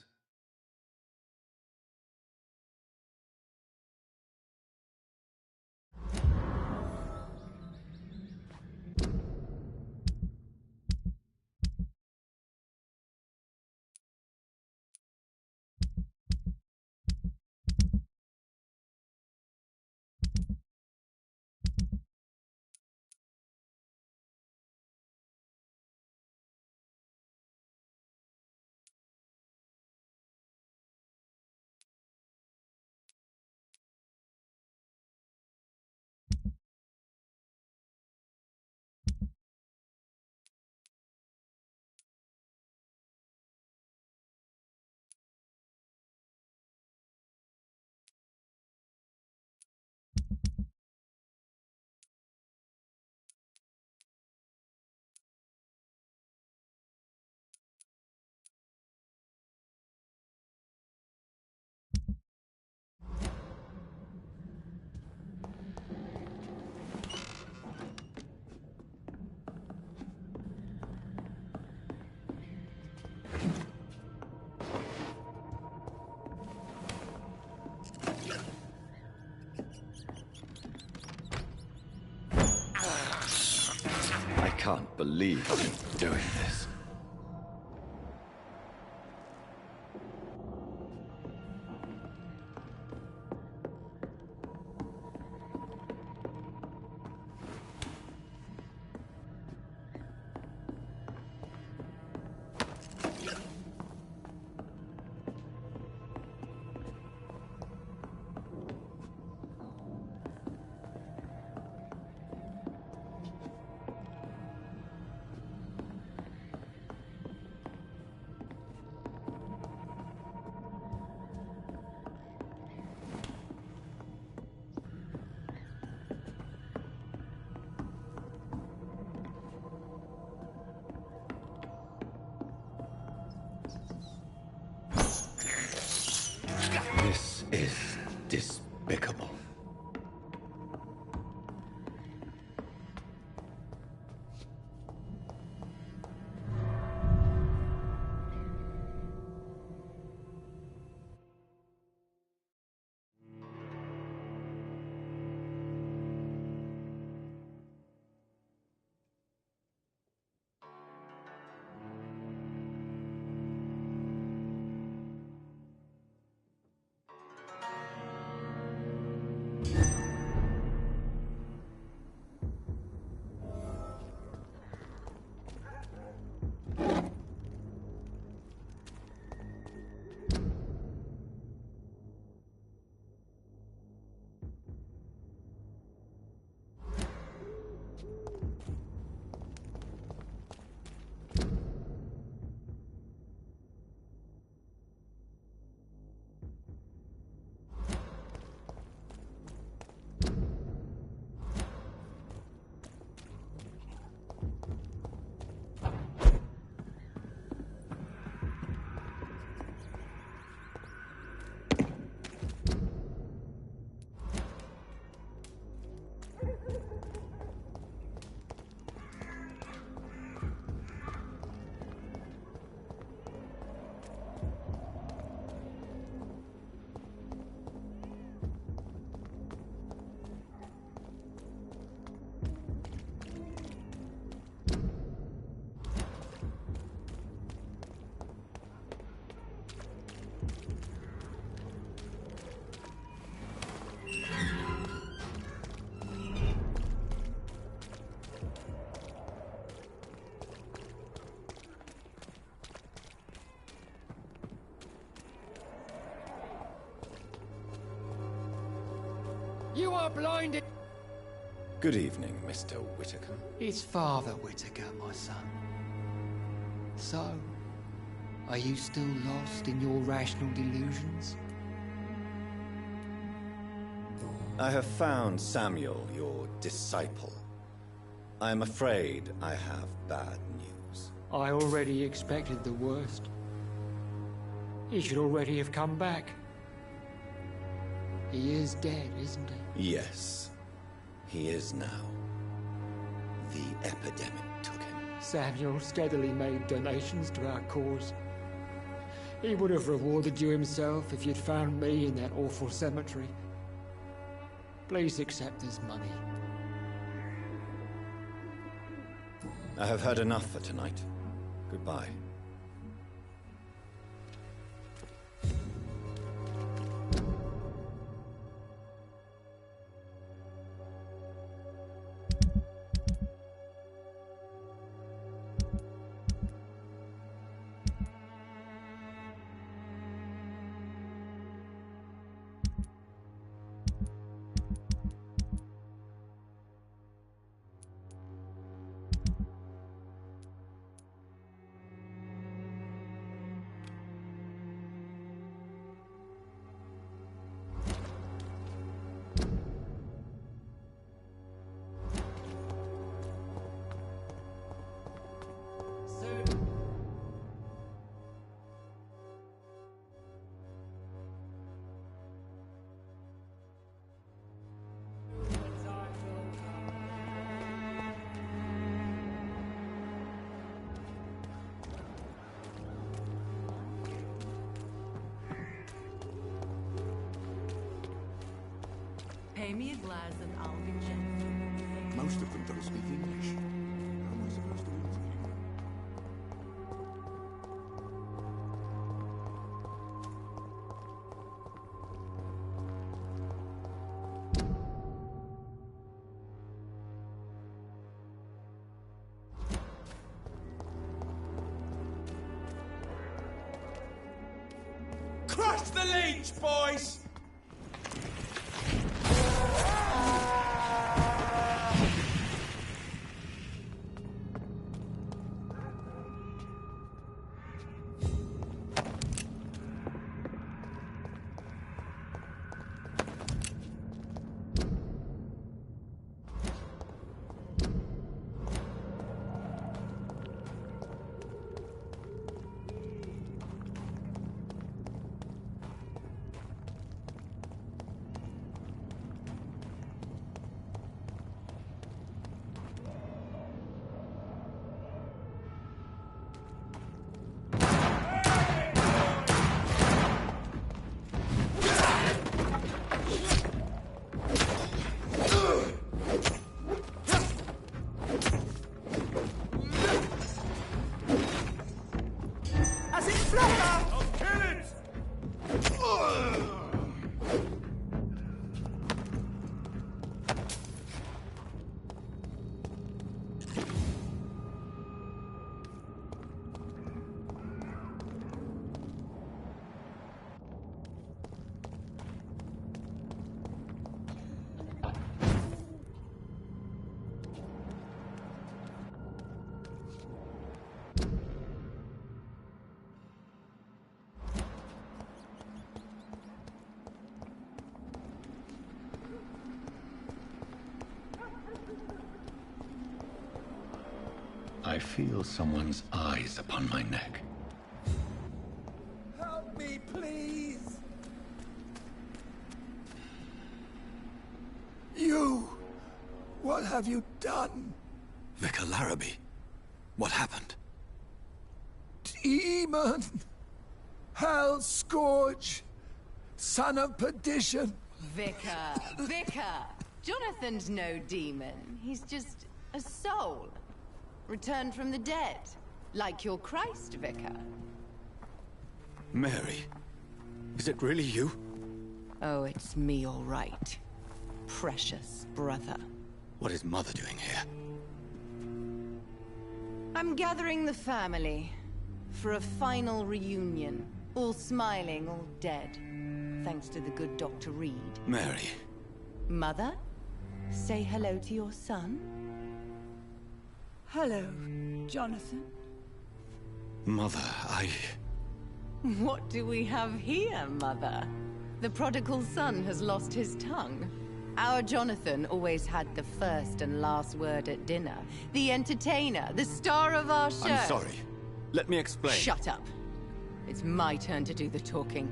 can't believe you're doing this. This is despicable. You are blinded! Good evening, Mr. Whitaker. It's Father Whitaker, my son. So, are you still lost in your rational delusions? I have found Samuel, your disciple. I am afraid I have bad news. I already expected the worst. He should already have come back. He is dead, isn't he? Yes, he is now. The epidemic took him. Samuel steadily made donations to our cause. He would have rewarded you himself if you'd found me in that awful cemetery. Please accept this money. I have heard enough for tonight. Goodbye. Pay me a glass and I'll be gentle. Most of them don't speak English. How am I Crush the leech, boys! I feel someone's eyes upon my neck. Help me, please! You! What have you done? Vicar Larrabee, what happened? Demon! Hell Scourge! Son of perdition! Vicar! Vicar! Jonathan's no demon. He's just a soul. Returned from the dead. Like your Christ, Vicar. Mary, is it really you? Oh, it's me, all right. Precious brother. What is Mother doing here? I'm gathering the family for a final reunion. All smiling, all dead. Thanks to the good Dr. Reed. Mary. Mother, say hello to your son. Hello, Jonathan. Mother, What do we have here, Mother? The prodigal son has lost his tongue. Our Jonathan always had the first and last word at dinner. The entertainer, the star of our show. I'm sorry. Let me explain. Shut up. It's my turn to do the talking.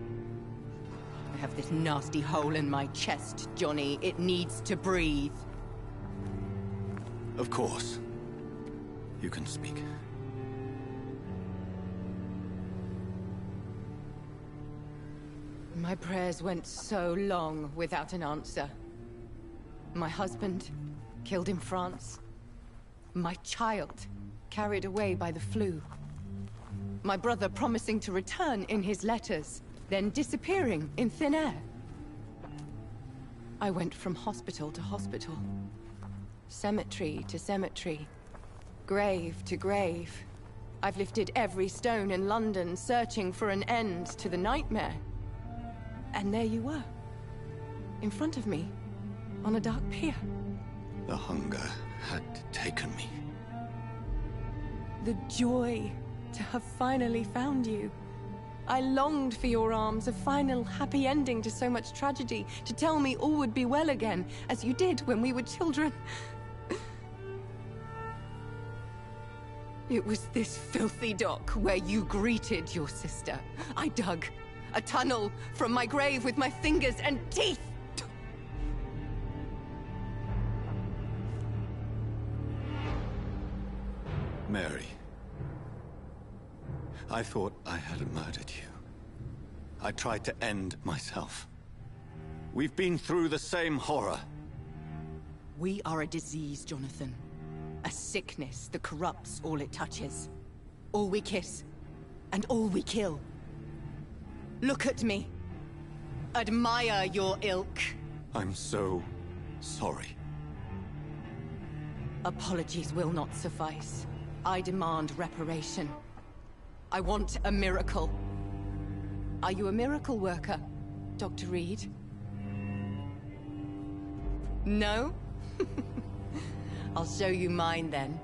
I have this nasty hole in my chest, Johnny. It needs to breathe. Of course. You can speak. My prayers went so long without an answer. My husband, killed in France. My child, carried away by the flu. My brother promising to return in his letters, then disappearing in thin air. I went from hospital to hospital. Cemetery to cemetery. Grave to grave. I've lifted every stone in London, searching for an end to the nightmare. And there you were. In front of me. On a dark pier. The hunger had taken me. The joy to have finally found you. I longed for your arms, a final happy ending to so much tragedy, to tell me all would be well again, as you did when we were children. It was this filthy dock where you greeted your sister. I dug a tunnel from my grave with my fingers and teeth. Mary. I thought I had murdered you. I tried to end myself. We've been through the same horror. We are a disease, Jonathan. A A sickness that corrupts all it touches. All we kiss, and all we kill. Look at me. Admire your ilk. I'm so sorry. Apologies will not suffice. I demand reparation. I want a miracle. Are you a miracle worker, Dr. Reed? No? I'll show you mine then.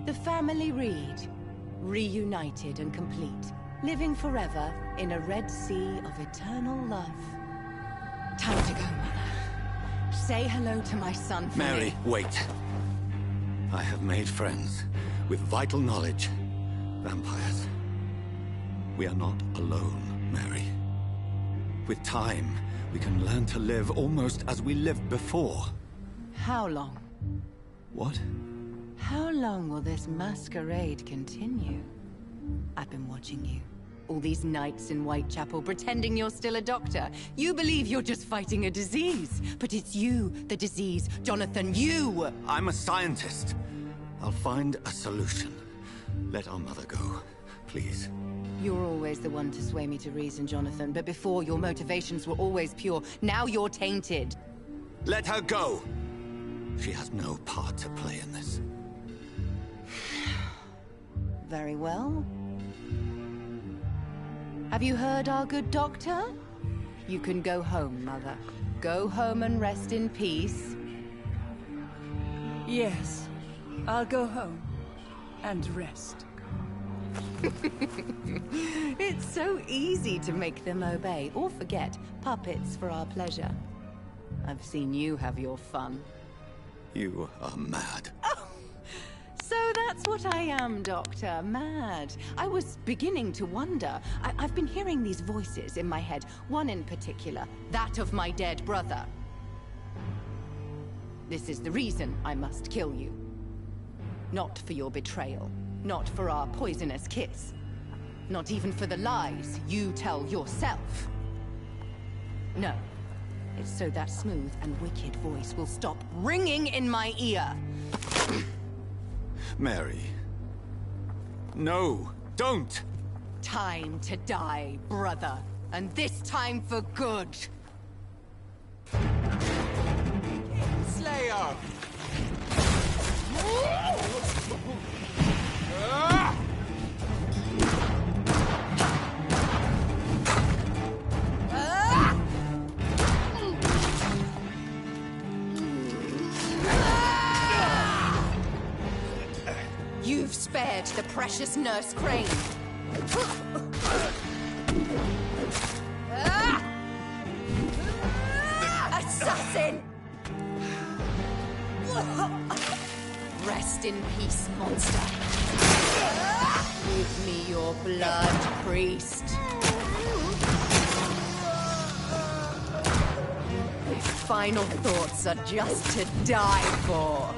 The family Reed, reunited and complete, living forever in a red sea of eternal love. Time to go, Mother. Say hello to my son for Mary, me. wait. I have made friends with vital knowledge. Vampires. We are not alone, Mary. With time, we can learn to live almost as we lived before. How long? What? How long will this masquerade continue? I've been watching you. All these nights in Whitechapel, pretending you're still a doctor. You believe you're just fighting a disease. But it's you, the disease. Jonathan, you! I'm a scientist. I'll find a solution. Let our mother go, please. You're always the one to sway me to reason, Jonathan. But before, your motivations were always pure. Now you're tainted. Let her go! She has no part to play in this. Very well. Have you heard our good doctor? You can go home, Mother. Go home and rest in peace. Yes, I'll go home and rest. It's so easy to make them obey or forget. Puppets for our pleasure. I've seen you have your fun. You are mad. So that's what I am, Doctor. Mad. I was beginning to wonder. I've been hearing these voices in my head. One in particular. That of my dead brother. This is the reason I must kill you. Not for your betrayal. Not for our poisonous kiss. Not even for the lies you tell yourself. No. It's so that smooth and wicked voice will stop ringing in my ear. Mary. No, don't! Time to die, brother. And this time for good. Slayer! You've spared the precious Nurse Crane. Assassin! Rest in peace, monster. Give me your blood, priest. My final thoughts are just to die for.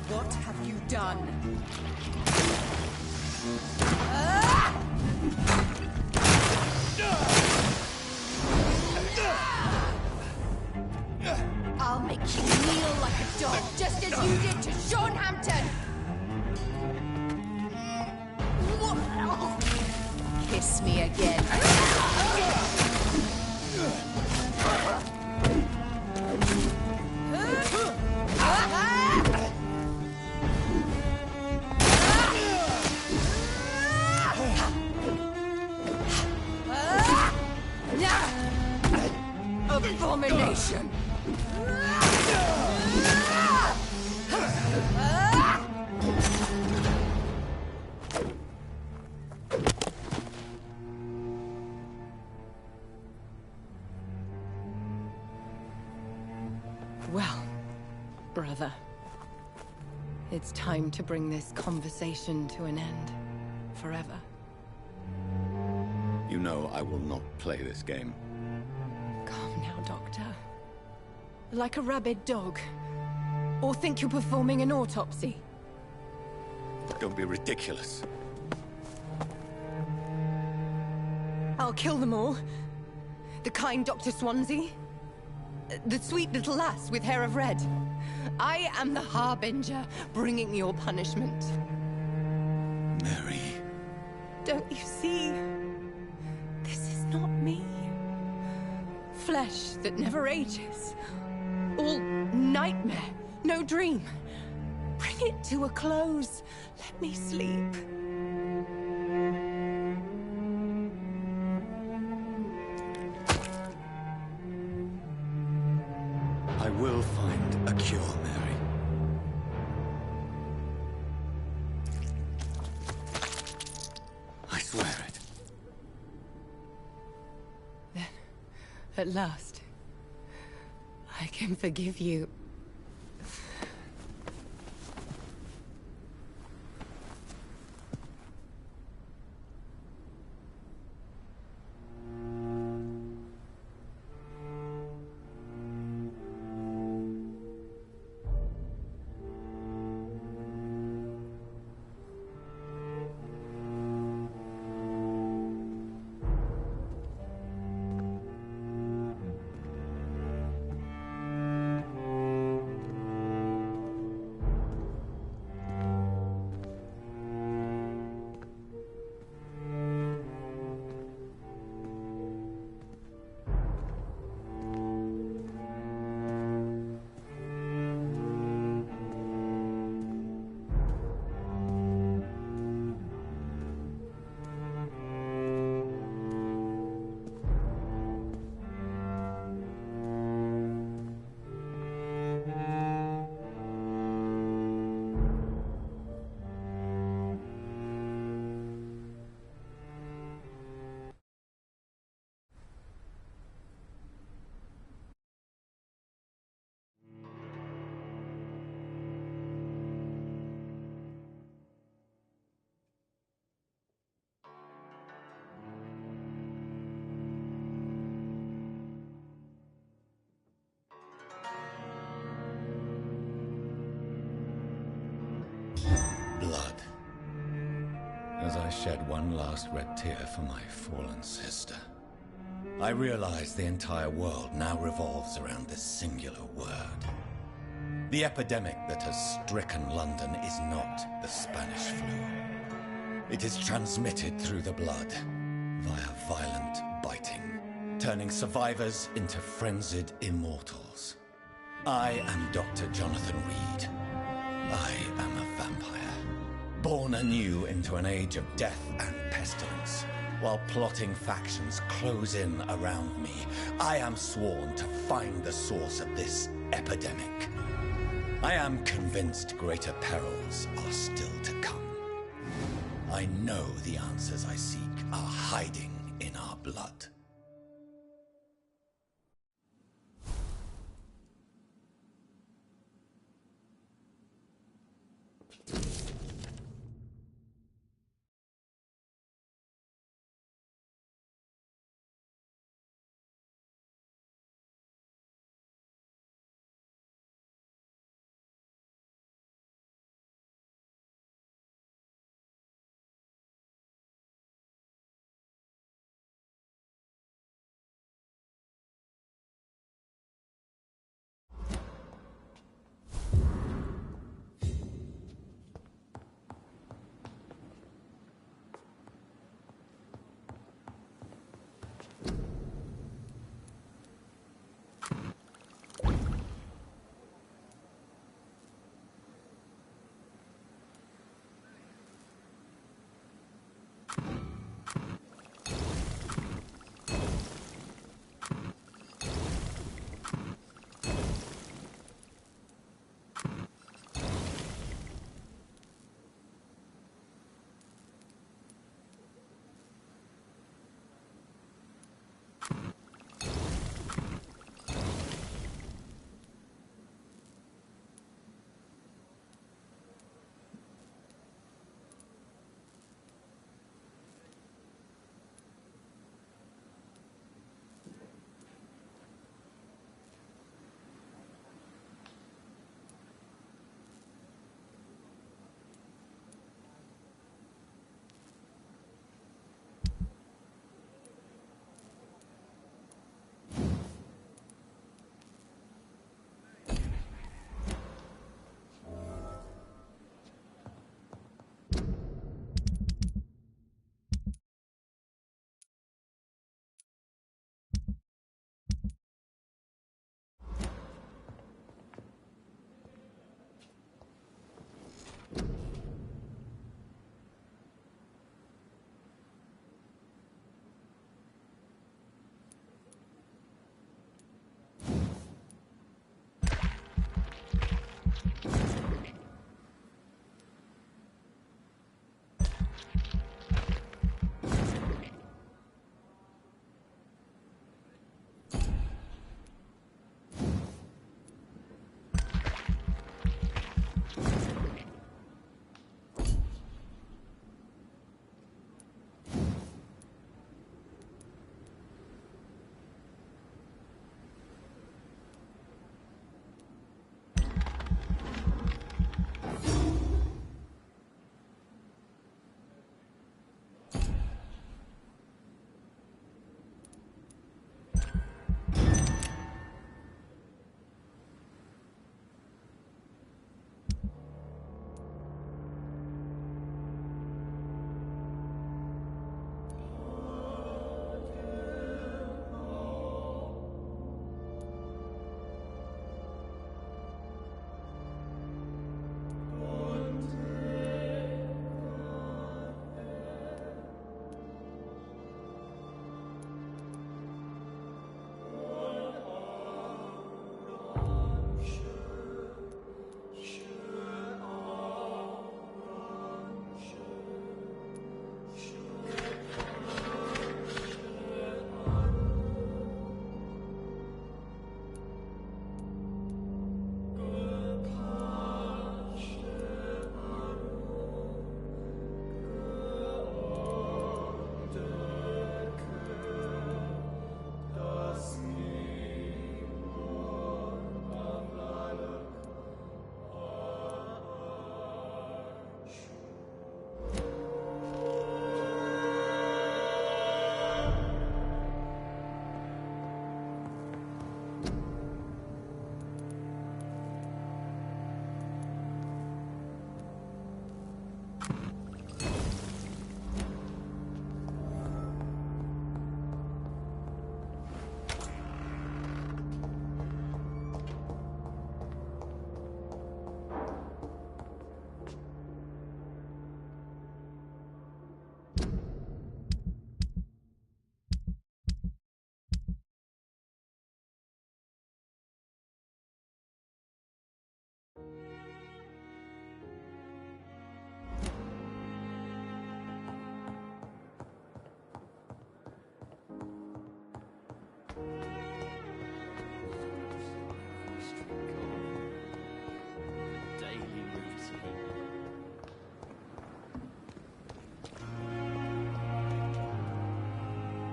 What have you done? I'll make you kneel like a dog, just as you did to Sean Hampton! Kiss me again. Abomination! Well, brother, it's time to bring this conversation to an end. Forever. You know I will not play this game. Calm now, Doctor. Like a rabid dog? Or think you're performing an autopsy? Don't be ridiculous. I'll kill them all. The kind Dr. Swansea. The sweet little lass with hair of red. I am the Harbinger, bringing your punishment. Mary. Don't you see? This is not me. Flesh that never ages. All nightmare, no dream. Bring it to a close. Let me sleep. I will find a cure, Mary. I swear it. Then, at last, I can forgive you. Blood. As I shed one last red tear for my fallen sister, I realize the entire world now revolves around this singular word. The epidemic that has stricken London is not the Spanish flu. It is transmitted through the blood, via violent biting, turning survivors into frenzied immortals. I am Dr. Jonathan Reed. I am a vampire, born anew into an age of death and pestilence. While plotting factions close in around me, I am sworn to find the source of this epidemic. I am convinced greater perils are still to come. I know the answers I seek are hiding in our blood.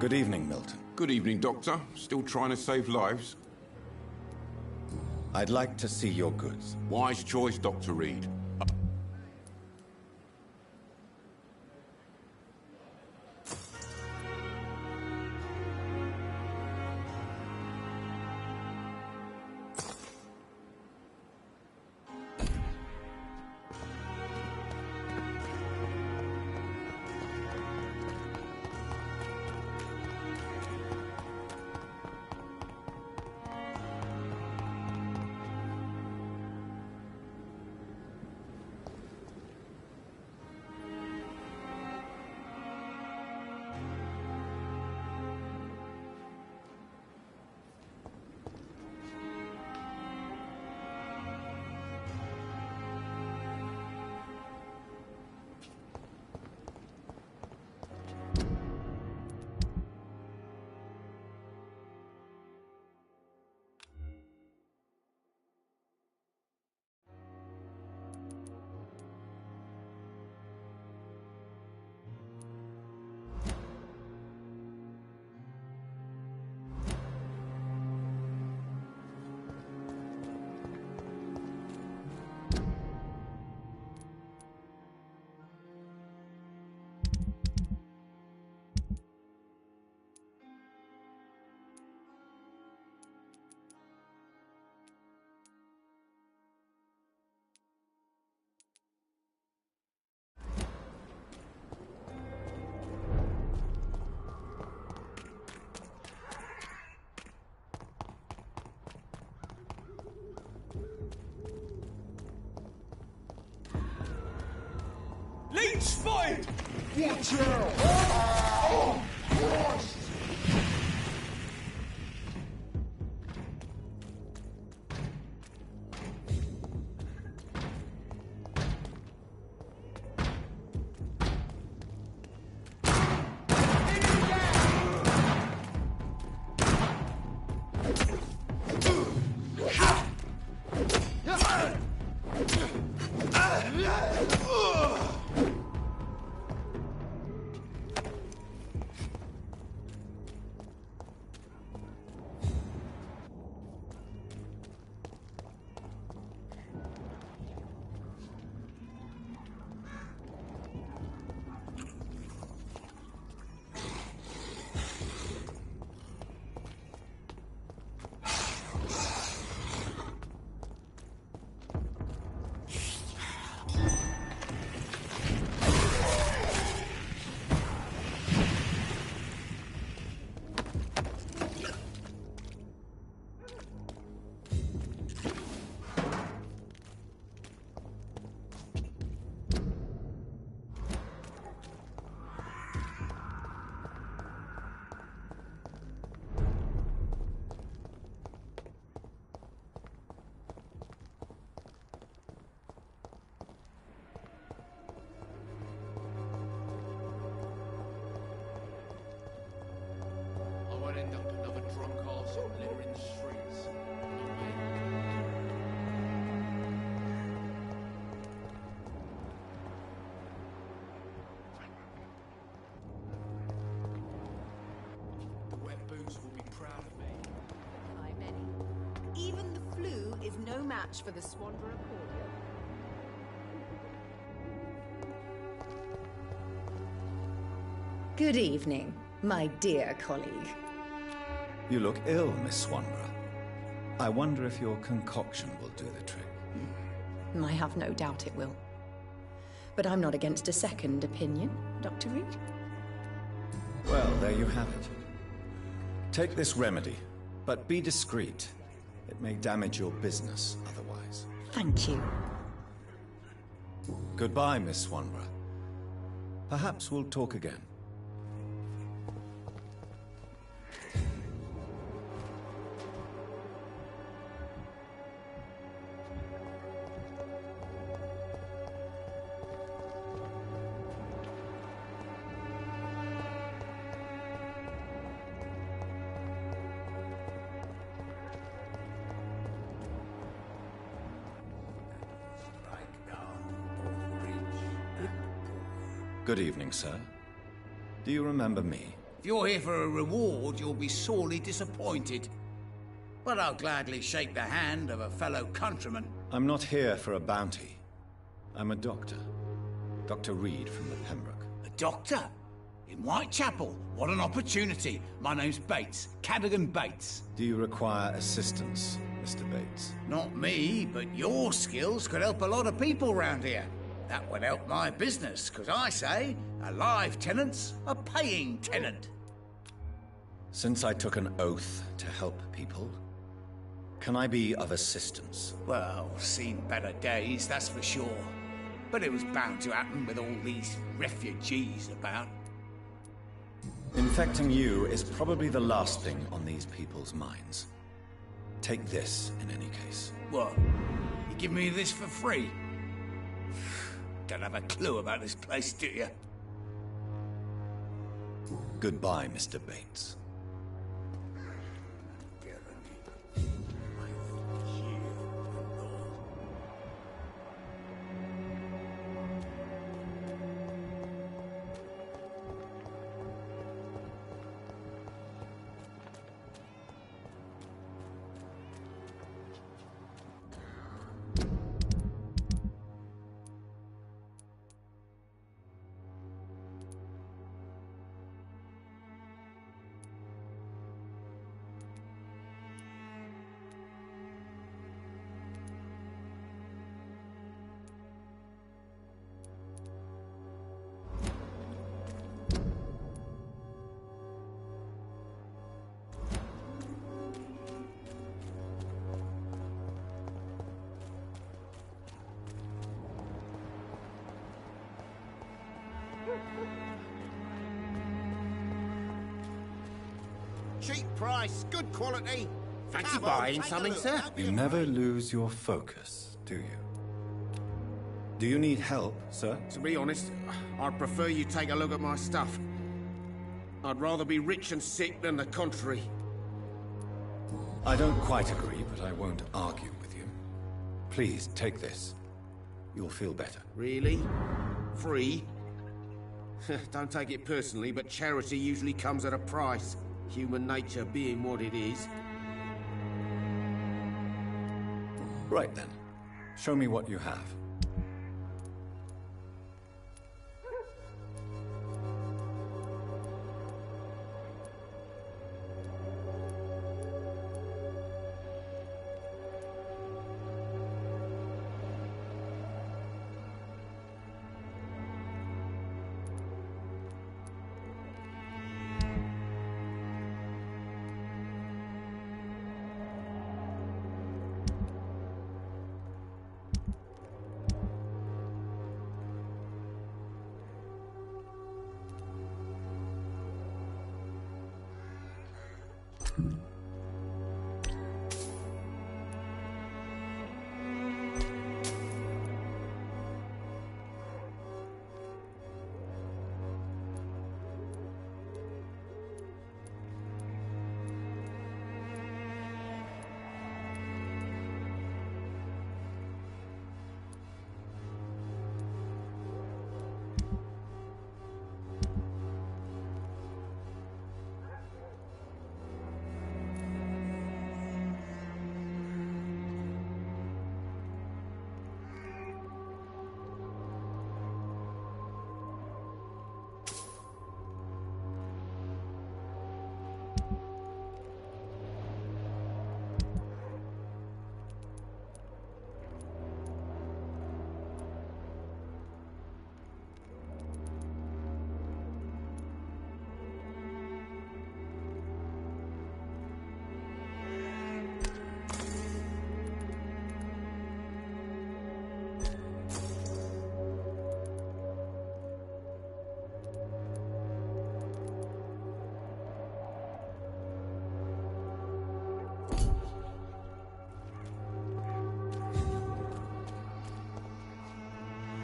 Good evening, Milton. Good evening, Doctor. Still trying to save lives? I'd like to see your goods. Wise choice, Dr. Reed. Leech spotted! Watch out! Oh, Christ! End up another drunk arsehole littering the streets. The wet boots will be proud of me. By many. Even the flu is no match for the Swanborough cordial. Good evening, my dear colleague. You look ill, Miss Swanborough. I wonder if your concoction will do the trick. I have no doubt it will. But I'm not against a second opinion, Dr. Reed. Well, there you have it. Take this remedy, but be discreet. It may damage your business otherwise. Thank you. Goodbye, Miss Swanborough. Perhaps we'll talk again. Good evening, sir. Do you remember me? If you're here for a reward, you'll be sorely disappointed. But I'll gladly shake the hand of a fellow countryman. I'm not here for a bounty. I'm a doctor. Dr. Reed from the Pembroke. A doctor? In Whitechapel? What an opportunity. My name's Bates. Cadogan Bates. Do you require assistance, Mr. Bates? Not me, but your skills could help a lot of people round here. That would help my business, because I say, a live tenant's a paying tenant. Since I took an oath to help people, can I be of assistance? Well, seen better days, that's for sure. But it was bound to happen with all these refugees about. Infecting you is probably the last thing on these people's minds. Take this, in any case. What? You give me this for free? Don't have a clue about this place, do you? Goodbye, Mr. Bates. Cheap price, good quality. Fancy buying something, sir? You never lose your focus, do you? Do you need help, sir? To be honest, I'd prefer you take a look at my stuff. I'd rather be rich and sick than the contrary. I don't quite agree, but I won't argue with you. Please, take this. You'll feel better. Really? Free? Don't take it personally, but charity usually comes at a price. Human nature being what it is. Right then. Show me what you have.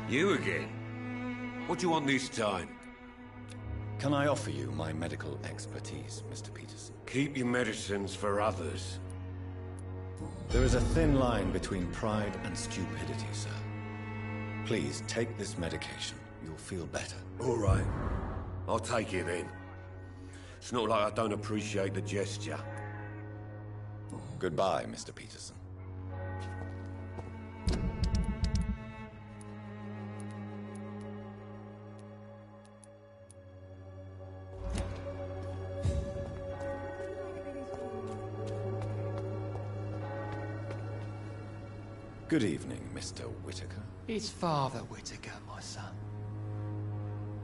You again? What do you want this time? Can I offer you my medical expertise, Mr. Peterson? Keep your medicines for others. There is a thin line between pride and stupidity, sir. Please, take this medication. You'll feel better. All right. I'll take it then. It's not like I don't appreciate the gesture. Goodbye, Mr. Peterson. Good evening, Mr. Whitaker. It's Father Whitaker, my son.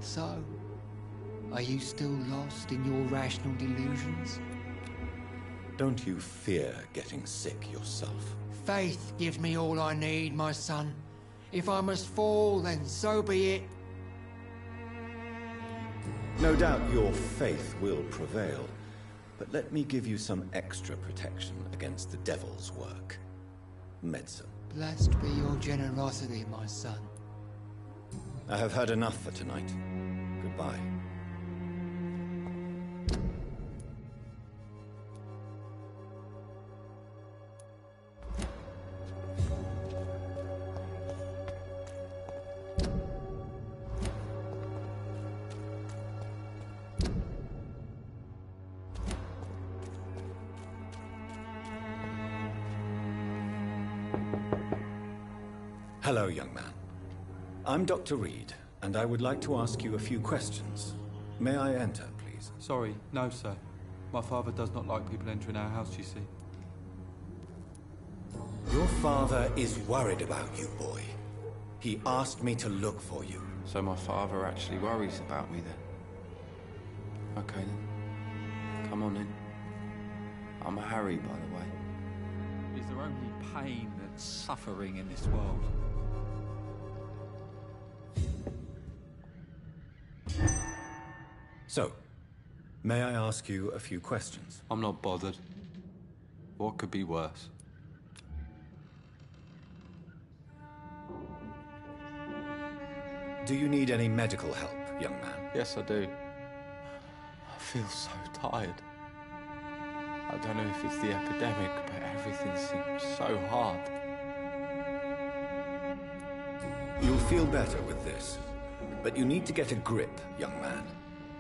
So, are you still lost in your rational delusions? Don't you fear getting sick yourself? Faith gives me all I need, my son. If I must fall, then so be it. No doubt your faith will prevail, but let me give you some extra protection against the devil's work. Medicine. Blessed be your generosity, my son. I have had enough for tonight. Goodbye. Hello, young man. I'm Dr. Reed, and I would like to ask you a few questions. May I enter, please? Sorry, no, sir. My father does not like people entering our house, you see. Your father is worried about you, boy. He asked me to look for you. So my father actually worries about me, then? Okay, then. Come on in. I'm Harry, by the way. Is there only pain and suffering in this world? So, may I ask you a few questions? I'm not bothered. What could be worse? Do you need any medical help, young man? Yes, I do. I feel so tired. I don't know if it's the epidemic, but everything seems so hard. You'll feel better with this, but you need to get a grip, young man.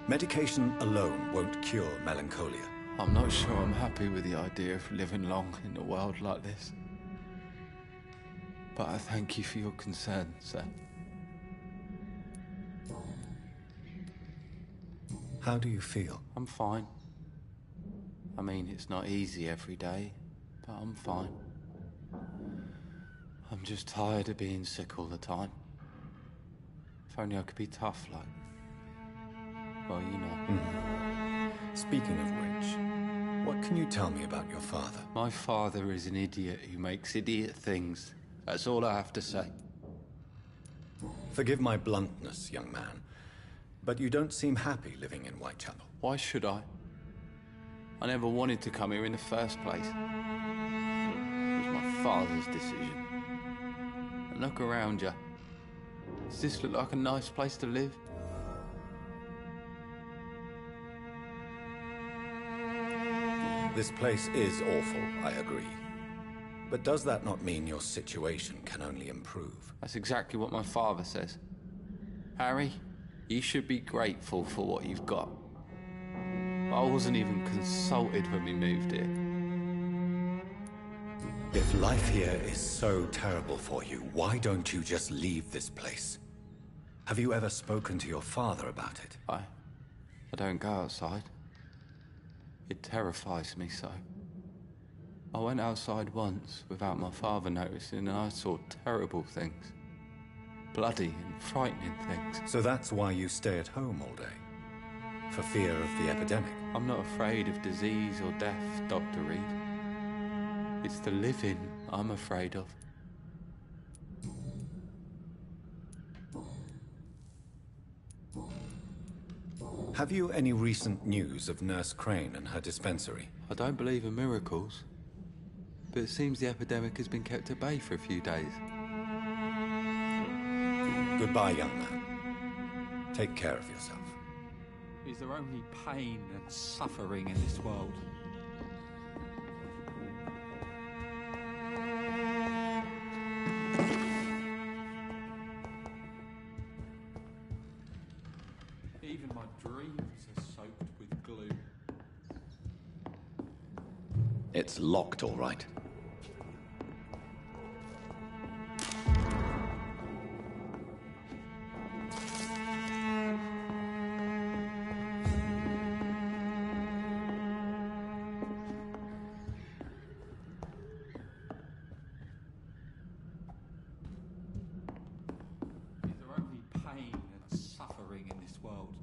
Medication alone won't cure melancholia. I'm not sure I'm happy with the idea of living long in a world like this. But I thank you for your concern, sir. How do you feel? I'm fine. I mean, it's not easy every day, but I'm fine. I'm just tired of being sick all the time. If only I could be tough like... well, you know. Speaking of which, what can you tell me about your father? My father is an idiot who makes idiot things. That's all I have to say. Forgive my bluntness, young man, but you don't seem happy living in Whitechapel. Why should I? I never wanted to come here in the first place. It was my father's decision. And look around you. Does this look like a nice place to live? This place is awful, I agree. But does that not mean your situation can only improve? That's exactly what my father says. Harry, you should be grateful for what you've got. I wasn't even consulted when we moved here. If life here is so terrible for you, why don't you just leave this place? Have you ever spoken to your father about it? I don't go outside. It terrifies me so. I went outside once without my father noticing and I saw terrible things. Bloody and frightening things. So that's why you stay at home all day? For fear of the epidemic? I'm not afraid of disease or death, Dr. Reed. It's the living I'm afraid of. Have you any recent news of Nurse Crane and her dispensary? I don't believe in miracles, but it seems the epidemic has been kept at bay for a few days. Goodbye, young man. Take care of yourself. Is there only pain and suffering in this world? Even my dreams are soaked with gloom. It's locked, all right. Is there only pain and suffering in this world?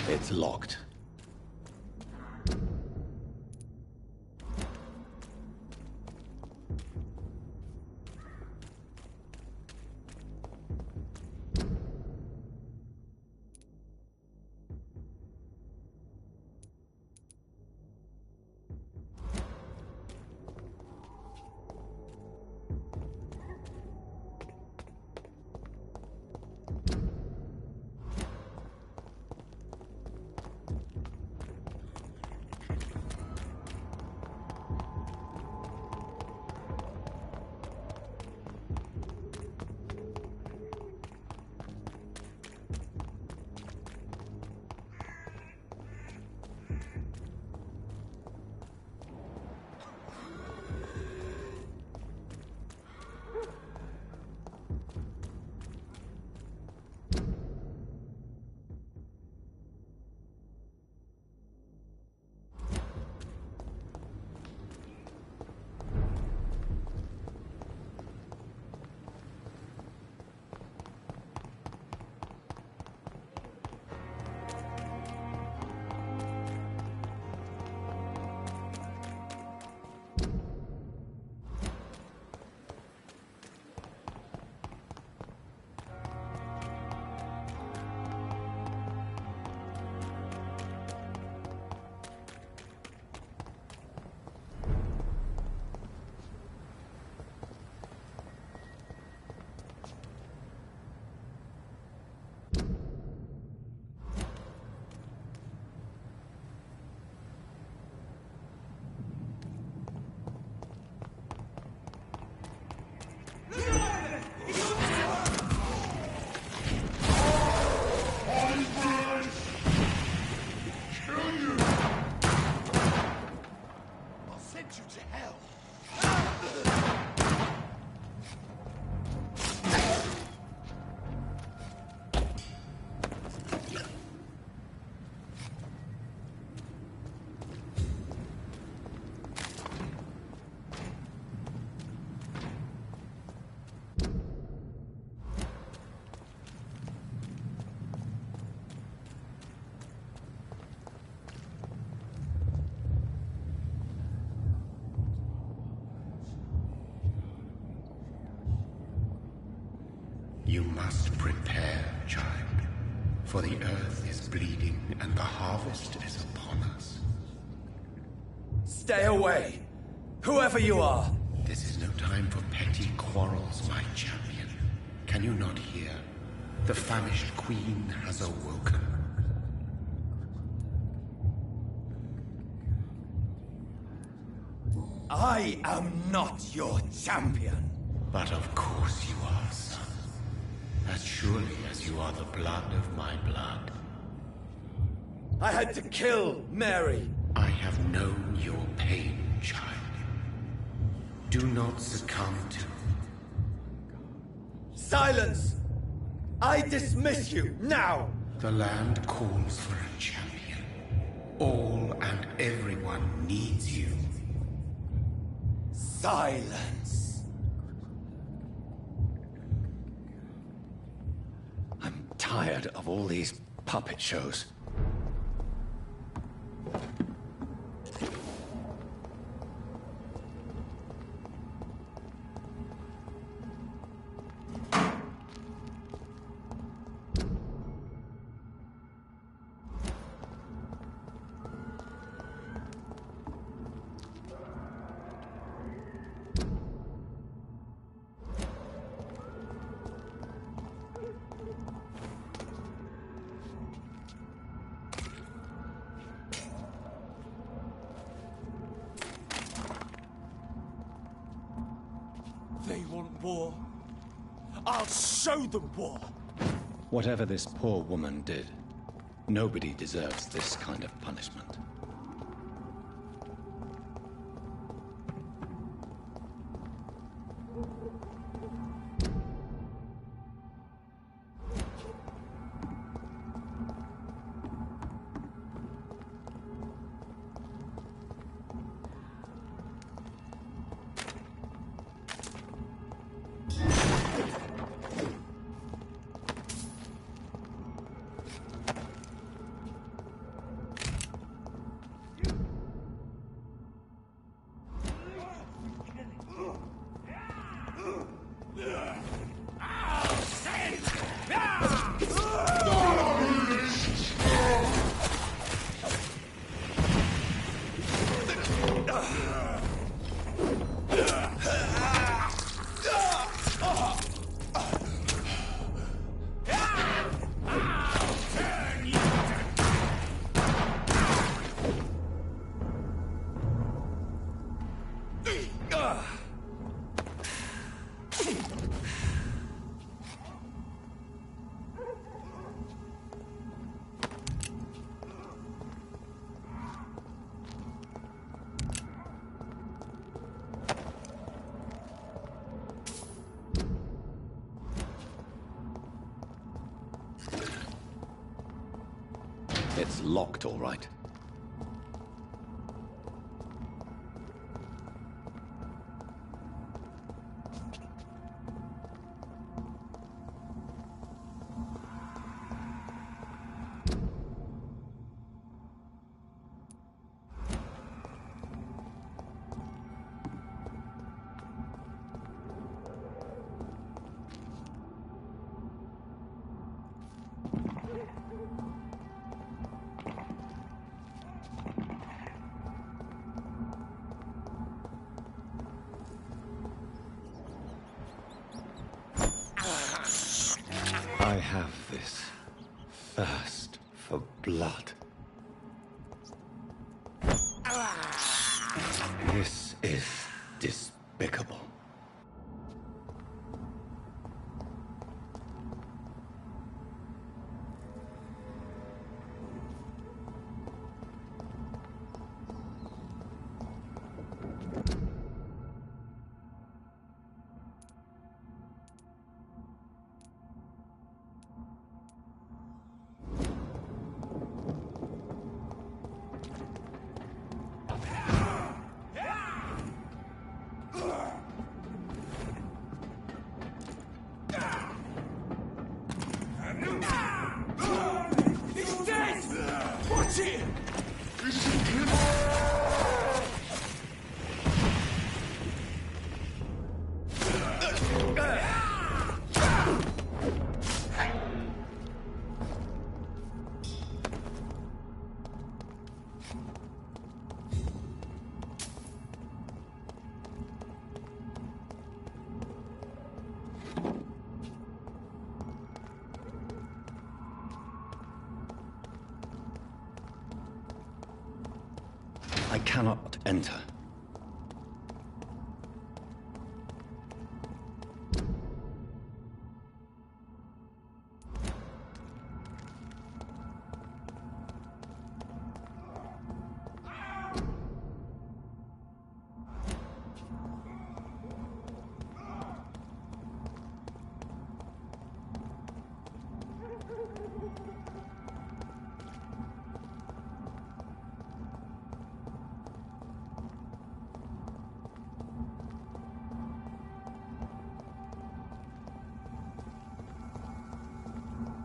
It's locked. must prepare, child. For the earth is bleeding and the harvest is upon us. Stay away! Whoever you are! This is no time for petty quarrels, my champion. Can you not hear? The famished queen has awoken. I am not your champion. But of course you are, son. As surely as you are the blood of my blood. I had to kill Mary. I have known your pain, child. Do not succumb to... Silence! I dismiss you, now! The land calls for a champion. All and everyone needs you. Silence! I'm tired of all these puppet shows. They want war. I'll show them war. Whatever this poor woman did, nobody deserves this kind of punishment. It's locked, all right. I have this thirst for blood. This is despicable. I cannot enter.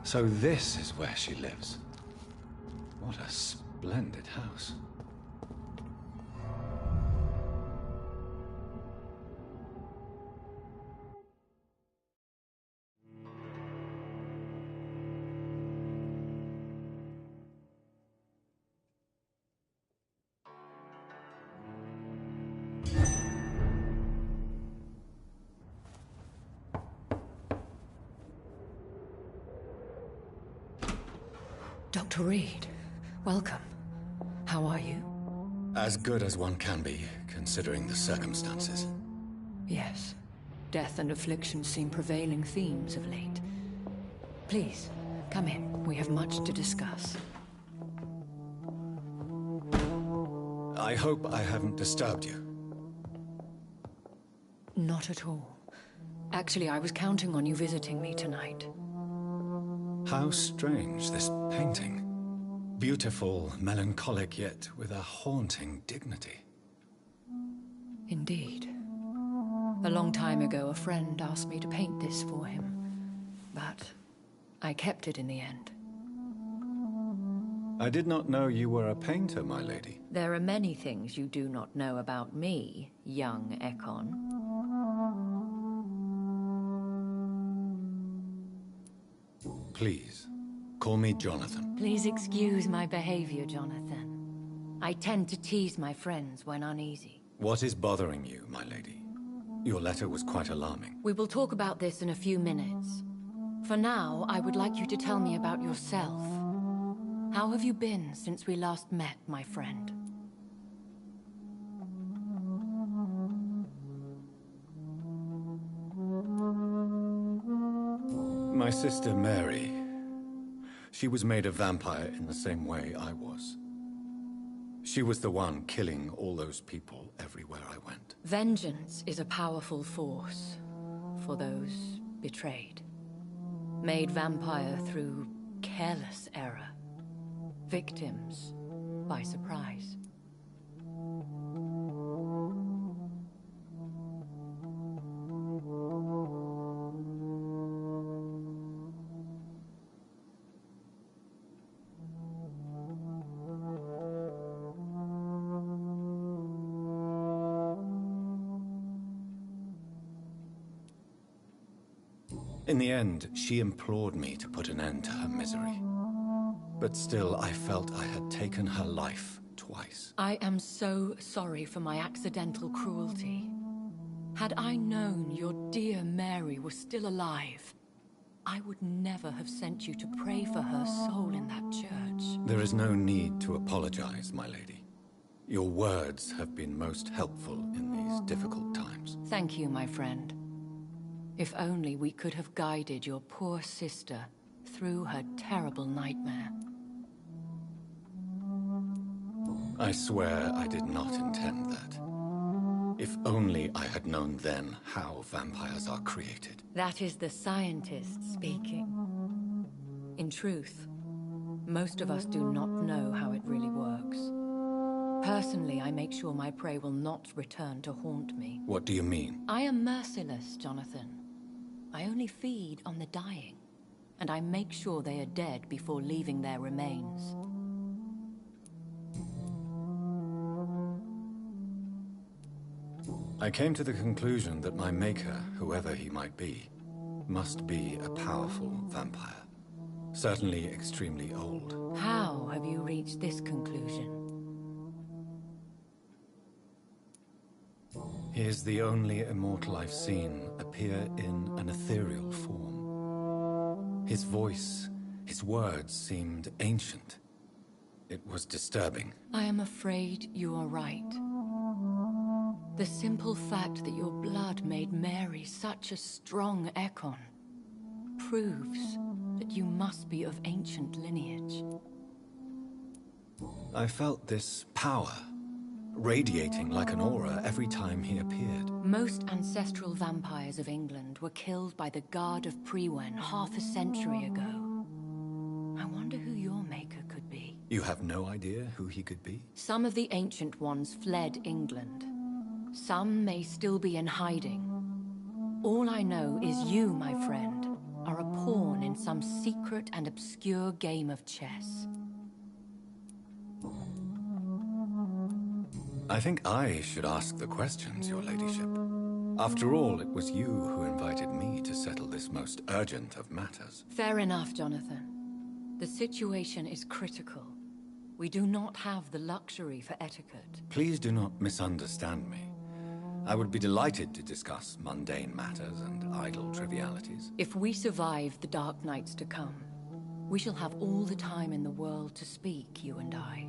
So this is where she lives. What a splendid house. Dr. Reed, welcome. How are you? As good as one can be, considering the circumstances. Yes. Death and affliction seem prevailing themes of late. Please, come in. We have much to discuss. I hope I haven't disturbed you. Not at all. Actually, I was counting on you visiting me tonight. How strange, this painting. Beautiful, melancholic, yet with a haunting dignity. Indeed. A long time ago, a friend asked me to paint this for him. But I kept it in the end. I did not know you were a painter, my lady. There are many things you do not know about me, young Ekon. Please, call me Jonathan. Please excuse my behavior, Jonathan. I tend to tease my friends when uneasy. What is bothering you, my lady? Your letter was quite alarming. We will talk about this in a few minutes. For now, I would like you to tell me about yourself. How have you been since we last met, my friend? My sister Mary, she was made a vampire in the same way I was. She was the one killing all those people everywhere I went. Vengeance is a powerful force for those betrayed. Made vampire through careless error. Victims by surprise. In the end, she implored me to put an end to her misery. But still, I felt I had taken her life twice. I am so sorry for my accidental cruelty. Had I known your dear Mary was still alive, I would never have sent you to pray for her soul in that church. There is no need to apologize, my lady. Your words have been most helpful in these difficult times. Thank you, my friend. If only we could have guided your poor sister through her terrible nightmare. I swear I did not intend that. If only I had known then how vampires are created. That is the scientist speaking. In truth, most of us do not know how it really works. Personally, I make sure my prey will not return to haunt me. What do you mean? I am merciless, Jonathan. I only feed on the dying, and I make sure they are dead before leaving their remains. I came to the conclusion that my maker, whoever he might be, must be a powerful vampire. Certainly extremely old. How have you reached this conclusion? He is the only immortal I've seen appear in an ethereal form. His voice, his words seemed ancient. It was disturbing. I am afraid you are right. The simple fact that your blood made Mary such a strong Ekon proves that you must be of ancient lineage. I felt this power radiating like an aura every time he appeared. Most ancestral vampires of England were killed by the Guard of Prewen half a century ago. I wonder who your maker could be. You have no idea who he could be? Some of the ancient ones fled England. Some may still be in hiding. All I know is you, my friend, are a pawn in some secret and obscure game of chess. I think I should ask the questions, your ladyship. After all, it was you who invited me to settle this most urgent of matters. Fair enough, Jonathan. The situation is critical. We do not have the luxury for etiquette. Please do not misunderstand me. I would be delighted to discuss mundane matters and idle trivialities. If we survive the dark nights to come, we shall have all the time in the world to speak, you and I.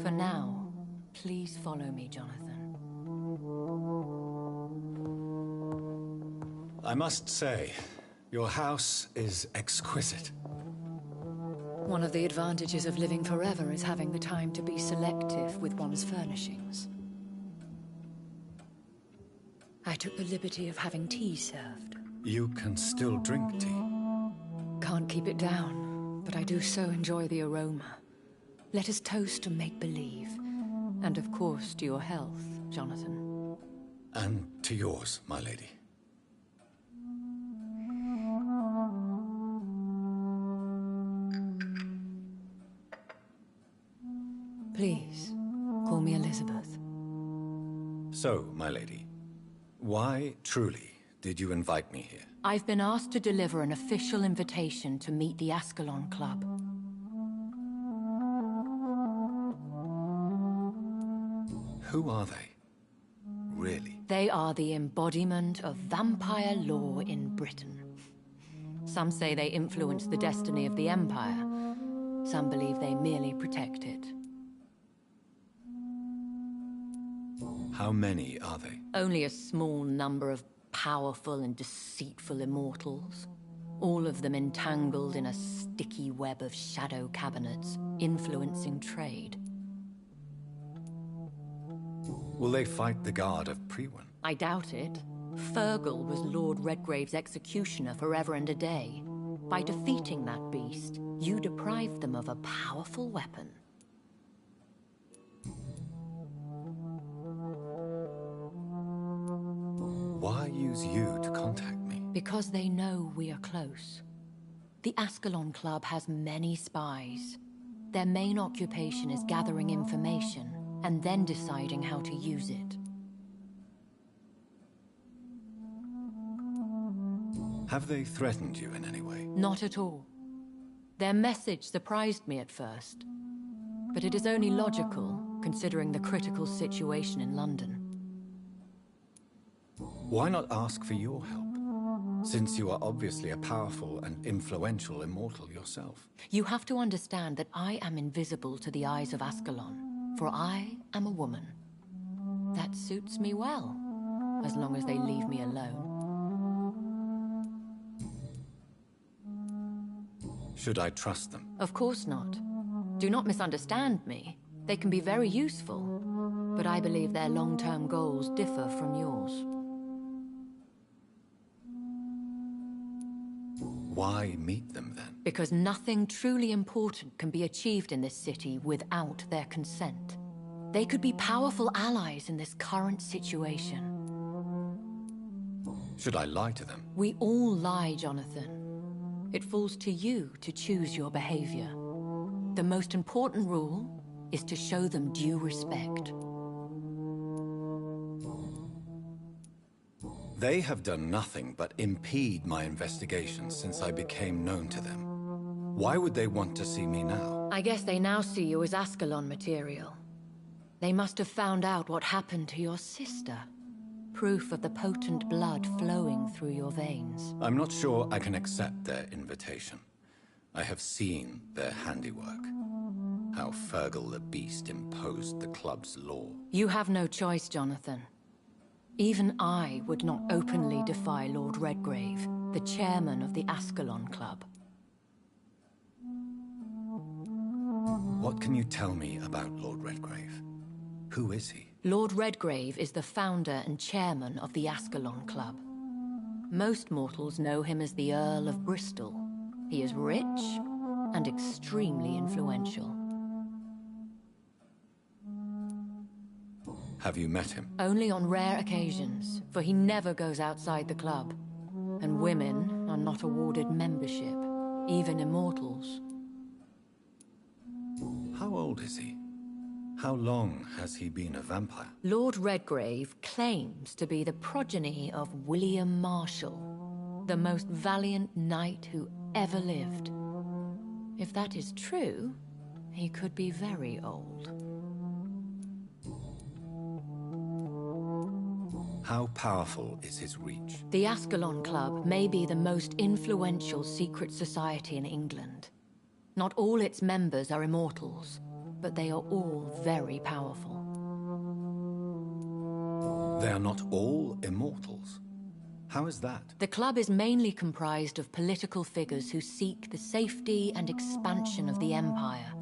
For now, please follow me, Jonathan. I must say, your house is exquisite. One of the advantages of living forever is having the time to be selective with one's furnishings. I took the liberty of having tea served. You can still drink tea? Can't keep it down, but I do so enjoy the aroma. Let us toast to make-believe. And of course, to your health, Jonathan. And to yours, my lady. Please, call me Elizabeth. So, my lady, why, truly, did you invite me here? I've been asked to deliver an official invitation to meet the Ascalon Club. Who are they? Really? They are the embodiment of vampire law in Britain. Some say they influence the destiny of the Empire. Some believe they merely protect it. How many are they? Only a small number of powerful and deceitful immortals. All of them entangled in a sticky web of shadow cabinets, influencing trade. Will they fight the Guard of Prewen? I doubt it. Fergal was Lord Redgrave's executioner forever and a day. By defeating that beast, you deprived them of a powerful weapon. Why use you to contact me? Because they know we are close. The Ascalon Club has many spies. Their main occupation is gathering information and then deciding how to use it. Have they threatened you in any way? Not at all. Their message surprised me at first, but it is only logical, considering the critical situation in London. Why not ask for your help? Since you are obviously a powerful and influential immortal yourself. You have to understand that I am invisible to the eyes of Ascalon, for I am a woman. That suits me well, as long as they leave me alone. Should I trust them? Of course not. Do not misunderstand me. They can be very useful, but I believe their long-term goals differ from yours. Why meet them then? Because nothing truly important can be achieved in this city without their consent. They could be powerful allies in this current situation. Should I lie to them? We all lie, Jonathan. It falls to you to choose your behavior. The most important rule is to show them due respect. They have done nothing but impede my investigations since I became known to them. Why would they want to see me now? I guess they now see you as Ascalon material. They must have found out what happened to your sister. Proof of the potent blood flowing through your veins. I'm not sure I can accept their invitation. I have seen their handiwork. how Fergal the Beast imposed the club's law. You have no choice, Jonathan. Even I would not openly defy Lord Redgrave, the chairman of the Ascalon Club. What can you tell me about Lord Redgrave? Who is he? Lord Redgrave is the founder and chairman of the Ascalon Club. Most mortals know him as the Earl of Bristol. He is rich and extremely influential. Have you met him? Only on rare occasions, for he never goes outside the club. And women are not awarded membership, even immortals. How old is he? How long has he been a vampire? Lord Redgrave claims to be the progeny of William Marshall, the most valiant knight who ever lived. If that is true, he could be very old. How powerful is his reach? The Ascalon Club may be the most influential secret society in England. Not all its members are immortals, but they are all very powerful. They are not all immortals. How is that? The club is mainly comprised of political figures who seek the safety and expansion of the Empire.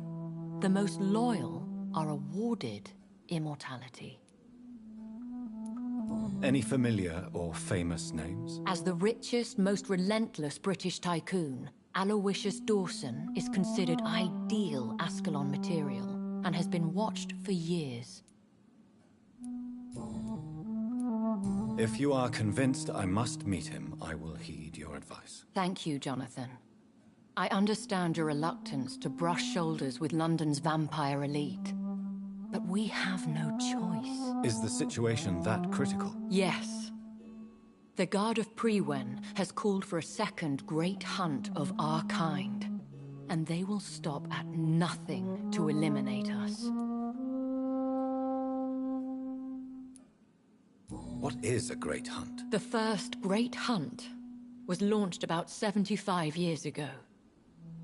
The most loyal are awarded immortality. Any familiar or famous names? As the richest, most relentless British tycoon, Aloysius Dawson is considered ideal Ascalon material and has been watched for years. If you are convinced I must meet him, I will heed your advice. Thank you, Jonathan. I understand your reluctance to brush shoulders with London's vampire elite, but we have no choice. Is the situation that critical? Yes. The Guard of Prewen has called for a second great hunt of our kind, and they will stop at nothing to eliminate us. What is a great hunt? The first great hunt was launched about 75 years ago.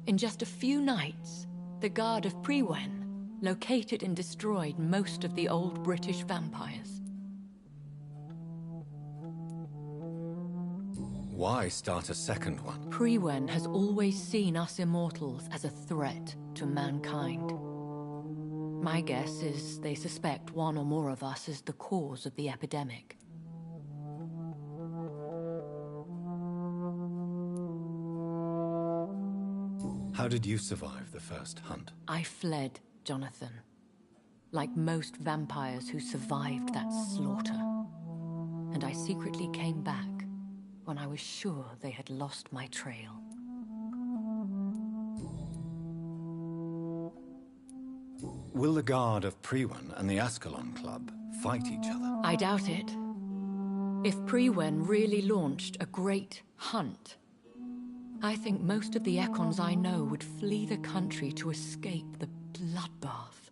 In just a few nights, the Guard of Prewen located and destroyed most of the old British vampires. Why start a second one? Prewen has always seen us immortals as a threat to mankind. My guess is they suspect one or more of us as the cause of the epidemic. How did you survive the first hunt? I fled, Jonathan. Like most vampires who survived that slaughter. And I secretly came back when I was sure they had lost my trail. Will the Guard of Prewen and the Ascalon Club fight each other? I doubt it. If Prewen really launched a great hunt, I think most of the Econs I know would flee the country to escape the bloodbath.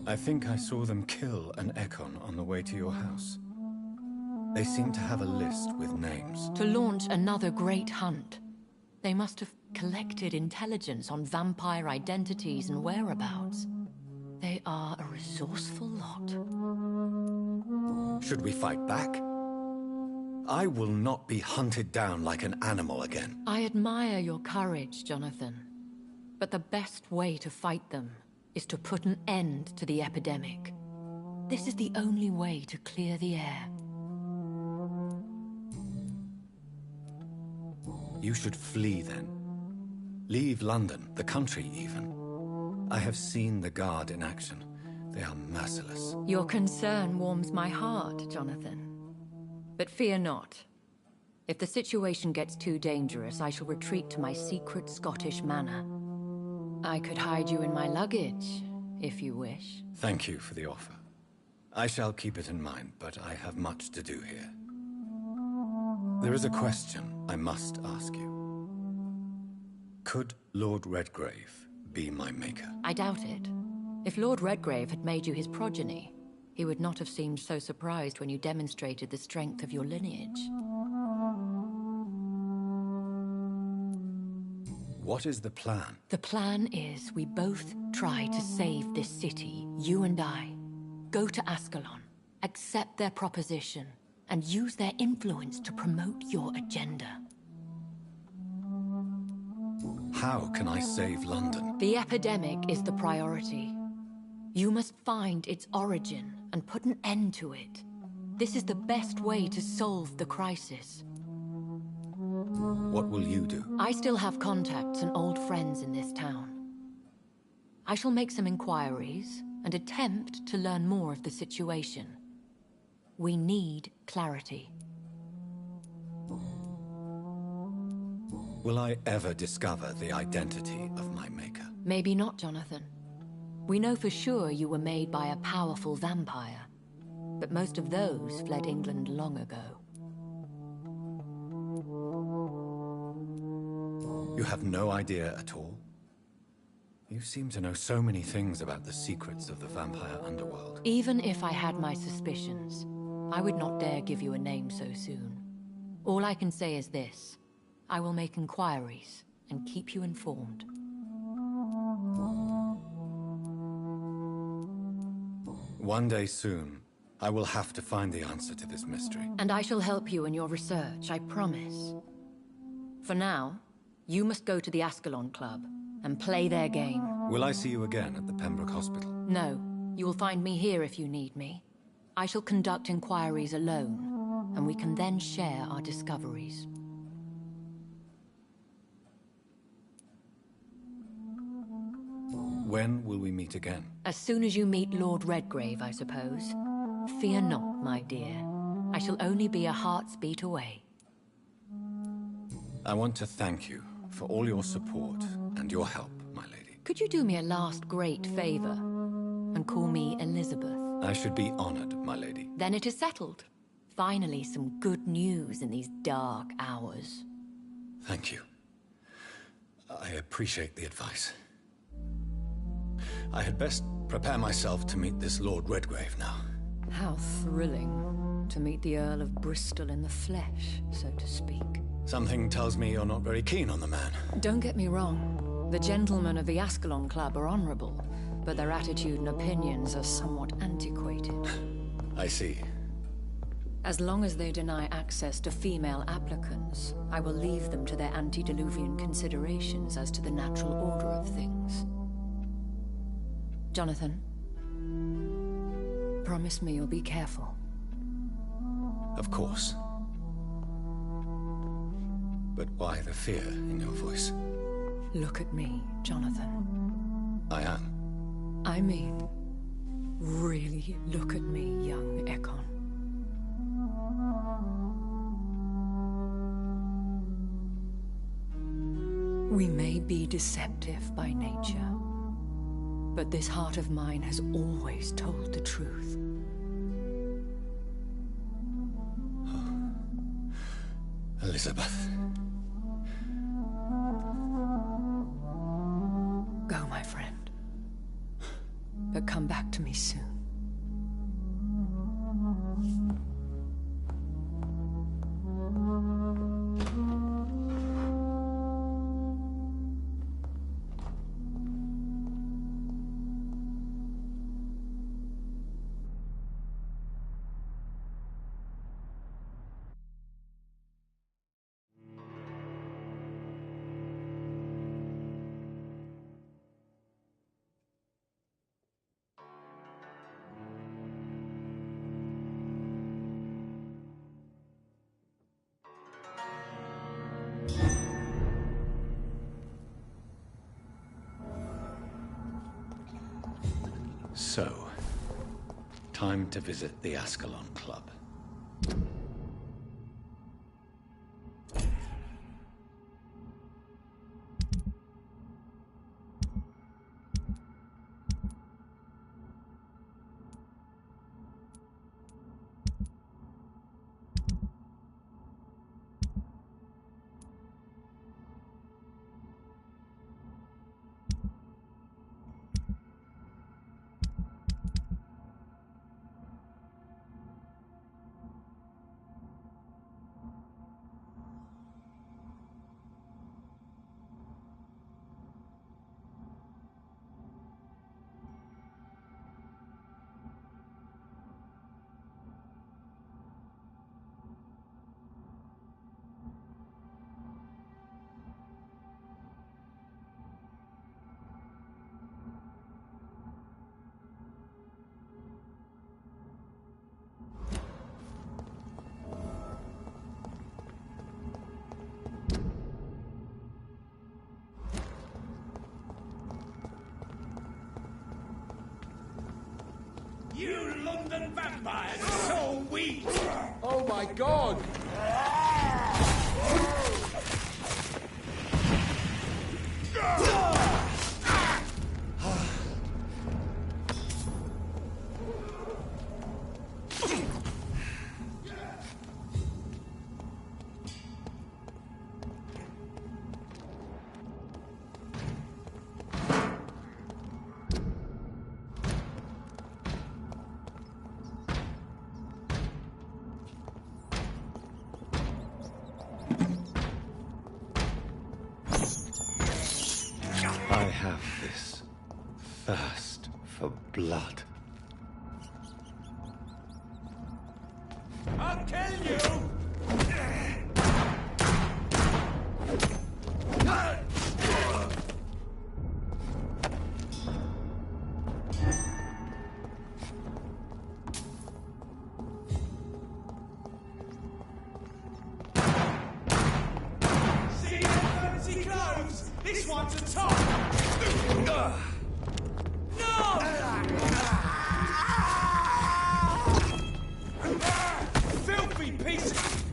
I think I saw them kill an Econ on the way to your house. They seem to have a list with names. To launch another great hunt, they must have collected intelligence on vampire identities and whereabouts. They are a resourceful lot. Should we fight back? I will not be hunted down like an animal again. I admire your courage, Jonathan. But the best way to fight them is to put an end to the epidemic. This is the only way to clear the air. You should flee then. Leave London, the country even. I have seen the Guard in action. They are merciless. Your concern warms my heart, Jonathan. But fear not. If the situation gets too dangerous, I shall retreat to my secret Scottish manor. I could hide you in my luggage, if you wish. Thank you for the offer. I shall keep it in mind, but I have much to do here. There is a question I must ask you. Could Lord Redgrave be my maker? I doubt it. If Lord Redgrave had made you his progeny, he would not have seemed so surprised when you demonstrated the strength of your lineage. What is the plan? The plan is we both try to save this city, you and I. Go to Ascalon, accept their proposition, and use their influence to promote your agenda. How can I save London? The epidemic is the priority. You must find its origin and put an end to it. This is the best way to solve the crisis. What will you do? I still have contacts and old friends in this town. I shall make some inquiries and attempt to learn more of the situation. We need clarity. Will I ever discover the identity of my maker? Maybe not, Jonathan. We know for sure you were made by a powerful vampire, but most of those fled England long ago. You have no idea at all? You seem to know so many things about the secrets of the vampire underworld. Even if I had my suspicions, I would not dare give you a name so soon. All I can say is this. I will make inquiries and keep you informed. One day soon, I will have to find the answer to this mystery. And I shall help you in your research, I promise. For now, you must go to the Ascalon Club and play their game. Will I see you again at the Pembroke Hospital? No. You will find me here if you need me. I shall conduct inquiries alone, and we can then share our discoveries. When will we meet again? As soon as you meet Lord Redgrave, I suppose. Fear not, my dear. I shall only be a heart's beat away. I want to thank you for all your support and your help, my lady. Could you do me a last great favor and call me Elizabeth? I should be honored, my lady. Then it is settled. Finally, some good news in these dark hours. Thank you. I appreciate the advice. I had best prepare myself to meet this Lord Redgrave now. How thrilling to meet the Earl of Bristol in the flesh, so to speak. Something tells me you're not very keen on the man. Don't get me wrong. The gentlemen of the Ascalon Club are honorable, but their attitude and opinions are somewhat antiquated. I see. As long as they deny access to female applicants, I will leave them to their antediluvian considerations as to the natural order of things. Jonathan, promise me you'll be careful. Of course. But why the fear in your voice? Look at me, Jonathan. I am. I mean, really look at me, young Ekon. We may be deceptive by nature, but this heart of mine has always told the truth. Elizabeth. Go, my friend. But come back to me soon. So, time to visit the Ascalon Club. You London vampires are so weak! Oh my god! I have this thirst for blood. I'll kill you! See your fancy clothes? This one's a top! No! Filthy piece of...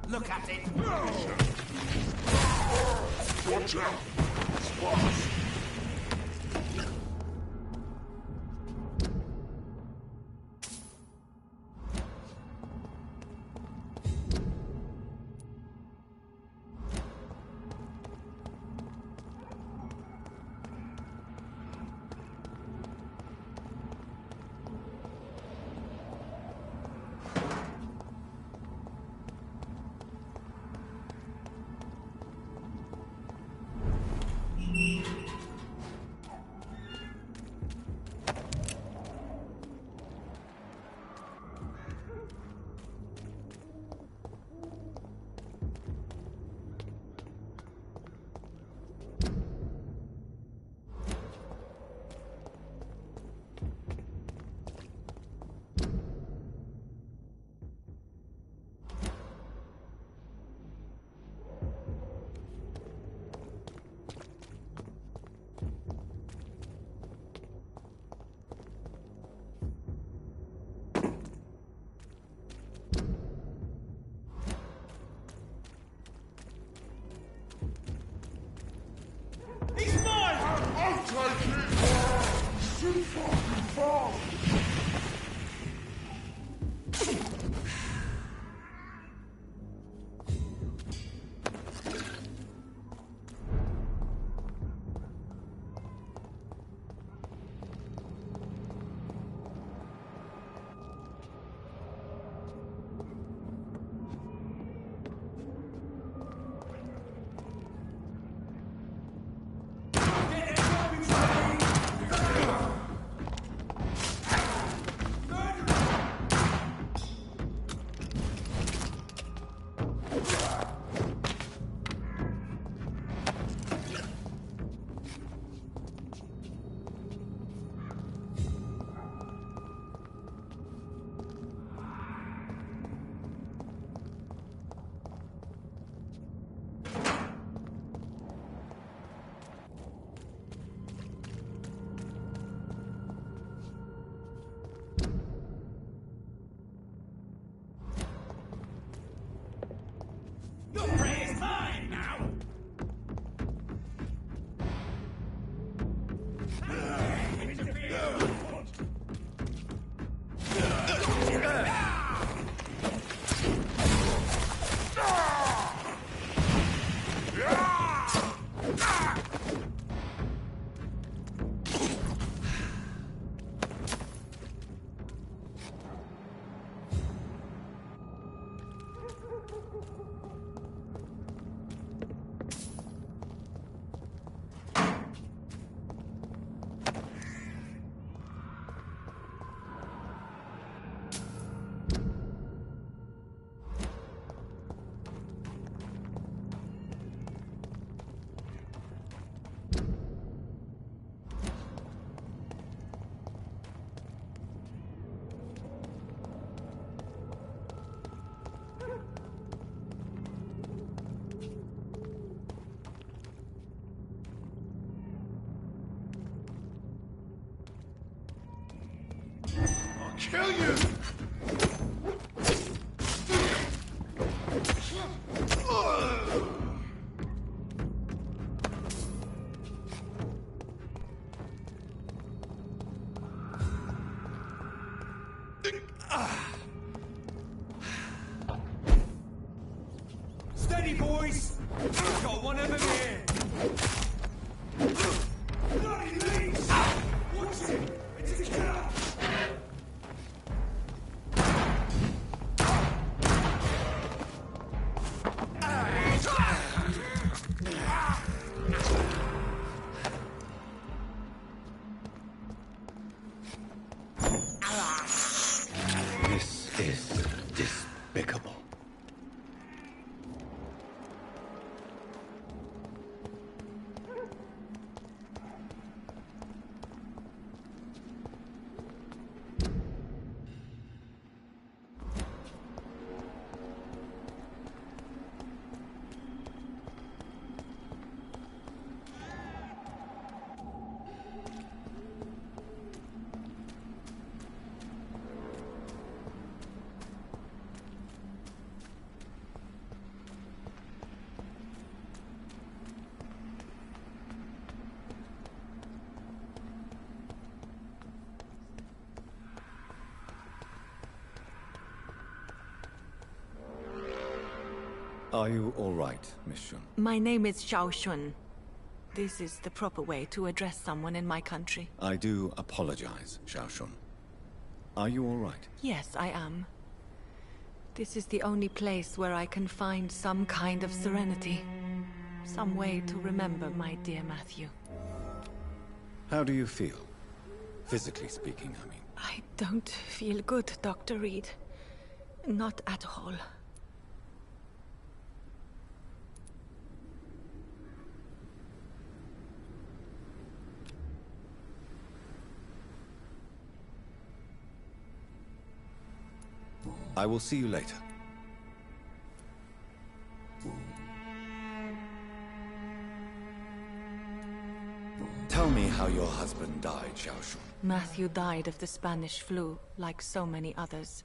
Look at it! Watch out! Spots! He's mine! I'll take it! He's too fucking fast! kill you! Steady, boys! Got one of them here! Bloody leaves! Watch it! It's a killer! This is despicable. Are you all right, Miss Shun? My name is Xiao Shun. This is the proper way to address someone in my country. I do apologize, Xiao Shun. Are you all right? Yes, I am. This is the only place where I can find some kind of serenity. Some way to remember my dear Matthew. How do you feel? Physically speaking, I mean. I don't feel good, Dr. Reed. Not at all. I will see you later. Tell me how your husband died, Xiao Shun. Matthew died of the Spanish flu, like so many others.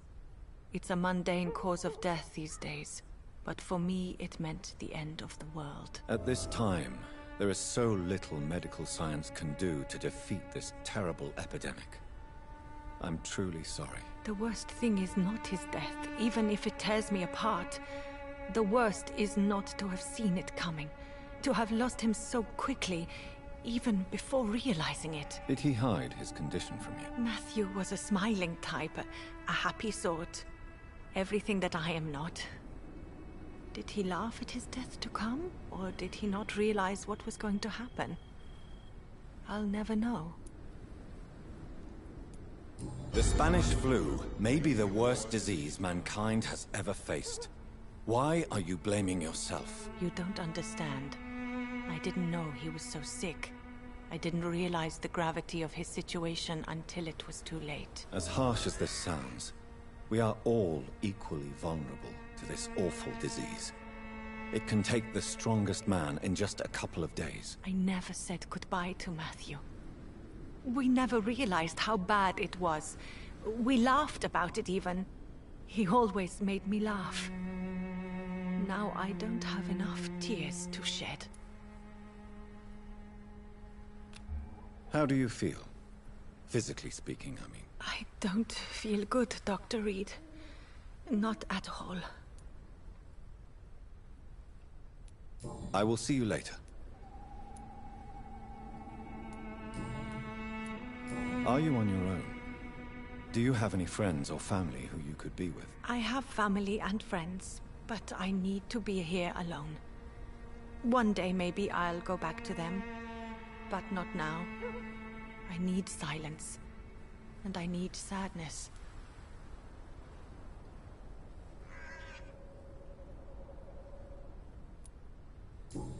It's a mundane cause of death these days, but for me it meant the end of the world. At this time, there is so little medical science can do to defeat this terrible epidemic. I'm truly sorry. The worst thing is not his death, even if it tears me apart. The worst is not to have seen it coming, to have lost him so quickly, even before realizing it. Did he hide his condition from you? Matthew was a smiling type, a happy sort. Everything that I am not. Did he laugh at his death to come, or did he not realize what was going to happen? I'll never know. The Spanish flu may be the worst disease mankind has ever faced. Why are you blaming yourself? You don't understand. I didn't know he was so sick. I didn't realize the gravity of his situation until it was too late. As harsh as this sounds, we are all equally vulnerable to this awful disease. It can take the strongest man in just a couple of days. I never said goodbye to Matthew. We never realized how bad it was. We laughed about it even. He always made me laugh. Now I don't have enough tears to shed. How do you feel? Physically speaking, I mean. I don't feel good, Dr. Reed. Not at all. I will see you later. Are you on your own? Do you have any friends or family who you could be with? I have family and friends, but I need to be here alone. One day maybe I'll go back to them, but not now. I need silence, and I need sadness.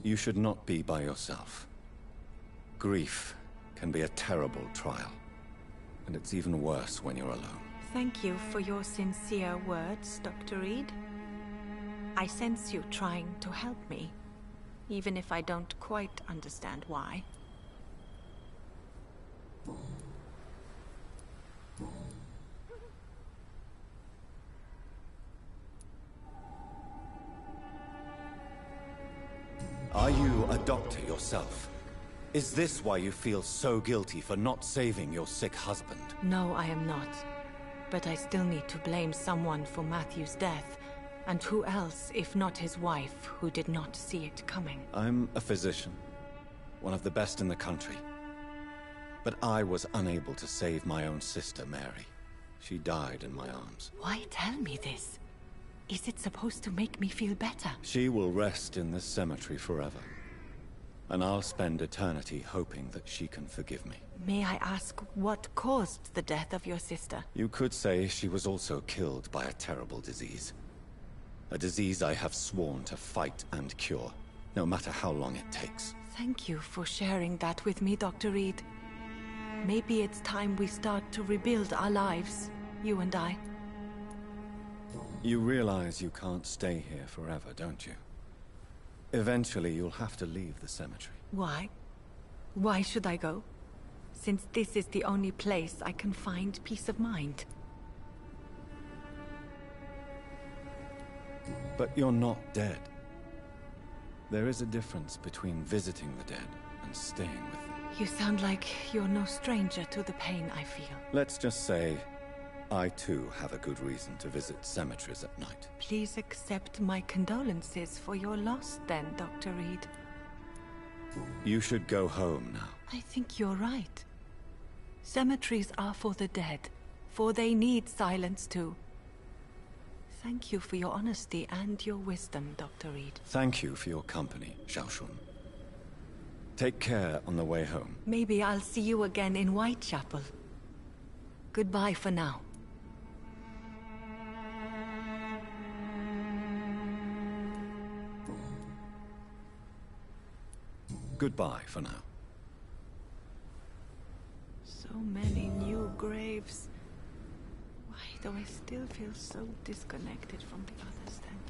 You should not be by yourself. Grief can be a terrible trial, and it's even worse when you're alone. Thank you for your sincere words, Dr. Reed. I sense you trying to help me, even if I don't quite understand why. doctor yourself. Is this why you feel so guilty for not saving your sick husband? No, I am not. But I still need to blame someone for Matthew's death. And who else, if not his wife, who did not see it coming? I'm a physician. One of the best in the country. But I was unable to save my own sister, Mary. She died in my arms. Why tell me this? Is it supposed to make me feel better? She will rest in this cemetery forever. And I'll spend eternity hoping that she can forgive me. May I ask what caused the death of your sister? You could say she was also killed by a terrible disease. A disease I have sworn to fight and cure, no matter how long it takes. Thank you for sharing that with me, Dr. Reed. Maybe it's time we start to rebuild our lives, you and I. You realize you can't stay here forever, don't you? Eventually, you'll have to leave the cemetery. Why? Why should I go? Since this is the only place I can find peace of mind. But you're not dead. There is a difference between visiting the dead and staying with them. You sound like you're no stranger to the pain I feel. Let's just say, I too have a good reason to visit cemeteries at night. Please accept my condolences for your loss then, Dr. Reed. You should go home now. I think you're right. Cemeteries are for the dead, for they need silence too. Thank you for your honesty and your wisdom, Dr. Reed. Thank you for your company, Xiaoshun. Take care on the way home. Maybe I'll see you again in Whitechapel. Goodbye for now. Goodbye for now. So many new graves. Why do I still feel so disconnected from the others then?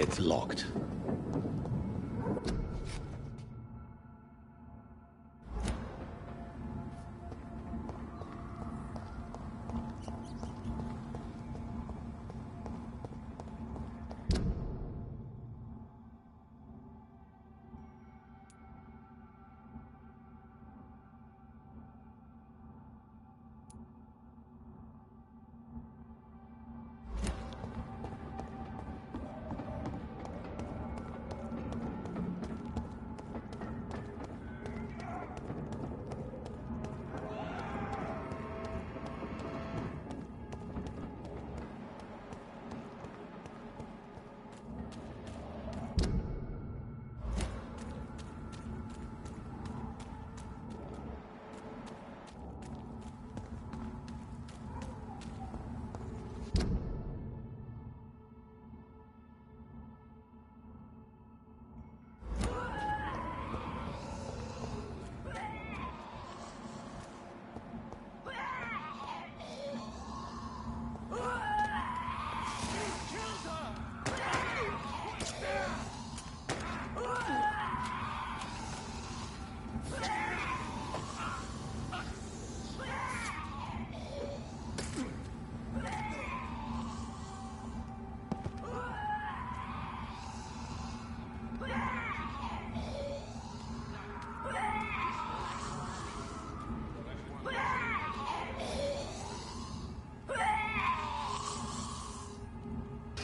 It's locked.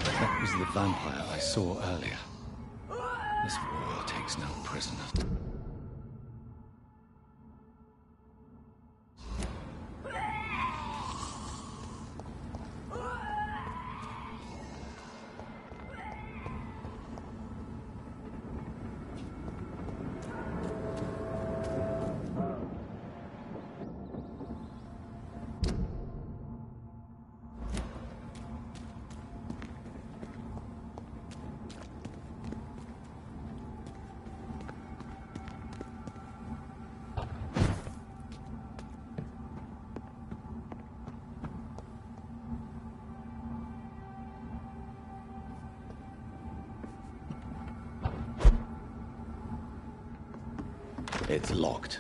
That was the vampire I saw earlier. This war takes no prisoners. It's locked.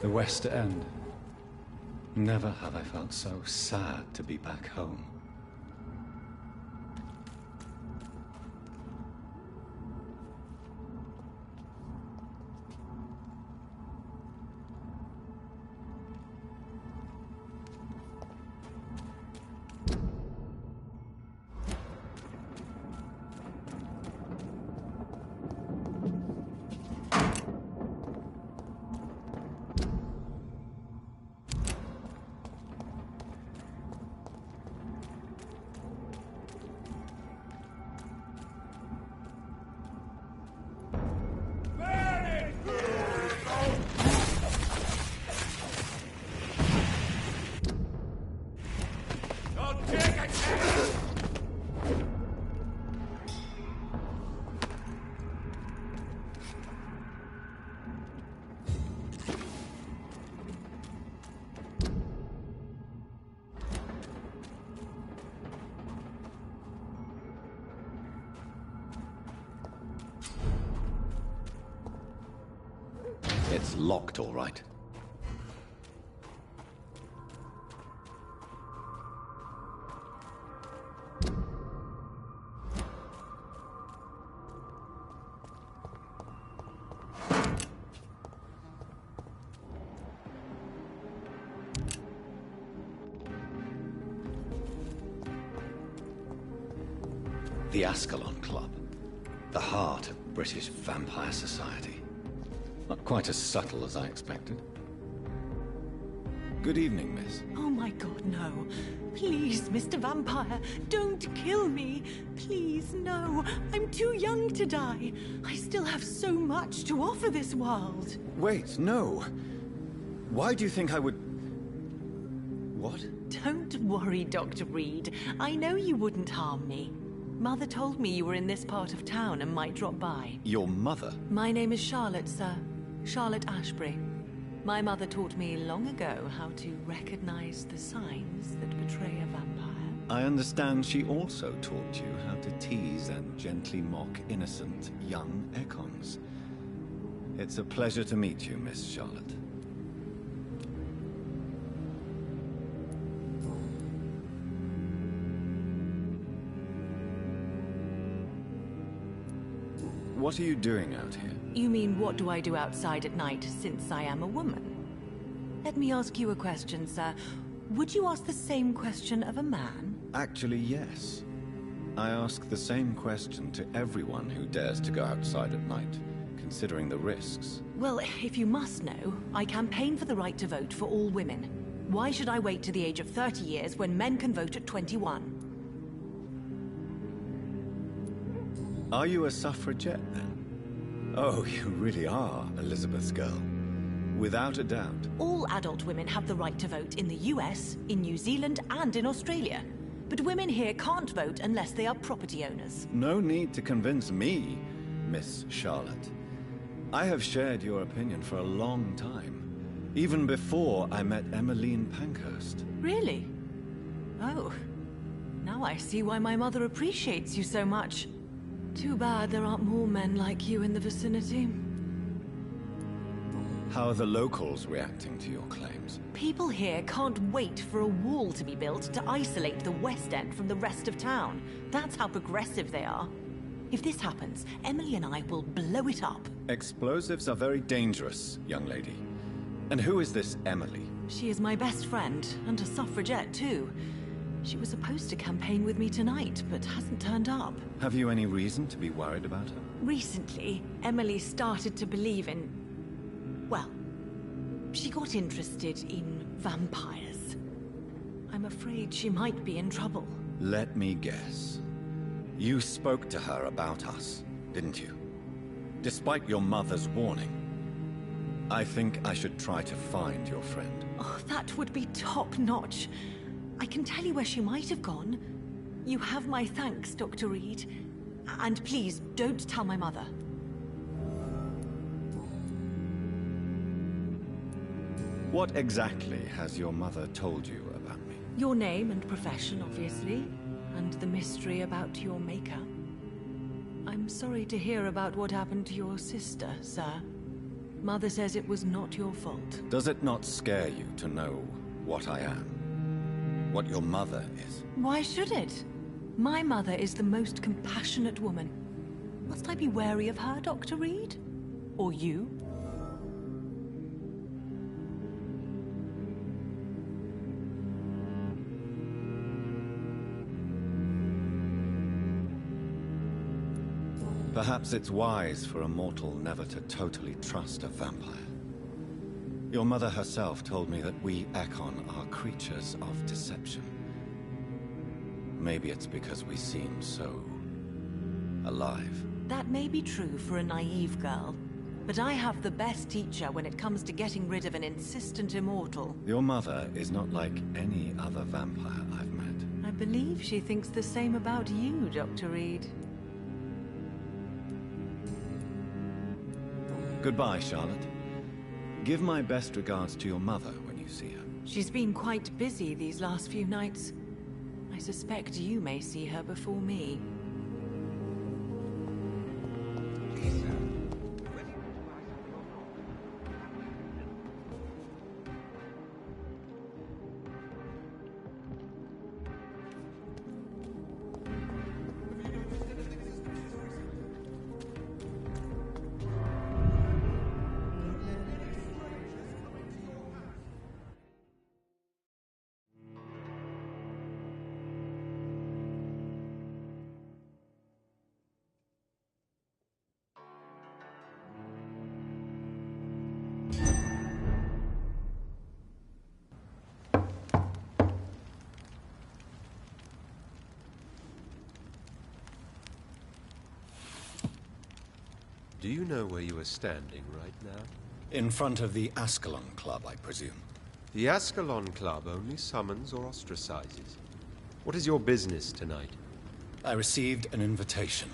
The West End. Never have I felt so sad to be back home. It's locked, all right. The Ascalon Club. The heart of British vampire society. Not quite as subtle as I expected. Good evening, miss. Oh my god, no. Please, Mr. Vampire, don't kill me. Please, no. I'm too young to die. I still have so much to offer this world. Wait, no. Why do you think I would... What? Don't worry, Dr. Reed. I know you wouldn't harm me. Mother told me you were in this part of town and might drop by. Your mother? My name is Charlotte, sir. Charlotte Ashbury. My mother taught me long ago how to recognize the signs that betray a vampire. I understand she also taught you how to tease and gently mock innocent young Ekons. It's a pleasure to meet you, Miss Charlotte. What are you doing out here? You mean, what do I do outside at night, since I am a woman? Let me ask you a question, sir. Would you ask the same question of a man? Actually, yes. I ask the same question to everyone who dares to go outside at night, considering the risks. Well, if you must know, I campaign for the right to vote for all women. Why should I wait to the age of 30 years when men can vote at 21? Are you a suffragette, then? Oh, you really are Elizabeth's girl. Without a doubt. All adult women have the right to vote in the US, in New Zealand, and in Australia. But women here can't vote unless they are property owners. No need to convince me, Miss Charlotte. I have shared your opinion for a long time. Even before I met Emmeline Pankhurst. Really? Oh. Now I see why my mother appreciates you so much. Too bad there aren't more men like you in the vicinity. How are the locals reacting to your claims? People here can't wait for a wall to be built to isolate the West End from the rest of town. That's how progressive they are. If this happens, Emily and I will blow it up. Explosives are very dangerous, young lady. And who is this Emily? She is my best friend, and a suffragette too. She was supposed to campaign with me tonight, but hasn't turned up. Have you any reason to be worried about her? Recently, Emily started to believe in... well, she got interested in vampires. I'm afraid she might be in trouble. Let me guess. You spoke to her about us, didn't you? Despite your mother's warning. I think I should try to find your friend. Oh, that would be top-notch. I can tell you where she might have gone. You have my thanks, Dr. Reed. And please, don't tell my mother. What exactly has your mother told you about me? Your name and profession, obviously. And the mystery about your maker. I'm sorry to hear about what happened to your sister, sir. Mother says it was not your fault. Does it not scare you to know what I am? What your mother is? Why should it? My mother is the most compassionate woman. Must I be wary of her, Dr. Reed? Or you? Perhaps it's wise for a mortal never to totally trust a vampire. Your mother herself told me that we Ekon are creatures of deception. Maybe it's because we seem so... alive. That may be true for a naive girl, but I have the best teacher when it comes to getting rid of an insistent immortal. Your mother is not like any other vampire I've met. I believe she thinks the same about you, Dr. Reed. Goodbye, Charlotte. Give my best regards to your mother when you see her. She's been quite busy these last few nights. I suspect you may see her before me. Do you know where you are standing right now? In front of the Ascalon Club, I presume. The Ascalon Club only summons or ostracizes. What is your business tonight? I received an invitation.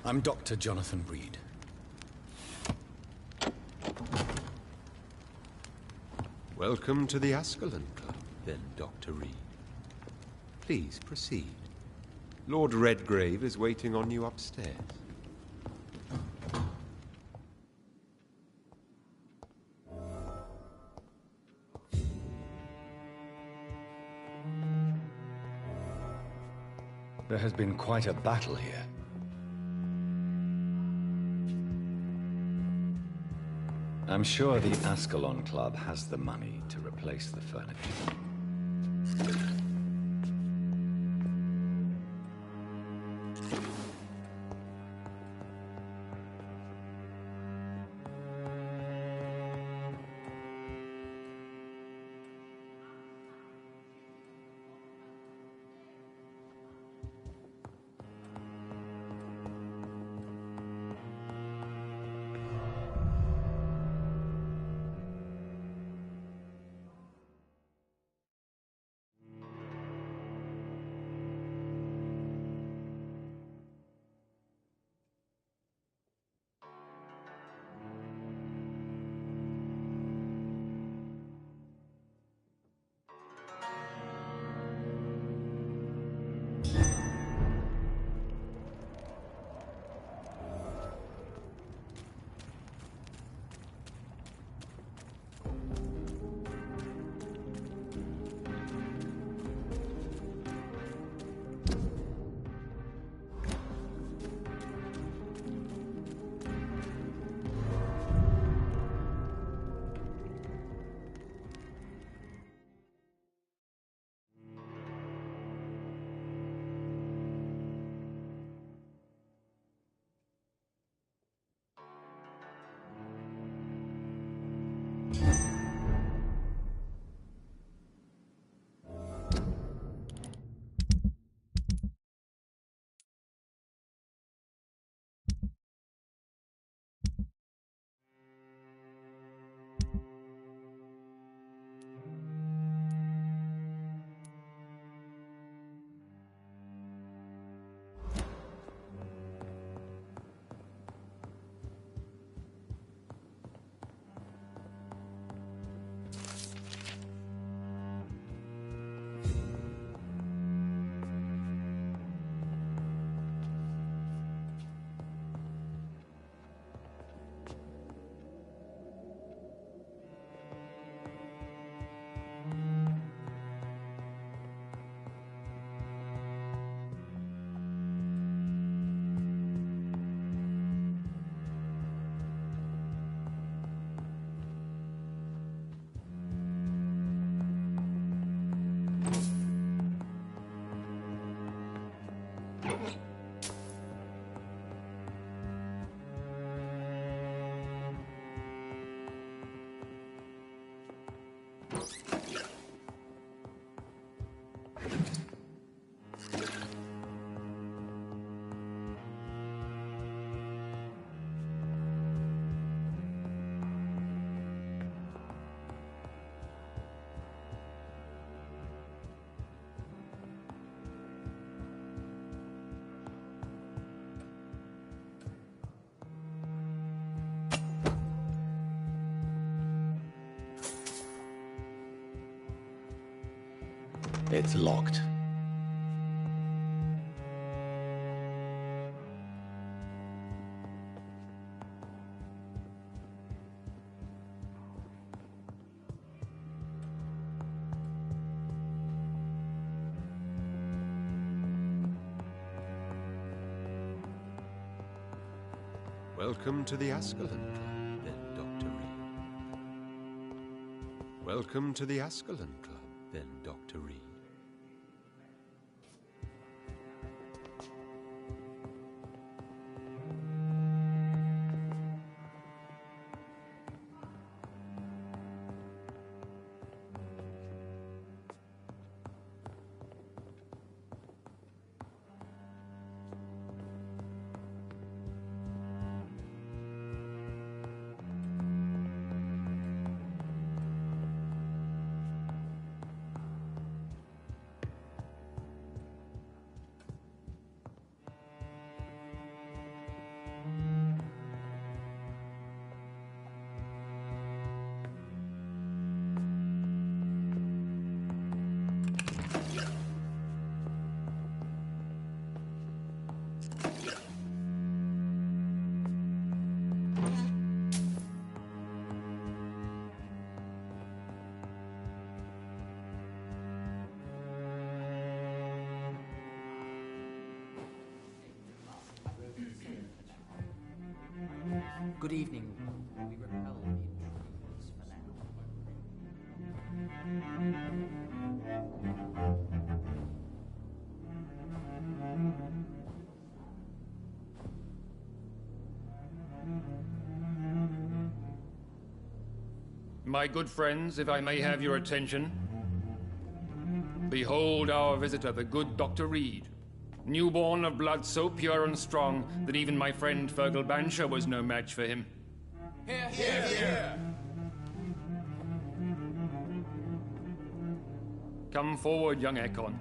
I'm Dr. Jonathan Reed. Welcome to the Ascalon Club, then, Dr. Reed. Please proceed. Lord Redgrave is waiting on you upstairs. There has been quite a battle here. I'm sure the Ascalon Club has the money to replace the furniture. It's locked. Welcome to the Ascalon Club, then, Dr. Reed. Welcome to the Ascalon Club, then, Dr. Reed. Good evening. We repel the intruders for now. My good friends, if I may have your attention. Behold our visitor, the good Dr. Reed. Newborn of blood so pure and strong that even my friend Fergal Bansher was no match for him. Here, here, here! Come forward, young Ekon,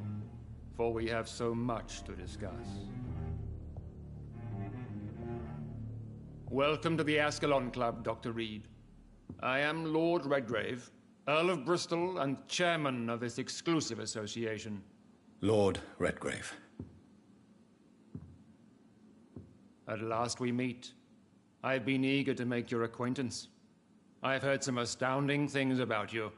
for we have so much to discuss. Welcome to the Ascalon Club, Dr. Reed. I am Lord Redgrave, Earl of Bristol and chairman of this exclusive association. Lord Redgrave. At last we meet. I've been eager to make your acquaintance. I've heard some astounding things about you.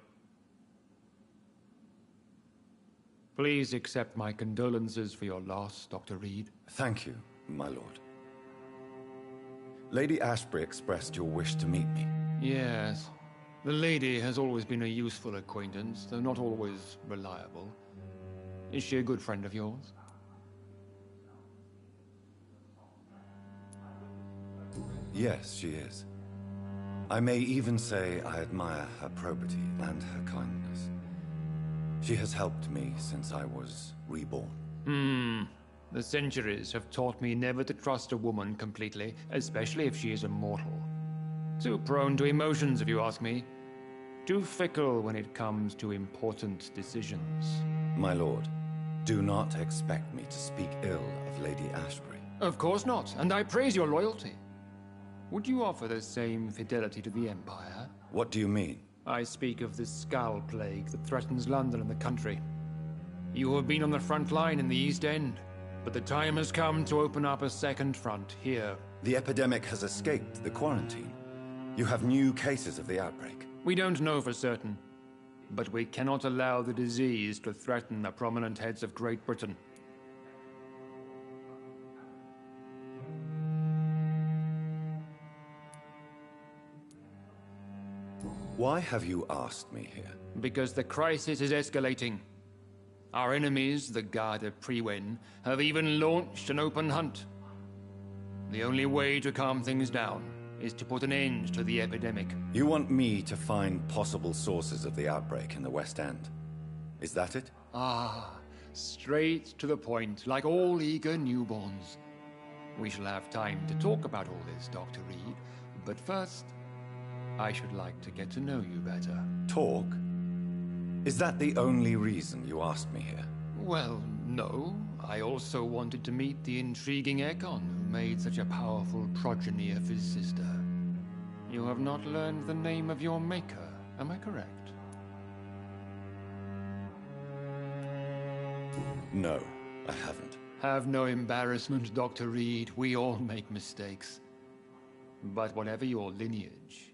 Please accept my condolences for your loss, Dr. Reed. Thank you, my lord. Lady Ashbury expressed your wish to meet me. Yes. The lady has always been a useful acquaintance, though not always reliable. Is she a good friend of yours? Yes, she is. I may even say I admire her probity and her kindness. She has helped me since I was reborn. The centuries have taught me never to trust a woman completely, especially if she is immortal. Too prone to emotions, if you ask me. Too fickle when it comes to important decisions. My lord, do not expect me to speak ill of Lady Ashbury. Of course not, and I praise your loyalty. Would you offer the same fidelity to the Empire? What do you mean? I speak of the Skull Plague that threatens London and the country. You have been on the front line in the East End, but the time has come to open up a second front here. The epidemic has escaped the quarantine. You have new cases of the outbreak. We don't know for certain, but we cannot allow the disease to threaten the prominent heads of Great Britain. Why have you asked me here? Because the crisis is escalating. Our enemies, the Guard of Priwen, have even launched an open hunt. The only way to calm things down is to put an end to the epidemic. You want me to find possible sources of the outbreak in the West End? Is that it? Straight to the point, like all eager newborns. We shall have time to talk about all this, Dr. Reed, but first, I should like to get to know you better. Talk? Is that the only reason you asked me here? Well, no. I also wanted to meet the intriguing Ekon, who made such a powerful progeny of his sister. You have not learned the name of your maker, am I correct? No, I haven't. Have no embarrassment, Dr. Reed. We all make mistakes. But whatever your lineage,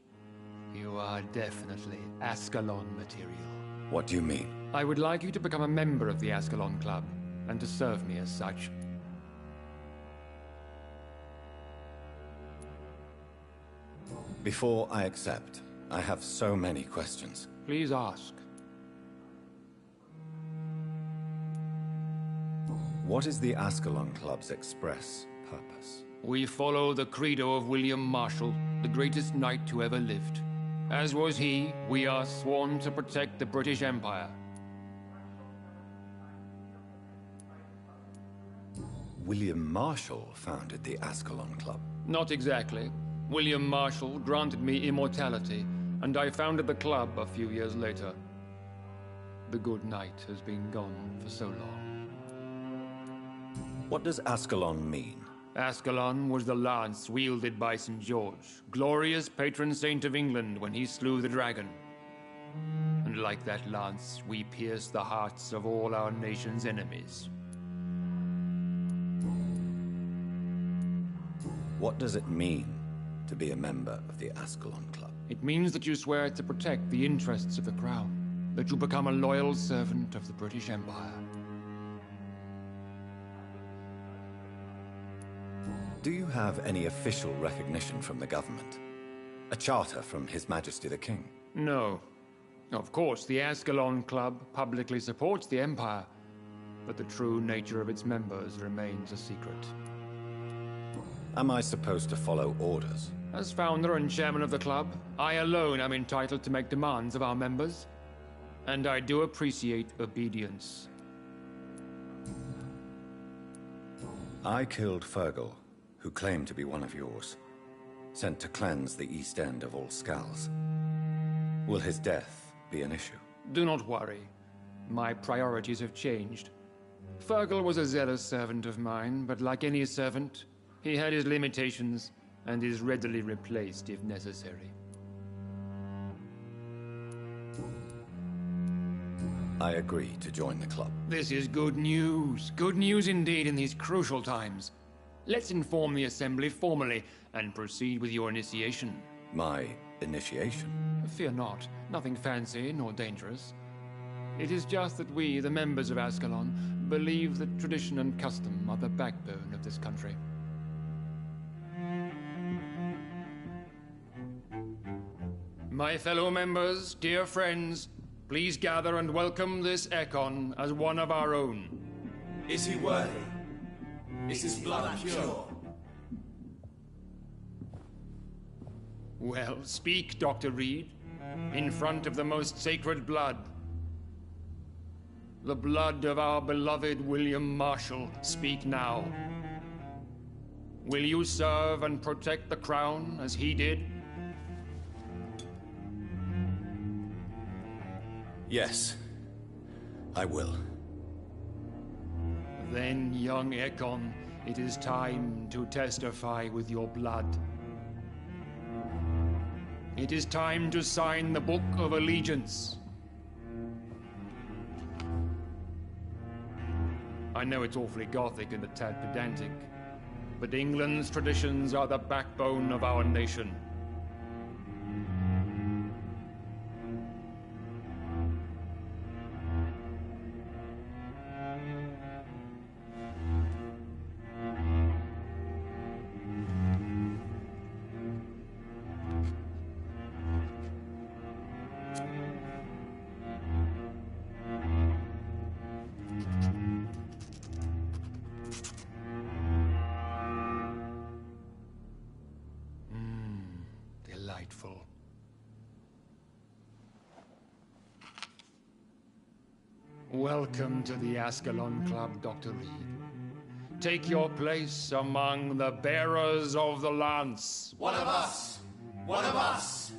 you are definitely Ascalon material. What do you mean? I would like you to become a member of the Ascalon Club, and to serve me as such. Before I accept, I have so many questions. Please ask. What is the Ascalon Club's express purpose? We follow the credo of William Marshall, the greatest knight who ever lived. As was he, we are sworn to protect the British Empire. William Marshall founded the Ascalon Club. Not exactly. William Marshall granted me immortality, and I founded the club a few years later. The good knight has been gone for so long. What does Ascalon mean? Ascalon was the lance wielded by St. George, glorious patron saint of England when he slew the dragon. And like that lance, we pierce the hearts of all our nation's enemies. What does it mean to be a member of the Ascalon Club? It means that you swear to protect the interests of the Crown, that you become a loyal servant of the British Empire. Do you have any official recognition from the government? A charter from His Majesty the King? No. Of course, the Ascalon Club publicly supports the Empire, but the true nature of its members remains a secret. Am I supposed to follow orders? As founder and chairman of the club, I alone am entitled to make demands of our members, and I do appreciate obedience. I killed Fergal, who claimed to be one of yours, sent to cleanse the East End of all Skulls. Will his death be an issue? Do not worry. My priorities have changed. Fergal was a zealous servant of mine, but like any servant, he had his limitations and is readily replaced if necessary. I agree to join the club. This is good news. Good news indeed in these crucial times. Let's inform the Assembly formally and proceed with your initiation. My initiation? Fear not. Nothing fancy nor dangerous. It is just that we, the members of Ascalon, believe that tradition and custom are the backbone of this country. My fellow members, dear friends, please gather and welcome this Ekon as one of our own. Is he worthy? Is his blood pure? Well, speak, Dr. Reed, in front of the most sacred blood. The blood of our beloved William Marshall, speak now. Will you serve and protect the crown as he did? Yes, I will. Then, young Ekon, it is time to testify with your blood. It is time to sign the Book of Allegiance. I know it's awfully gothic and a tad pedantic, but England's traditions are the backbone of our nation. Delightful. Welcome to the Ascalon Club, Dr. Reed. Take your place among the bearers of the lance. One of us! One of us!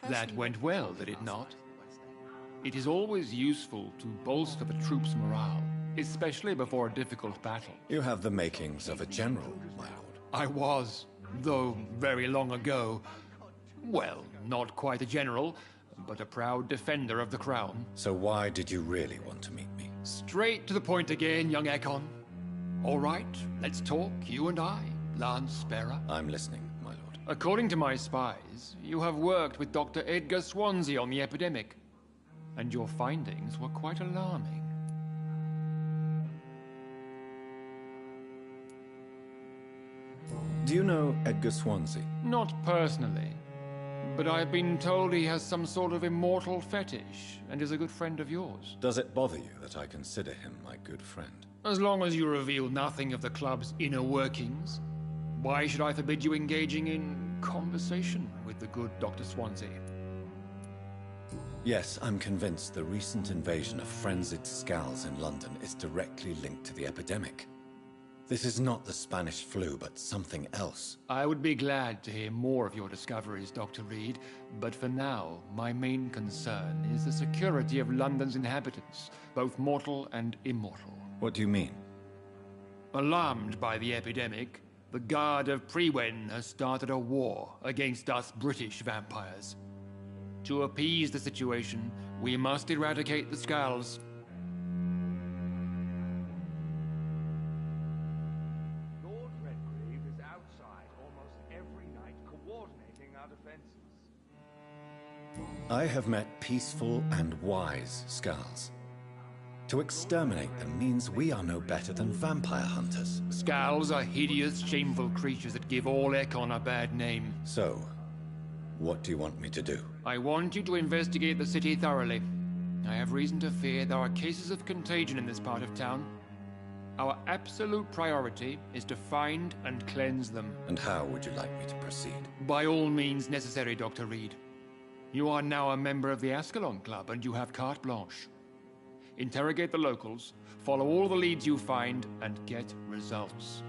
That went well, did it not? It is always useful to bolster the troops' morale, especially before a difficult battle. You have the makings of a general, my lord. I was, though very long ago. Well, not quite a general, but a proud defender of the crown. So why did you really want to meet me? Straight to the point again, young Ekon. All right, let's talk, you and I, Lance Sparrow. I'm listening. According to my spies, you have worked with Dr. Edgar Swansea on the epidemic, and your findings were quite alarming. Do you know Edgar Swansea? Not personally, but I've been told he has some sort of immortal fetish and is a good friend of yours. Does it bother you that I consider him my good friend? As long as you reveal nothing of the club's inner workings, why should I forbid you engaging in conversation with the good Dr. Swansea? Yes, I'm convinced the recent invasion of frenzied Skulls in London is directly linked to the epidemic. This is not the Spanish flu, but something else. I would be glad to hear more of your discoveries, Dr. Reed, but for now, my main concern is the security of London's inhabitants, both mortal and immortal. What do you mean? Alarmed by the epidemic, the Guard of Prewen has started a war against us British vampires. To appease the situation, we must eradicate the Skulls. Lord Redgrave is outside almost every night I have met peaceful and wise Skulls. To exterminate them means we are no better than vampire hunters. Skulls are hideous, shameful creatures that give all Ekon a bad name. So, what do you want me to do? I want you to investigate the city thoroughly. I have reason to fear there are cases of contagion in this part of town. Our absolute priority is to find and cleanse them. And how would you like me to proceed? By all means necessary, Dr. Reed. You are now a member of the Ascalon Club, and you have carte blanche. Interrogate the locals, follow all the leads you find, and get results.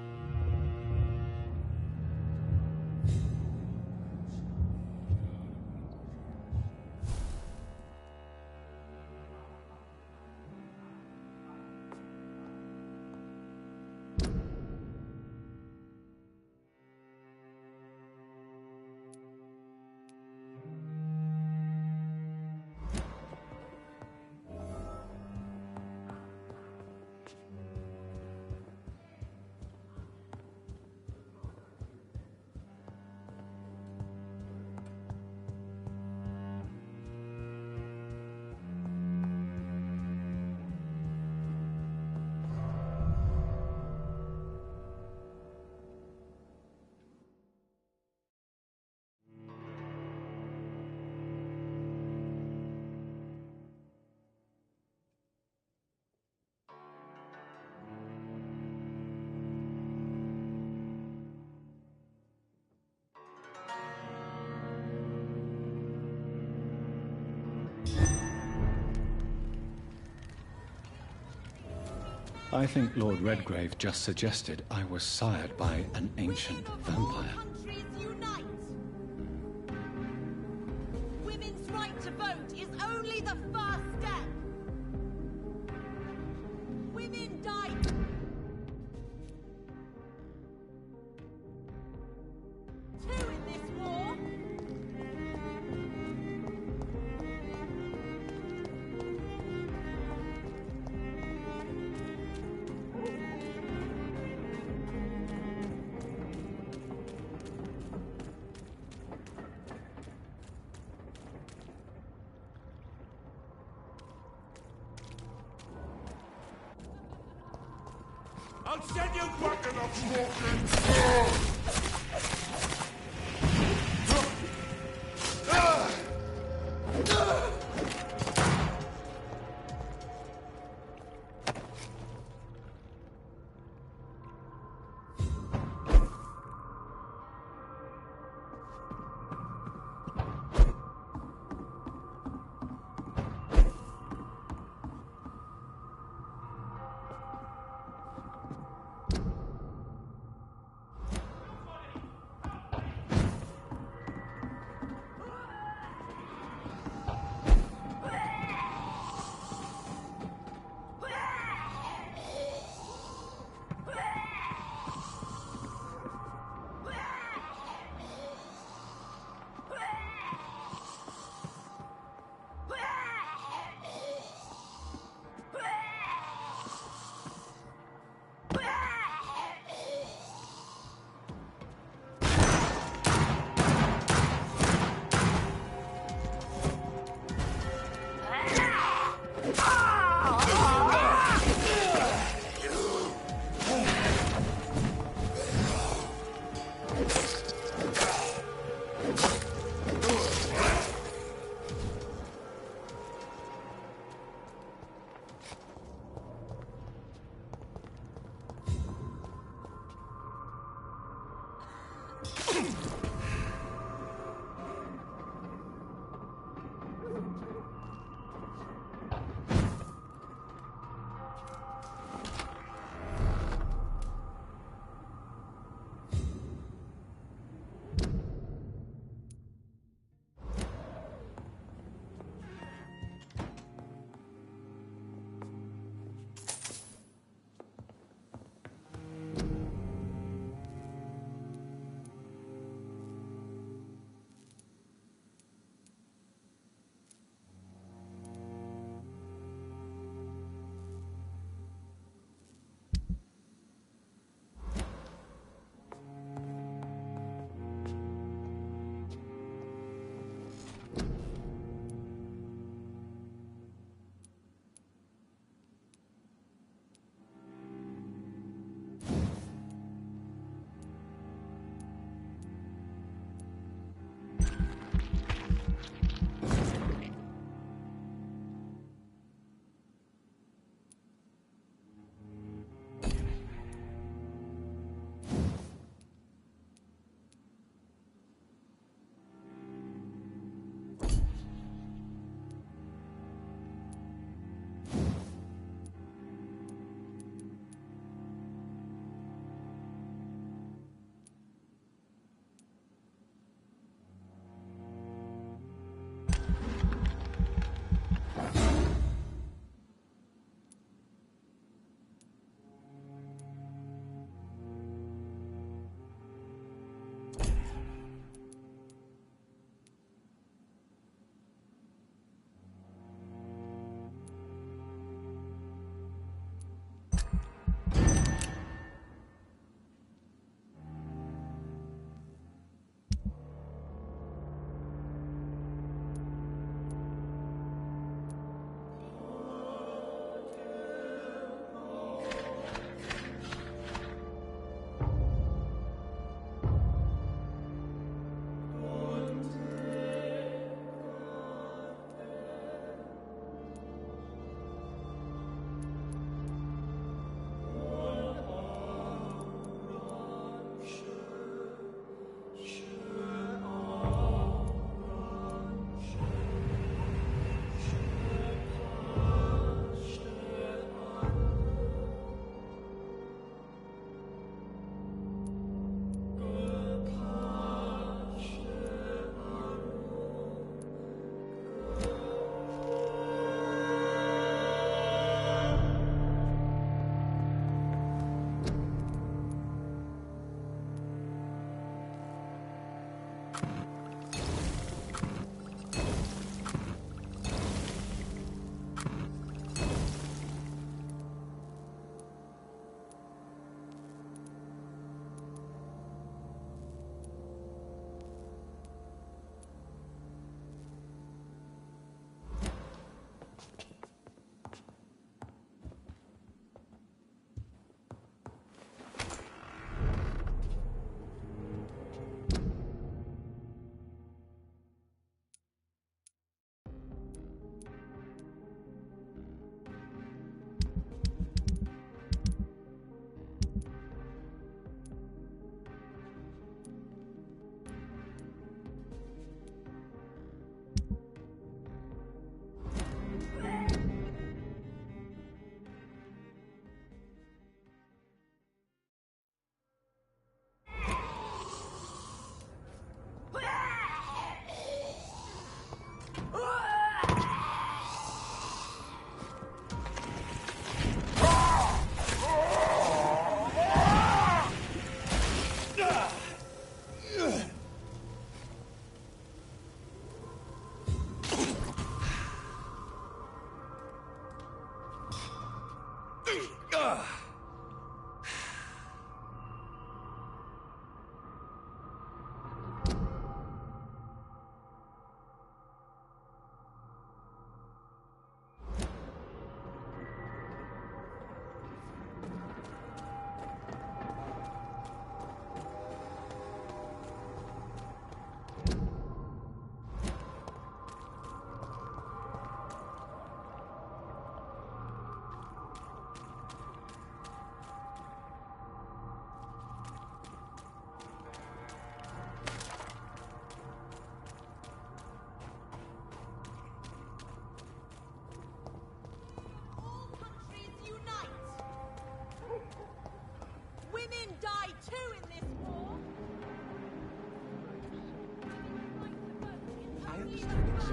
I think Lord Redgrave just suggested I was sired by an ancient vampire. Women's right to vote is only the first step. Women died. Two in this war. I'll send you back in the smoking.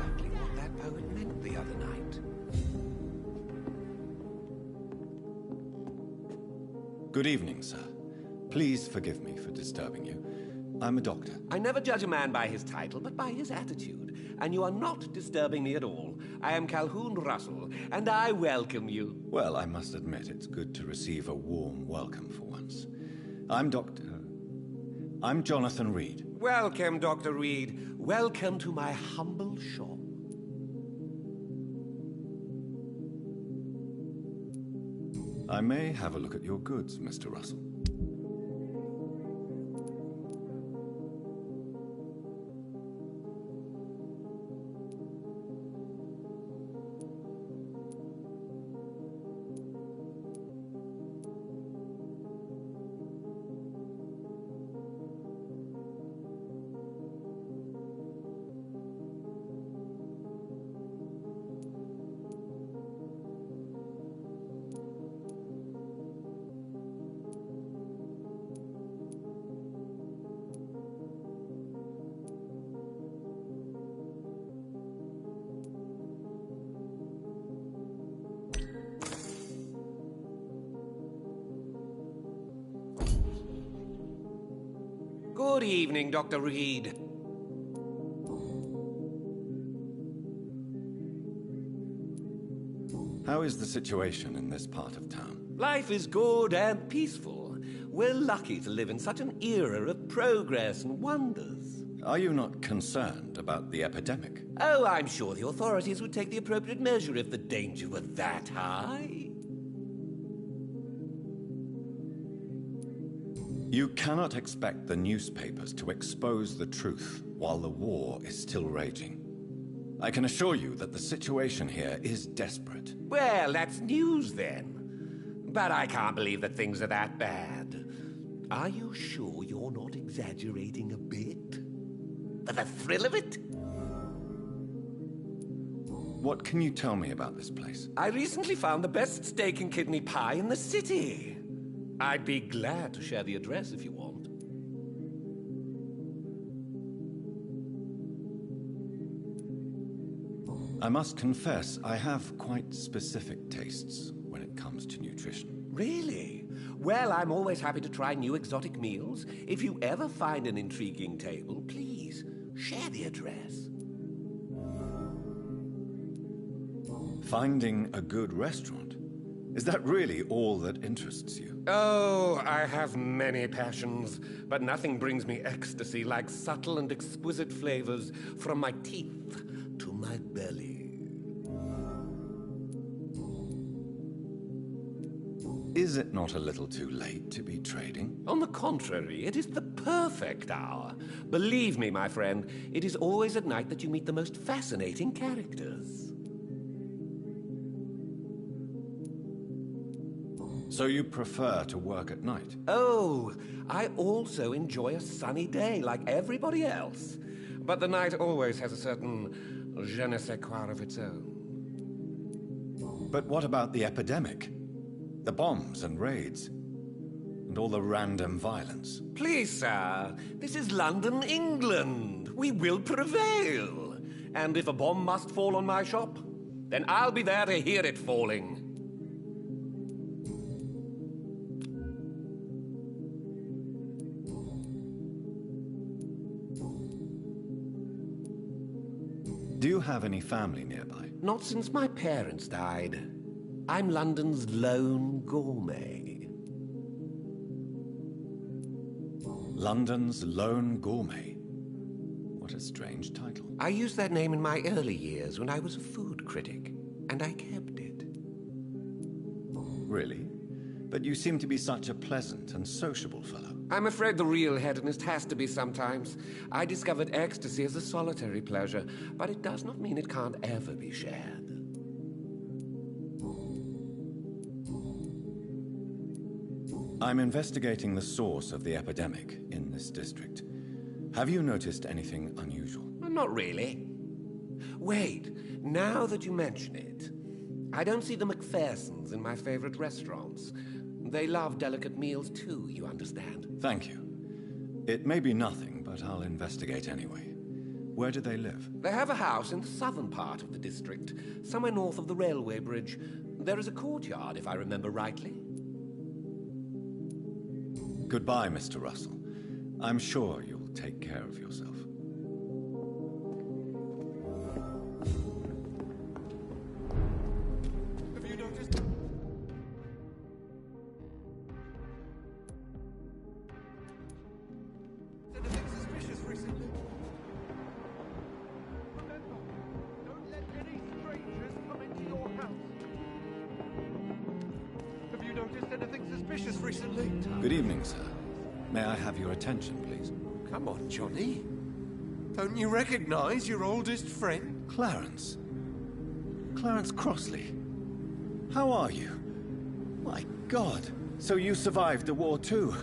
exactly what that poet meant the other night. Good evening, sir. Please forgive me for disturbing you. I'm a doctor. I never judge a man by his title, but by his attitude. And you are not disturbing me at all. I am Calhoun Russell, and I welcome you. Well, I must admit, it's good to receive a warm welcome for once. I'm Jonathan Reed. Welcome, Dr. Reed. Welcome to my humble shop. I may have a look at your goods, Mr. Russell. Good evening, Dr. Reed. How is the situation in this part of town? Life is good and peaceful. We're lucky to live in such an era of progress and wonders. Are you not concerned about the epidemic? Oh, I'm sure the authorities would take the appropriate measure if the danger were that high. You cannot expect the newspapers to expose the truth while the war is still raging. I can assure you that the situation here is desperate. Well, that's news then. But I can't believe that things are that bad. Are you sure you're not exaggerating a bit? For the thrill of it? What can you tell me about this place? I recently found the best steak and kidney pie in the city. I'd be glad to share the address if you want. I must confess, I have quite specific tastes when it comes to nutrition. Really? Well, I'm always happy to try new exotic meals. If you ever find an intriguing table, please share the address. Finding a good restaurant? Is that really all that interests you? Oh, I have many passions, but nothing brings me ecstasy like subtle and exquisite flavors from my teeth to my belly. Is it not a little too late to be trading? On the contrary, it is the perfect hour. Believe me, my friend, it is always at night that you meet the most fascinating characters. So you prefer to work at night? Oh, I also enjoy a sunny day like everybody else. But the night always has a certain je ne sais quoi of its own. But what about the epidemic? The bombs and raids? And all the random violence? Please, sir, this is London, England. We will prevail. And if a bomb must fall on my shop, then I'll be there to hear it falling. Do you have any family nearby? Not since my parents died. I'm London's lone gourmet. London's lone gourmet? What a strange title. I used that name in my early years when I was a food critic, and I kept it. Really? But you seem to be such a pleasant and sociable fellow. I'm afraid the real hedonist has to be sometimes. I discovered ecstasy as a solitary pleasure, but it does not mean it can't ever be shared. I'm investigating the source of the epidemic in this district. Have you noticed anything unusual? Not really. Wait, now that you mention it, I don't see the McPhersons in my favorite restaurants. They love delicate meals too, you understand? Thank you. It may be nothing, but I'll investigate anyway. Where do they live? They have a house in the southern part of the district, somewhere north of the railway bridge. There is a courtyard, if I remember rightly. Goodbye, Mr. Russell. I'm sure you'll take care of yourself. Have you noticed? Anything suspicious recently? Remember, don't let any strangers come into your house. Have you noticed anything suspicious recently? Good evening, sir. May I have your attention, please? Come on, Johnny. Don't you recognize your oldest friend? Clarence. Clarence Crossley. How are you? My God. So you survived the war too.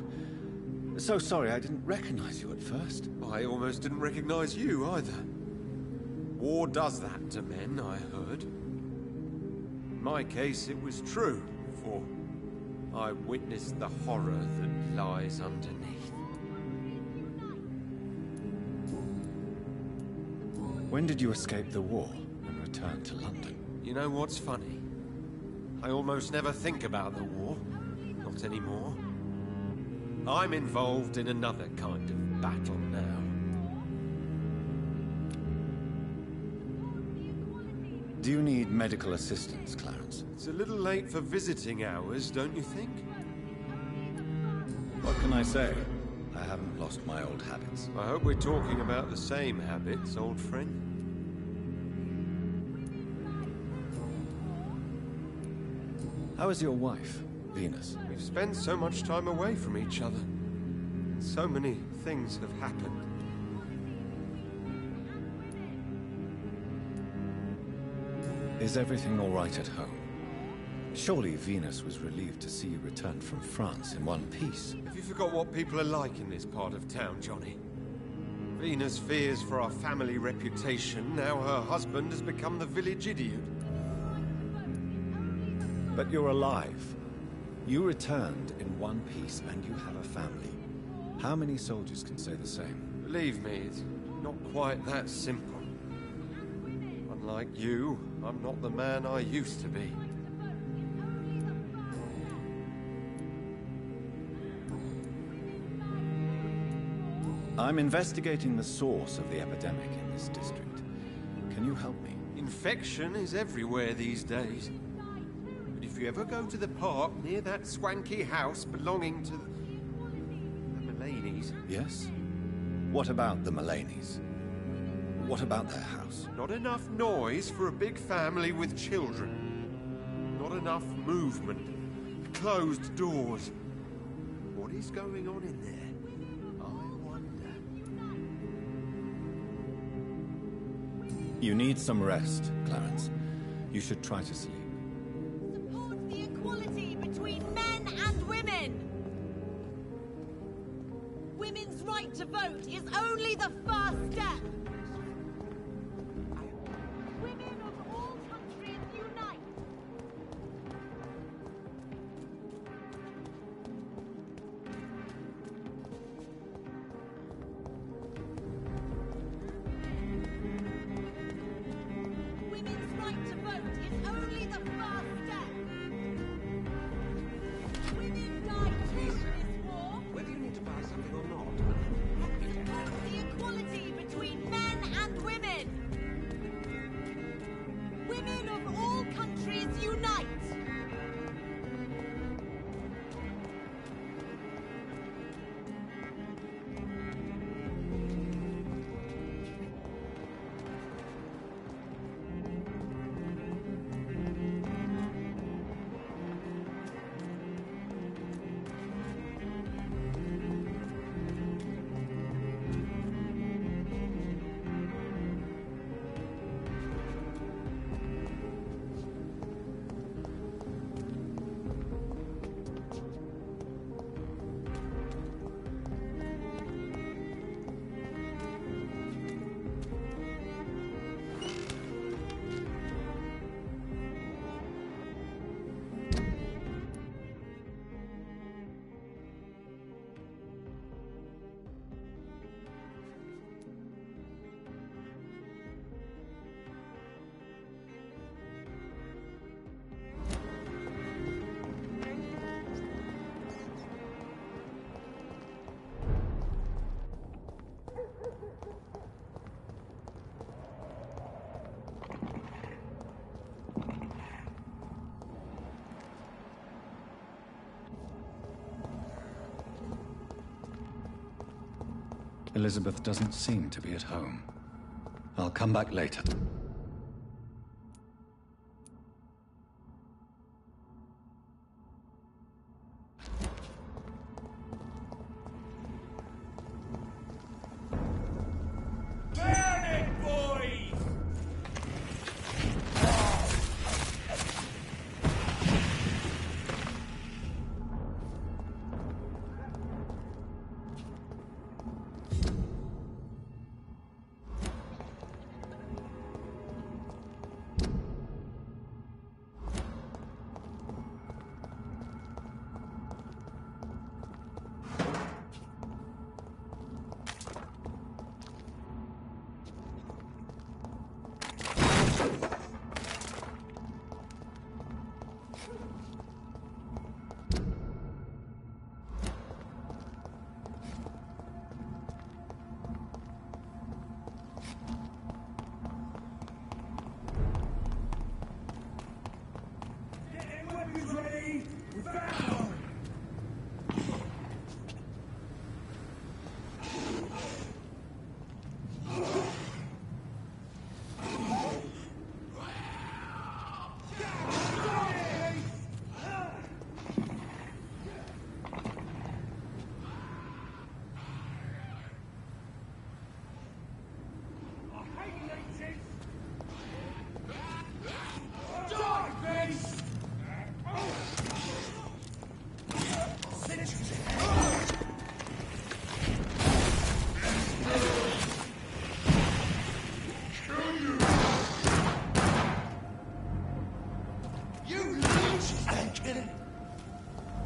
So sorry I didn't recognize you at first. I almost didn't recognize you either. War does that to men, I heard. In my case, it was true, for I witnessed the horror that lies underneath. When did you escape the war and return to London? You know what's funny? I almost never think about the war. Not anymore. I'm involved in another kind of battle now. Do you need medical assistance, Clarence? It's a little late for visiting hours, don't you think? What can I say? I haven't lost my old habits. I hope we're talking about the same habits, old friend. How is your wife, Venus? We've spent so much time away from each other. So many things have happened. Is everything all right at home? Surely Venus was relieved to see you return from France in one piece. Have you forgot what people are like in this part of town, Johnny? Venus fears for our family reputation. Now her husband has become the village idiot. But you're alive. You returned in one piece and you have a family. How many soldiers can say the same? Believe me, it's not quite that simple. Unlike you, I'm not the man I used to be. I'm investigating the source of the epidemic in this district. Can you help me? Infection is everywhere these days. But if you ever go to the park near that swanky house belonging to the Mullaneys... Yes? What about the Mullaneys? What about their house? Not enough noise for a big family with children. Not enough movement. Closed doors. What is going on in there? You need some rest, Clarence. You should try to sleep. Support the equality between men and women! Women's right to vote is only the first step! Women of all countries unite! Women's right to vote is only the first step! Women died too in this war! Whether you need to buy something or not, Support the equality between men Elizabeth doesn't seem to be at home. I'll come back later.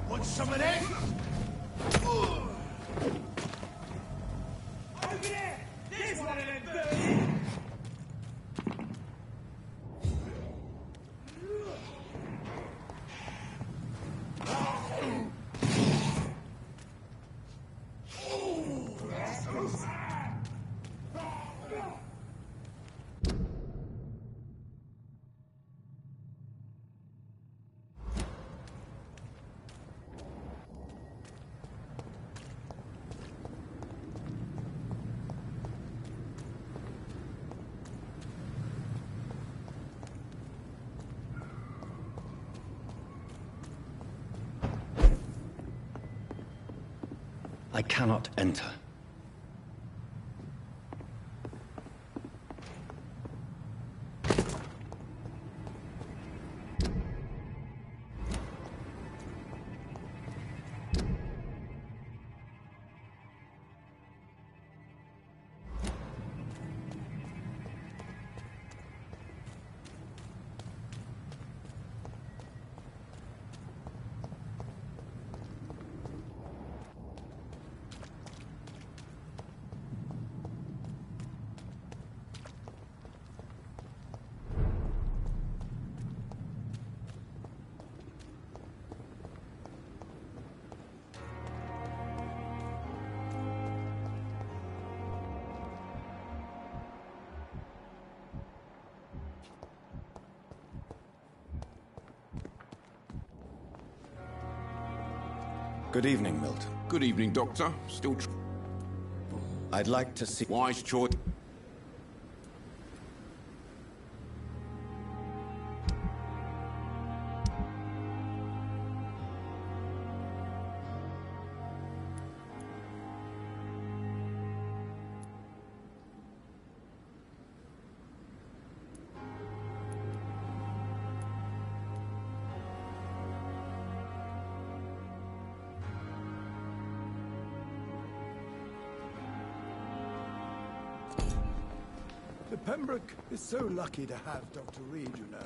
Want some of that? Over there! There's one of them birds! I cannot enter. Good evening, Milton. Good evening, Doctor. I'd like to see... Wise choice. The Pembroke is so lucky to have Dr. Reed, you know.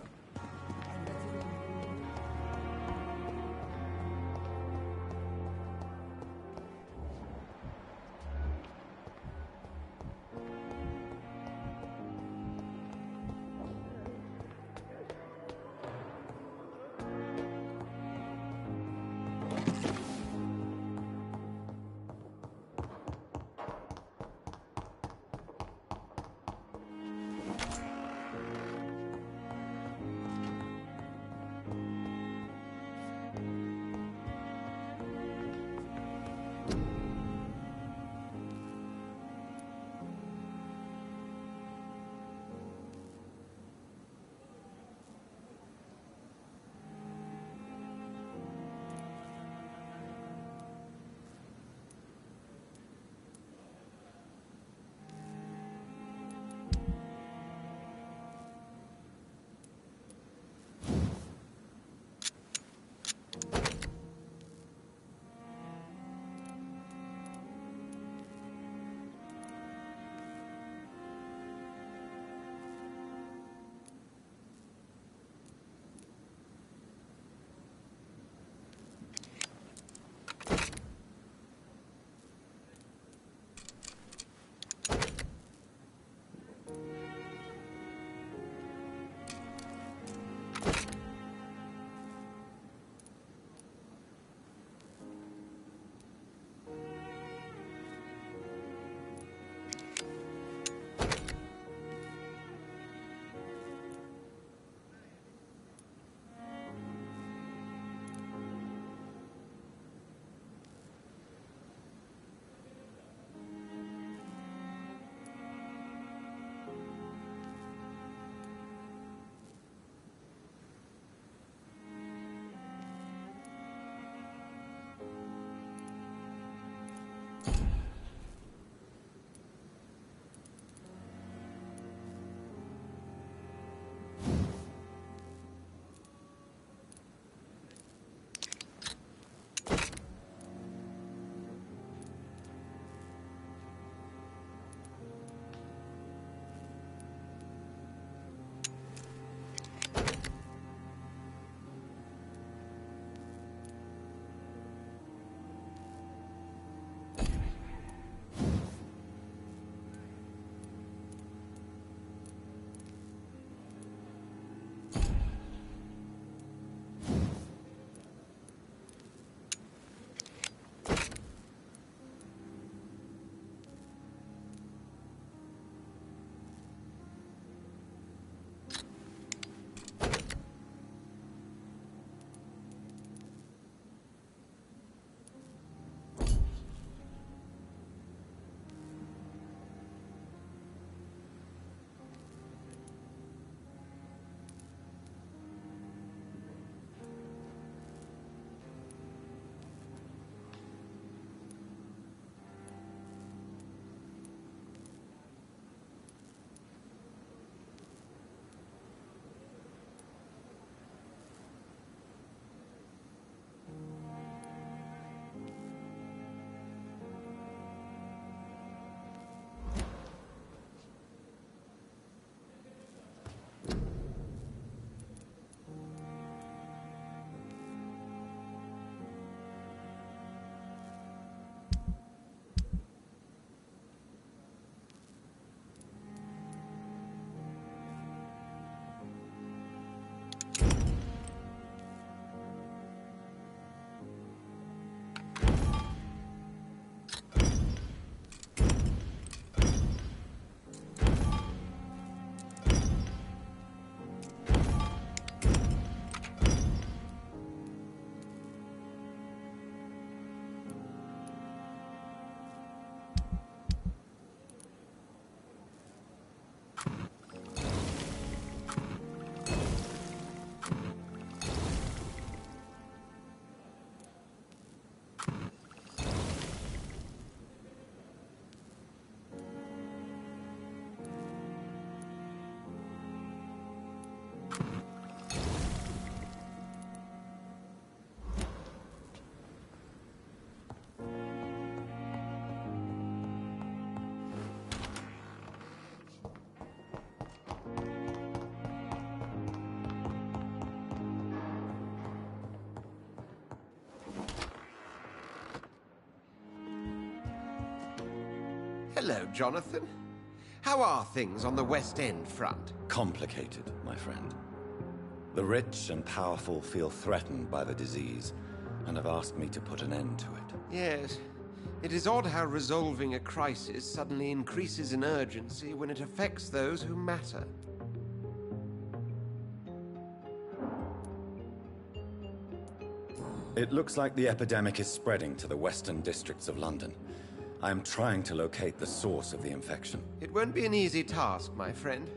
Hello, Jonathan. How are things on the West End front? Complicated, my friend. The rich and powerful feel threatened by the disease, and have asked me to put an end to it. Yes. It is odd how resolving a crisis suddenly increases in urgency when it affects those who matter. It looks like the epidemic is spreading to the western districts of London. I am trying to locate the source of the infection. It won't be an easy task, my friend.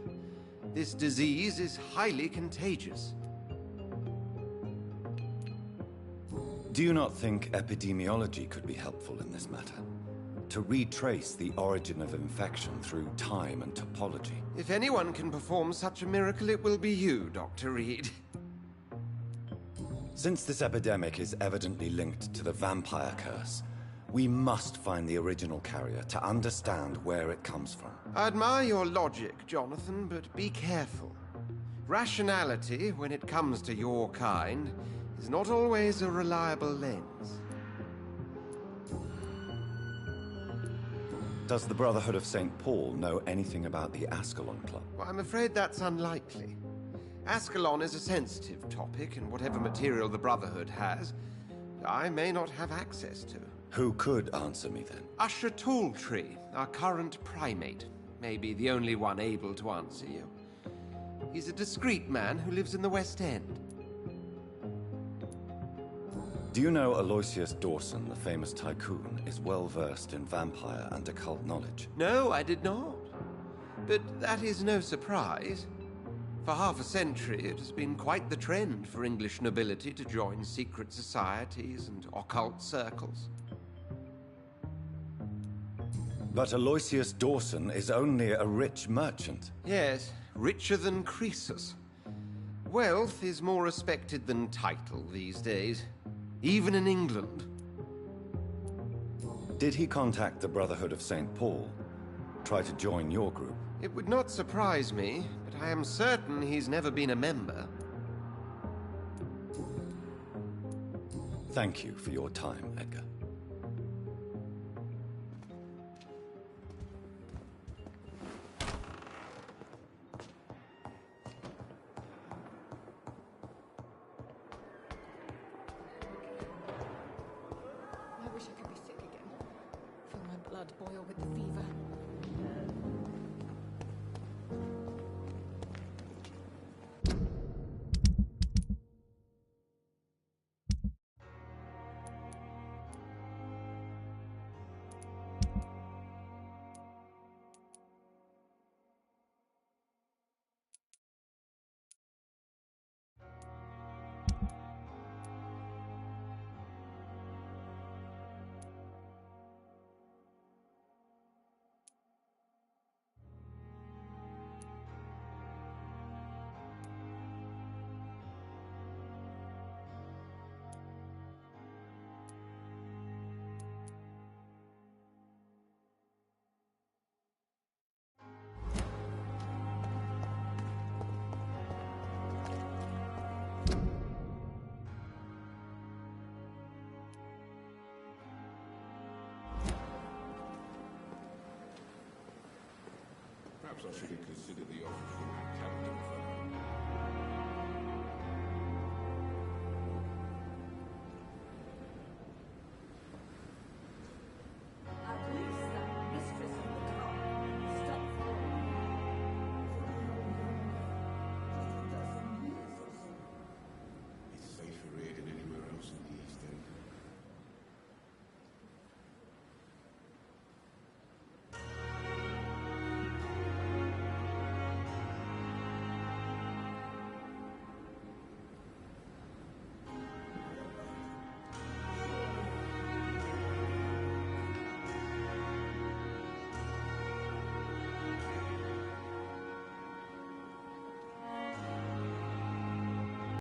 This disease is highly contagious. Do you not think epidemiology could be helpful in this matter? To retrace the origin of infection through time and topology? If anyone can perform such a miracle, it will be you, Dr. Reed. Since this epidemic is evidently linked to the vampire curse, we must find the original carrier to understand where it comes from. I admire your logic, Jonathan, but be careful. Rationality, when it comes to your kind, is not always a reliable lens. Does the Brotherhood of St. Paul know anything about the Ascalon Club? Well, I'm afraid that's unlikely. Ascalon is a sensitive topic, and whatever material the Brotherhood has, I may not have access to. Who could answer me then? Usher Talltree, our current primate, may be the only one able to answer you. He's a discreet man who lives in the West End. Do you know Aloysius Dawson, the famous tycoon, is well versed in vampire and occult knowledge? No, I did not. But that is no surprise. For half a century, it has been quite the trend for English nobility to join secret societies and occult circles. But Aloysius Dawson is only a rich merchant. Yes, richer than Croesus. Wealth is more respected than title these days, even in England. Did he contact the Brotherhood of St. Paul? Try to join your group? It would not surprise me, but I am certain he's never been a member. Thank you for your time, Edgar. I wish I could be sick again. Feel my blood boil with the fever. Perhaps I should have considered the offer from Captain